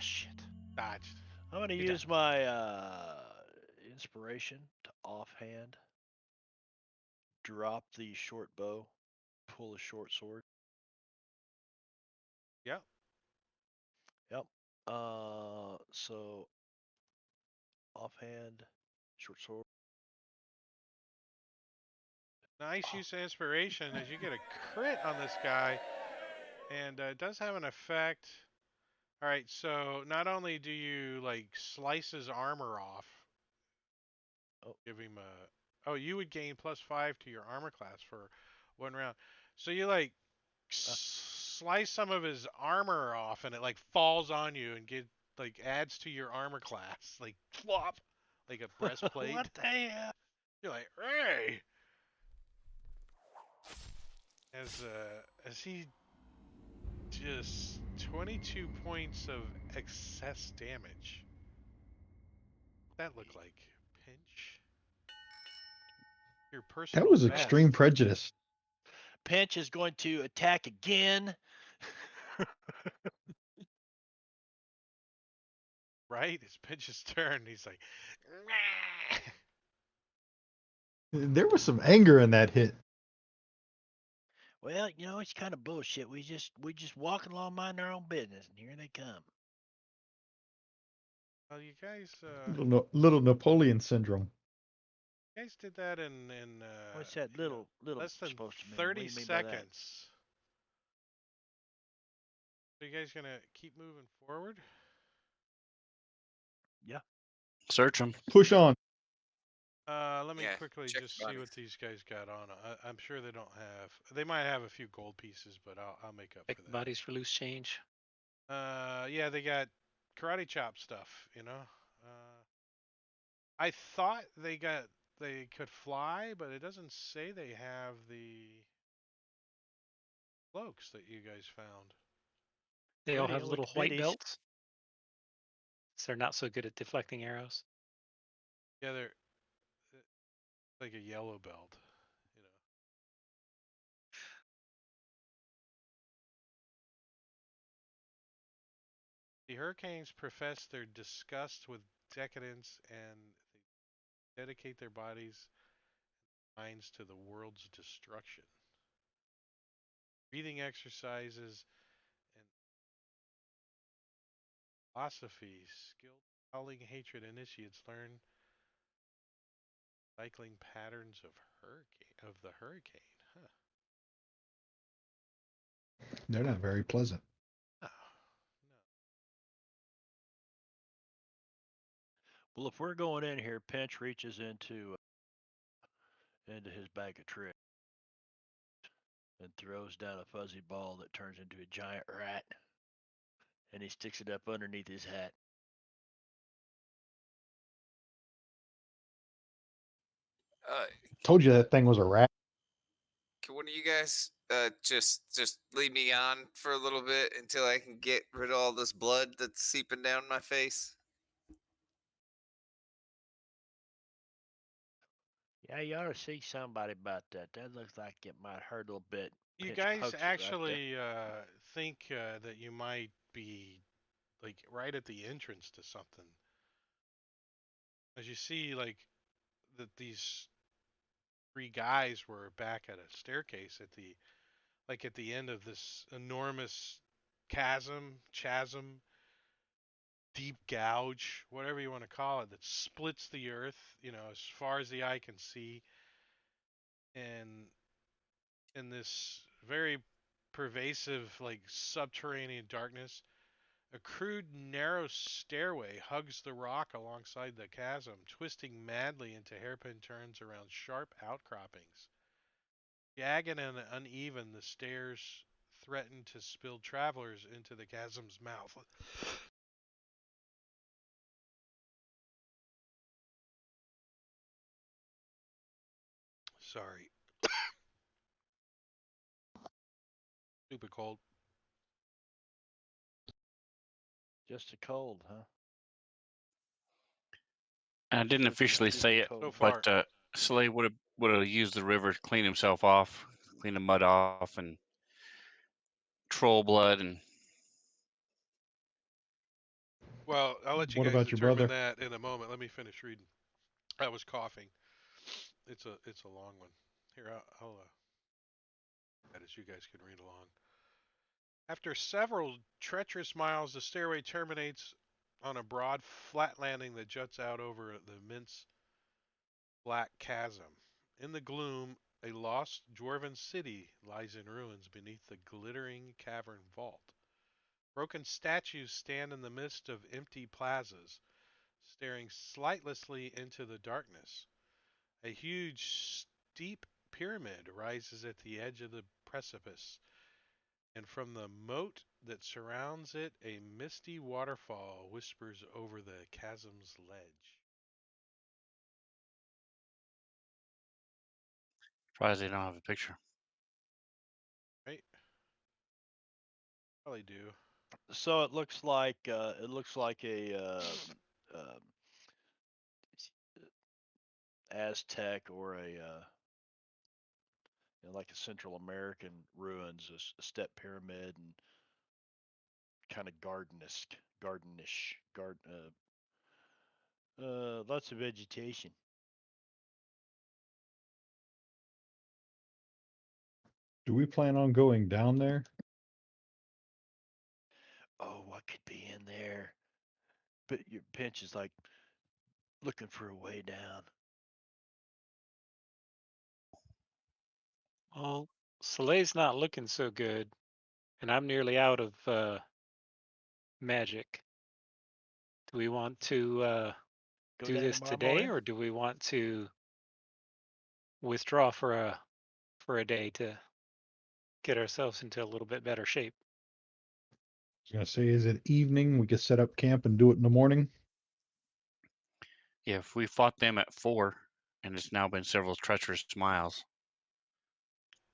Shit. Dodged. I'm gonna You use my inspiration to offhand drop the short bow, pull a short sword. Yep. Yep. So offhand, short sword. Nice use of inspiration as you get a crit on this guy, and it does have an effect. All right, so not only do you like slice his armor off, give him a. Oh, you would gain +5 to your armor class for 1 round. So you like slice some of his armor off, and it like falls on you and adds to your armor class, like flop, like a breastplate. What the hell? You're like, hey. As he just 22 points of excess damage. That looked like Pinch. Your personal That was best. extreme prejudice. Pinch is going to attack again. Right? It's Pinch's turn. He's like, There was some anger in that hit. Well, it's kind of bullshit. We just walking along minding our own business, and here they come. well, you guys, Little Napoleon syndrome. did that in What's that little less than supposed to mean? 30 What do you mean by that? seconds. So you guys gonna keep moving forward? Yeah. Search them. Push on. Let me Yeah, quickly check just the see what these guys got on. I'm sure they don't have. They might have a few gold pieces, but I'll make up Pick for the that. bodies for loose change. Yeah, they got karate chop stuff. I thought they could fly, but it doesn't say they have the cloaks that you guys found. They all Pretty have look little white bitties. belts. So they're not so good at deflecting arrows. Yeah, they're like a yellow belt. The Hurricanes profess their disgust with decadence and they dedicate their bodies and minds to the world's destruction. Breathing exercises and philosophies, skilled howling hatred initiates learn cycling patterns of the hurricane. Huh. They're not very pleasant. Oh, Well, if we're going in here, Pinch reaches into his bag of tricks and throws down a fuzzy ball that turns into a giant rat, and he sticks it up underneath his hat. Told you that thing was a rat. Can one of you guys just leave me on for a little bit until I can get rid of all this blood that's seeping down my face? Yeah, you ought to see somebody about that. That looks like it might hurt a little bit. You Pinch guys pokes it right there. actually think that you might be like right at the entrance to something. As you see, like that these 3 guys were back at a staircase at the end of this enormous chasm, deep gouge, whatever you want to call it, that splits the earth, as far as the eye can see, and in this very pervasive, like subterranean darkness, a crude, narrow stairway hugs the rock alongside the chasm, twisting madly into hairpin turns around sharp outcroppings. Jagged and uneven, the stairs threaten to spill travelers into the chasm's mouth. Sorry. Stupid cold. Just a cold, huh? And I didn't Just a officially say stupid it, So cold. far. but Slay would have used the river to clean himself off, clean the mud off, and troll blood, and Well, I'll let you What guys about your determine brother? that in a moment. Let me finish reading. I was coughing. It's a long one. Here, I'll that is you guys can read along. After several treacherous miles, the stairway terminates on a broad, flat landing that juts out over the immense black chasm. In the gloom, a lost dwarven city lies in ruins beneath the glittering cavern vault. Broken statues stand in the midst of empty plazas, staring sightlessly into the darkness. A huge, steep pyramid rises at the edge of the precipice, and from the moat that surrounds it, a misty waterfall whispers over the chasm's ledge. surprised they don't have a picture. Right? Probably do. So it looks like a um, Aztec or like a Central American ruins, a step pyramid, and kind of lots of vegetation. Do we plan on going down there? Oh, what could be in there? But your pinch is like looking for a way down. Well, Soleil's not looking so good, and I'm nearly out of magic. Do we want to Go do down this tomorrow today, morning. or do we want to withdraw for a day to get ourselves into a little bit better shape? I was gonna say, is it evening? We could set up camp and do it in the morning. Yeah, if we fought them at 4, and it's now been several treacherous miles,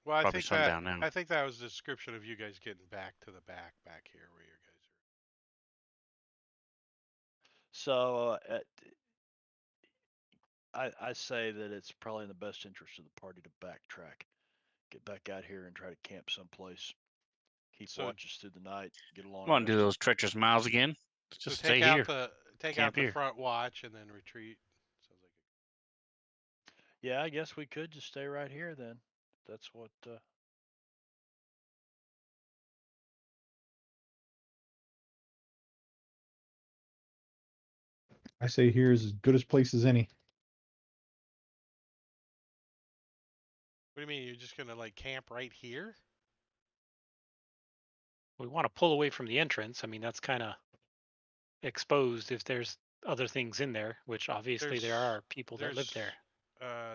Well, I probably think that sundown now. I think that was a description of you guys getting back to the back here where you guys So I say that it's probably in the best interest of the party to backtrack, get back out here and try to camp someplace, are. keep So watches through the night, get a long Want to do rest in. those treacherous miles again? Let's so just stay here, take out camp the here. front watch and then retreat. Sounds like Yeah, I guess we could just stay right here then. That's what. I say here is as good a place as any. What do you mean? You're just gonna like camp right here? We want to pull away from the entrance. I mean, that's kind of exposed if there's other things in there, which obviously there There's are people that live there.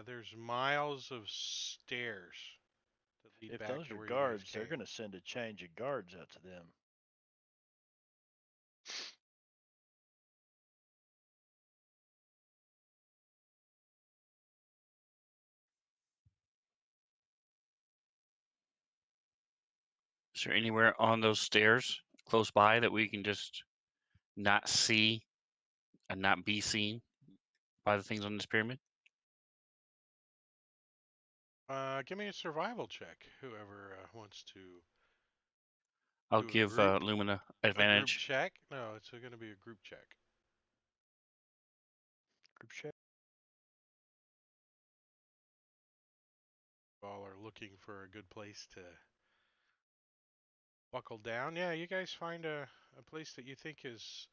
there's miles of stairs that lead If back those to are where you guys guards, they're came. going to send a change of guards out to them. Is there anywhere on those stairs close by that we can just not see and not be seen by the things on this pyramid? Give me a survival check. Whoever wants to I'll do give Lumina a group advantage. check. No, it's going to be a group check. Group check. All are looking for a good place to buckle down. Yeah, you guys find a place that you think is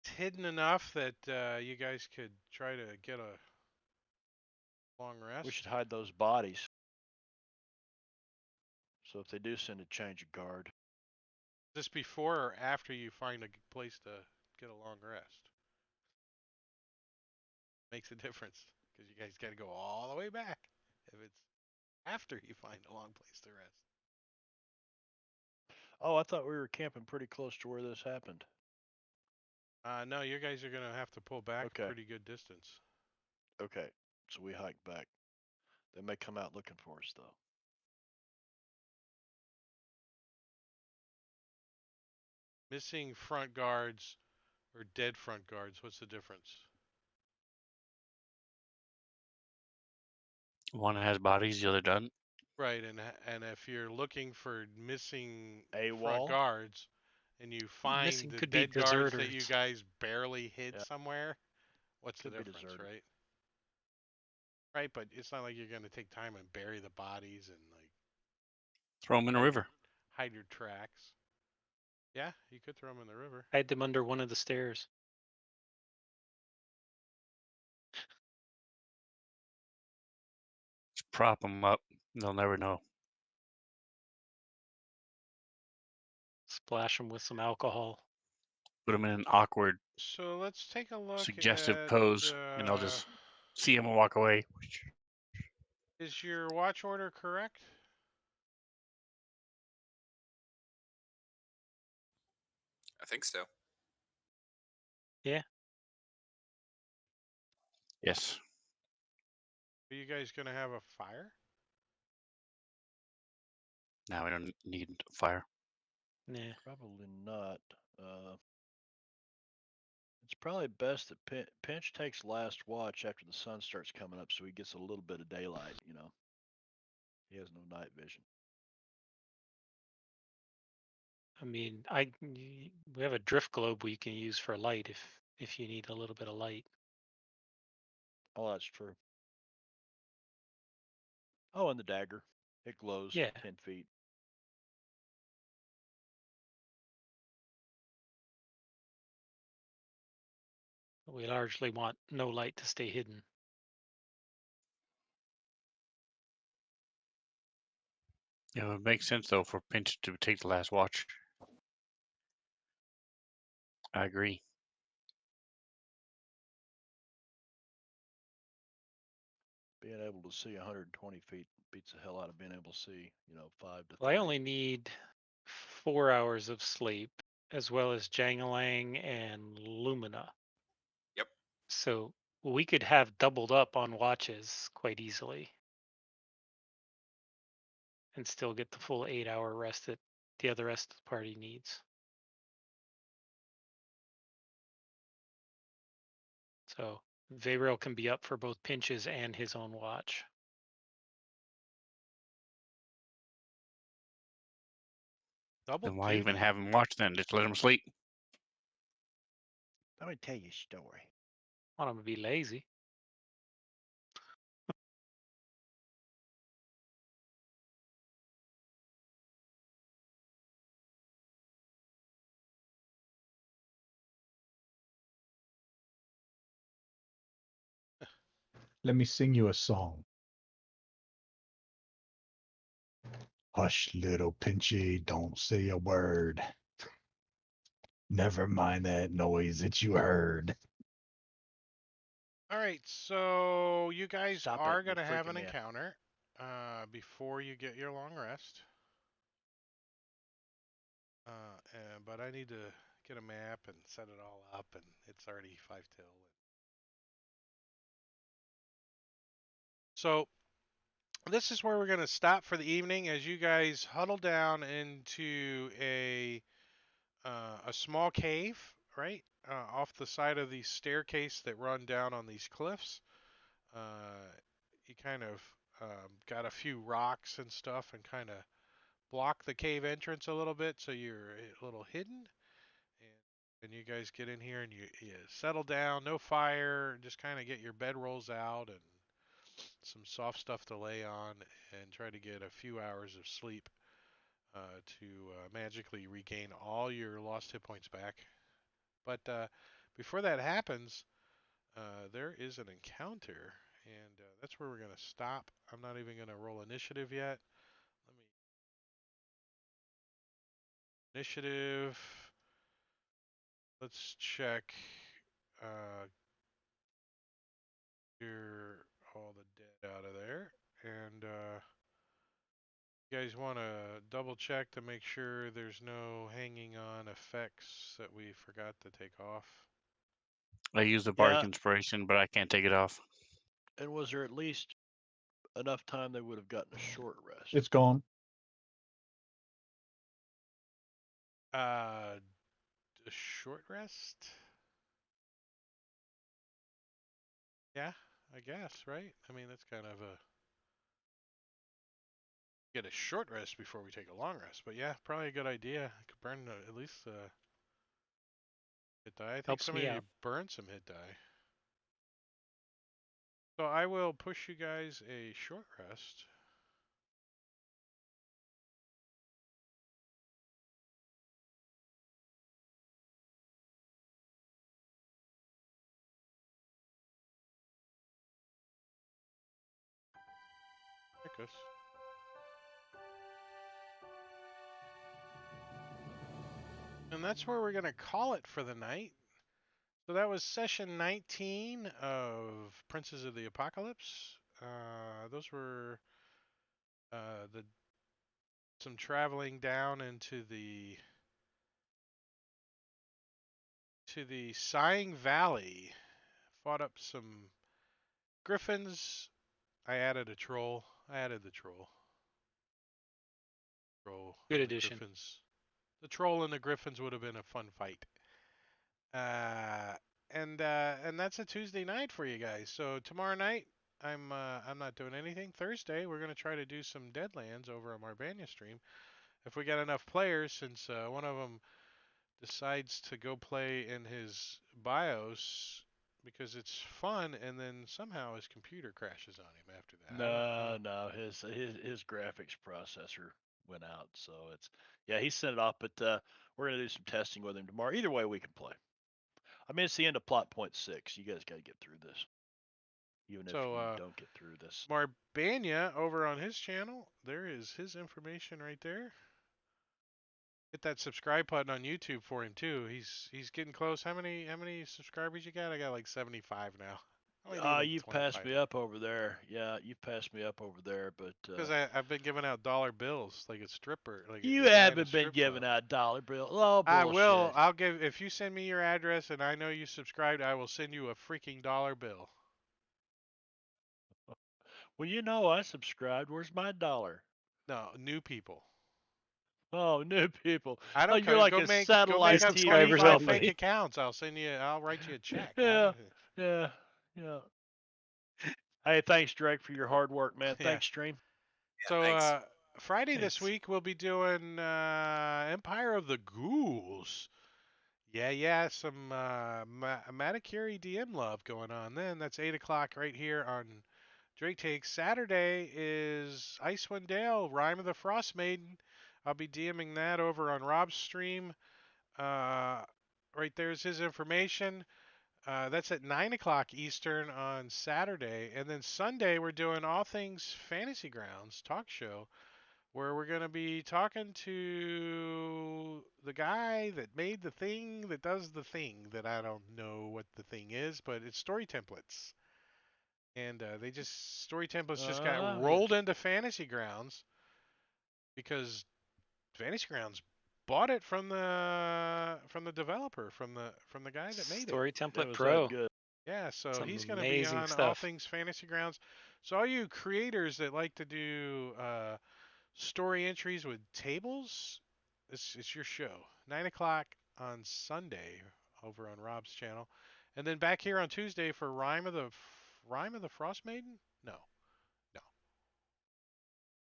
hidden enough that you guys could try to get a long We rest. should hide those bodies. So if they do send a change of guard, This before or after you find a place to get a long rest? Makes a difference because you guys got to go all the way back if it's after you find a long place to rest. oh, I thought we were camping pretty close to where this happened. No, you guys are going to have to pull back a Okay. pretty good distance. Okay, so we hike back. They may come out looking for us though. Missing front guards or dead front guards. What's the difference? One has bodies, the other doesn't. Right, and if you're looking for missing front AWOL? guards, and you find Missing the could be dead guards that you deserters. guys barely hid Yeah. somewhere, what's Could the be difference, deserted. right? Right, but it's not like you're gonna take time and bury the bodies and like Throw them in a hide river. hide your tracks. Yeah, you could throw them in the river. Hide them under one of the stairs. Just prop them up. They'll never know. Splash them with some alcohol. Put them in an awkward, So let's take a look suggestive at. pose, and they'll just see him and walk away. Is your watch order correct? I think so. Yes. Are you guys gonna have a fire? Now we don't need fire. Nah. Probably not. It's probably best that Pinch takes last watch after the sun starts coming up, so he gets a little bit of daylight. He has no night vision. I mean, we have a drift globe we can use for light if you need a little bit of light. Oh, that's true. Oh, and the dagger. It glows Yeah. 10 feet. We largely want no light to stay hidden. It would make sense though for Pinch to take the last watch. I agree. Being able to see 120 feet beats the hell out of being able to see, 5 to Well, 3. I only need 4 hours of sleep, as well as Jangalang and Lumina. Yep. So we could have doubled up on watches quite easily and still get the full 8-hour rest that the other rest of the party needs. So Vayrail can be up for both pinches and his own watch. Double Then why even duty. have him watch then? Just let him sleep. Let me tell you a story. I want him to be lazy. Let me sing you a song. Hush, little Pinchy, don't say a word. Never mind that noise that you heard. All right, so you guys Stop are it, you're gonna have freaking an me out. encounter before you get your long rest. But I need to get a map and set it all up, and it's already 5 till. So this is where we're gonna stop for the evening as you guys huddle down into a small cave, right, off the side of the staircase that run down on these cliffs. You kind of got a few rocks and stuff, and kind of block the cave entrance a little bit, so you're a little hidden. And you guys get in here and you settle down, no fire, just kind of get your bedrolls out and some soft stuff to lay on, and try to get a few hours of sleep to magically regain all your lost hit points back. But before that happens, there is an encounter, and that's where we're going to stop. I'm not even going to roll initiative yet. Let me. Initiative. Let's check. Clear all the dead out of there. And you guys want to double check to make sure there's no hanging on effects that we forgot to take off. I use the Yeah, bardic inspiration, but I can't take it off. and was there at least enough time they would have gotten a short rest? It's gone. Uh, a short rest? Yeah, I guess, right? I mean, that's kind of a get a short rest before we take a long rest. But yeah, probably a good idea. I could burn at least hit die. I think Helps some me of you out. burned some hit die. So I will push you guys a short rest. There it goes. And that's where we're going to call it for the night. So that was session 19 of Princes of the Apocalypse. Those were the some traveling down into the Sighing Valley. Fought up some griffins. I added a troll. I added the troll. Good addition. Griffins. The troll and the griffins would have been a fun fight. And that's a Tuesday night for you guys. So tomorrow night I'm not doing anything. Thursday we're gonna try to do some Deadlands over on Marbania stream. If we got enough players, since one of them decides to go play in his BIOS because it's fun, and then somehow his computer crashes on him after that. No, his graphics processor went out, so he sent it off. But we're gonna do some testing with him tomorrow. Either way, we can play. I mean, it's the end of plot point 6. You guys got to get through this, even if you don't get through this. Marbania over on his channel, there is his information right there. Hit that subscribe button on YouTube for him too. He's getting close. How many subscribers you got? I got like 75 now. You've passed me up over there. Yeah, you've passed me up over there, but because I've been giving out dollar bills like a stripper. Like you haven't been giving out dollar bills. Oh, bullshit. I will. I'll give if you send me your address and I know you subscribed. I will send you a freaking dollar bill. Well, you know I subscribed. Where's my dollar? No, new people. Oh, new people. I don't care. You're like go a make, satellite go make TV. 25 fake accounts. I'll write you a check. Yeah. Hey, thanks, Drake, for your hard work, man. Yeah. Thanks, stream. So thanks. Friday this week we'll be doing Empire of the Ghouls. Yeah, some Matakiri DM love going on. Then that's 8 o'clock right here on Drake Takes. Saturday is Icewind Dale, Rime of the Frost Maiden. I'll be DMing that over on Rob's stream. Right there's his information. That's at 9 o'clock Eastern on Saturday. And then Sunday, we're doing All Things Fantasy Grounds talk show, where we're going to be talking to the guy that made the thing that does the thing that I don't know what the thing is, but it's story templates. And story templates just got rolled into Fantasy Grounds because Fantasy Grounds bought it from the developer, from the guy that made Story it. Template Pro. Good. Yeah, so Some he's going to be amazing on All stuff. Things Fantasy Grounds. So all you creators that like to do story entries with tables, it's your show. 9 o'clock on Sunday over on Rob's channel, and then back here on Tuesday for Rime of the Frost Maiden. No.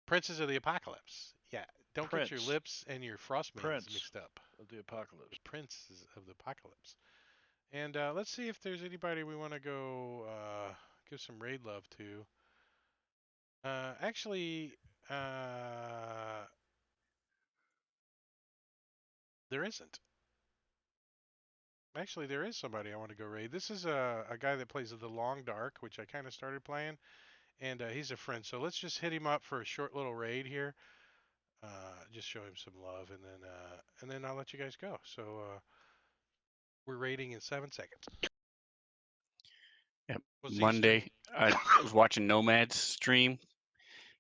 Princes of the Apocalypse. Yeah, don't get your lips and your Frost Maidens mixed up. Of the Apocalypse. Princes of the Apocalypse. And let's see if there's anybody we want to go give some raid love to. There isn't. Actually, there is somebody I want to go raid. This is a guy that plays The Long Dark, which I kind of started playing, and he's a friend. So let's just hit him up for a short little raid here. Just show him some love, and then I'll let you guys go. So we're raiding in 7 seconds. Yep. Monday, I was watching Nomad's stream.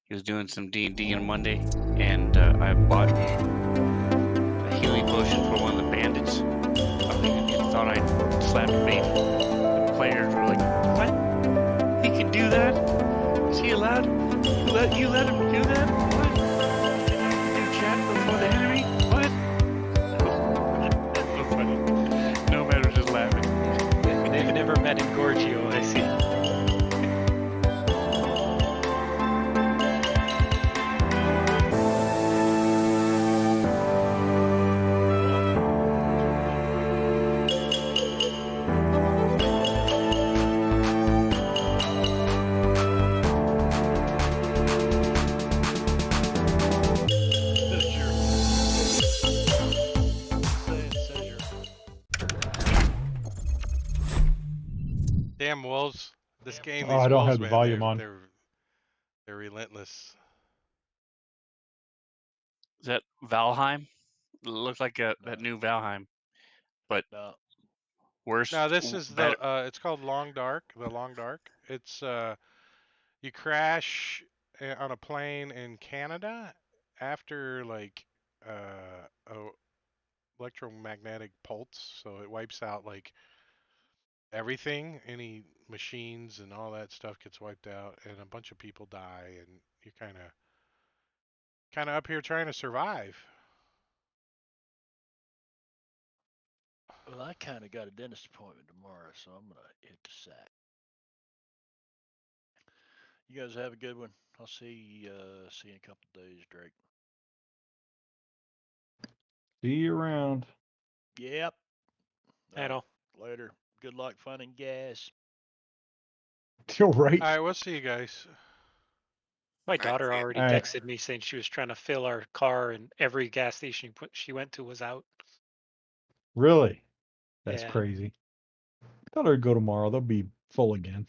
He was doing some D&D on Monday, and I bought a healing potion for one of the bandits. I thought I'd slapped bait. The players were like, "What? He can do that? Is he allowed? You let him do that? What? Do chat before the enemy? What?" That's so funny. never met in Gorgio, I see. Damn wolves. This game, Oh, these I don't wolves, have the man, volume they're, on. they're relentless. Is that Valheim? It looks like that No. new Valheim, but No. worse. No, this is better. the it's called Long Dark, the Long Dark. It's you crash on a plane in Canada after like a electromagnetic pulse, so it wipes out like everything, any machines and all that stuff gets wiped out, and a bunch of people die, and you're kind of up here trying to survive. Well, I kind of got a dentist appointment tomorrow, so I'm gonna hit the sack. You guys have a good one. I'll see you in a couple of days, Drake. See you around. Yep. I know. Later. Good luck finding gas. You're right. All right, we'll see you guys. My right, daughter see ya. already Alright. texted me saying she was trying to fill our car, and every gas station she went to was out. Really? That's Yeah. crazy. I thought I'd go tomorrow. They'll be full again.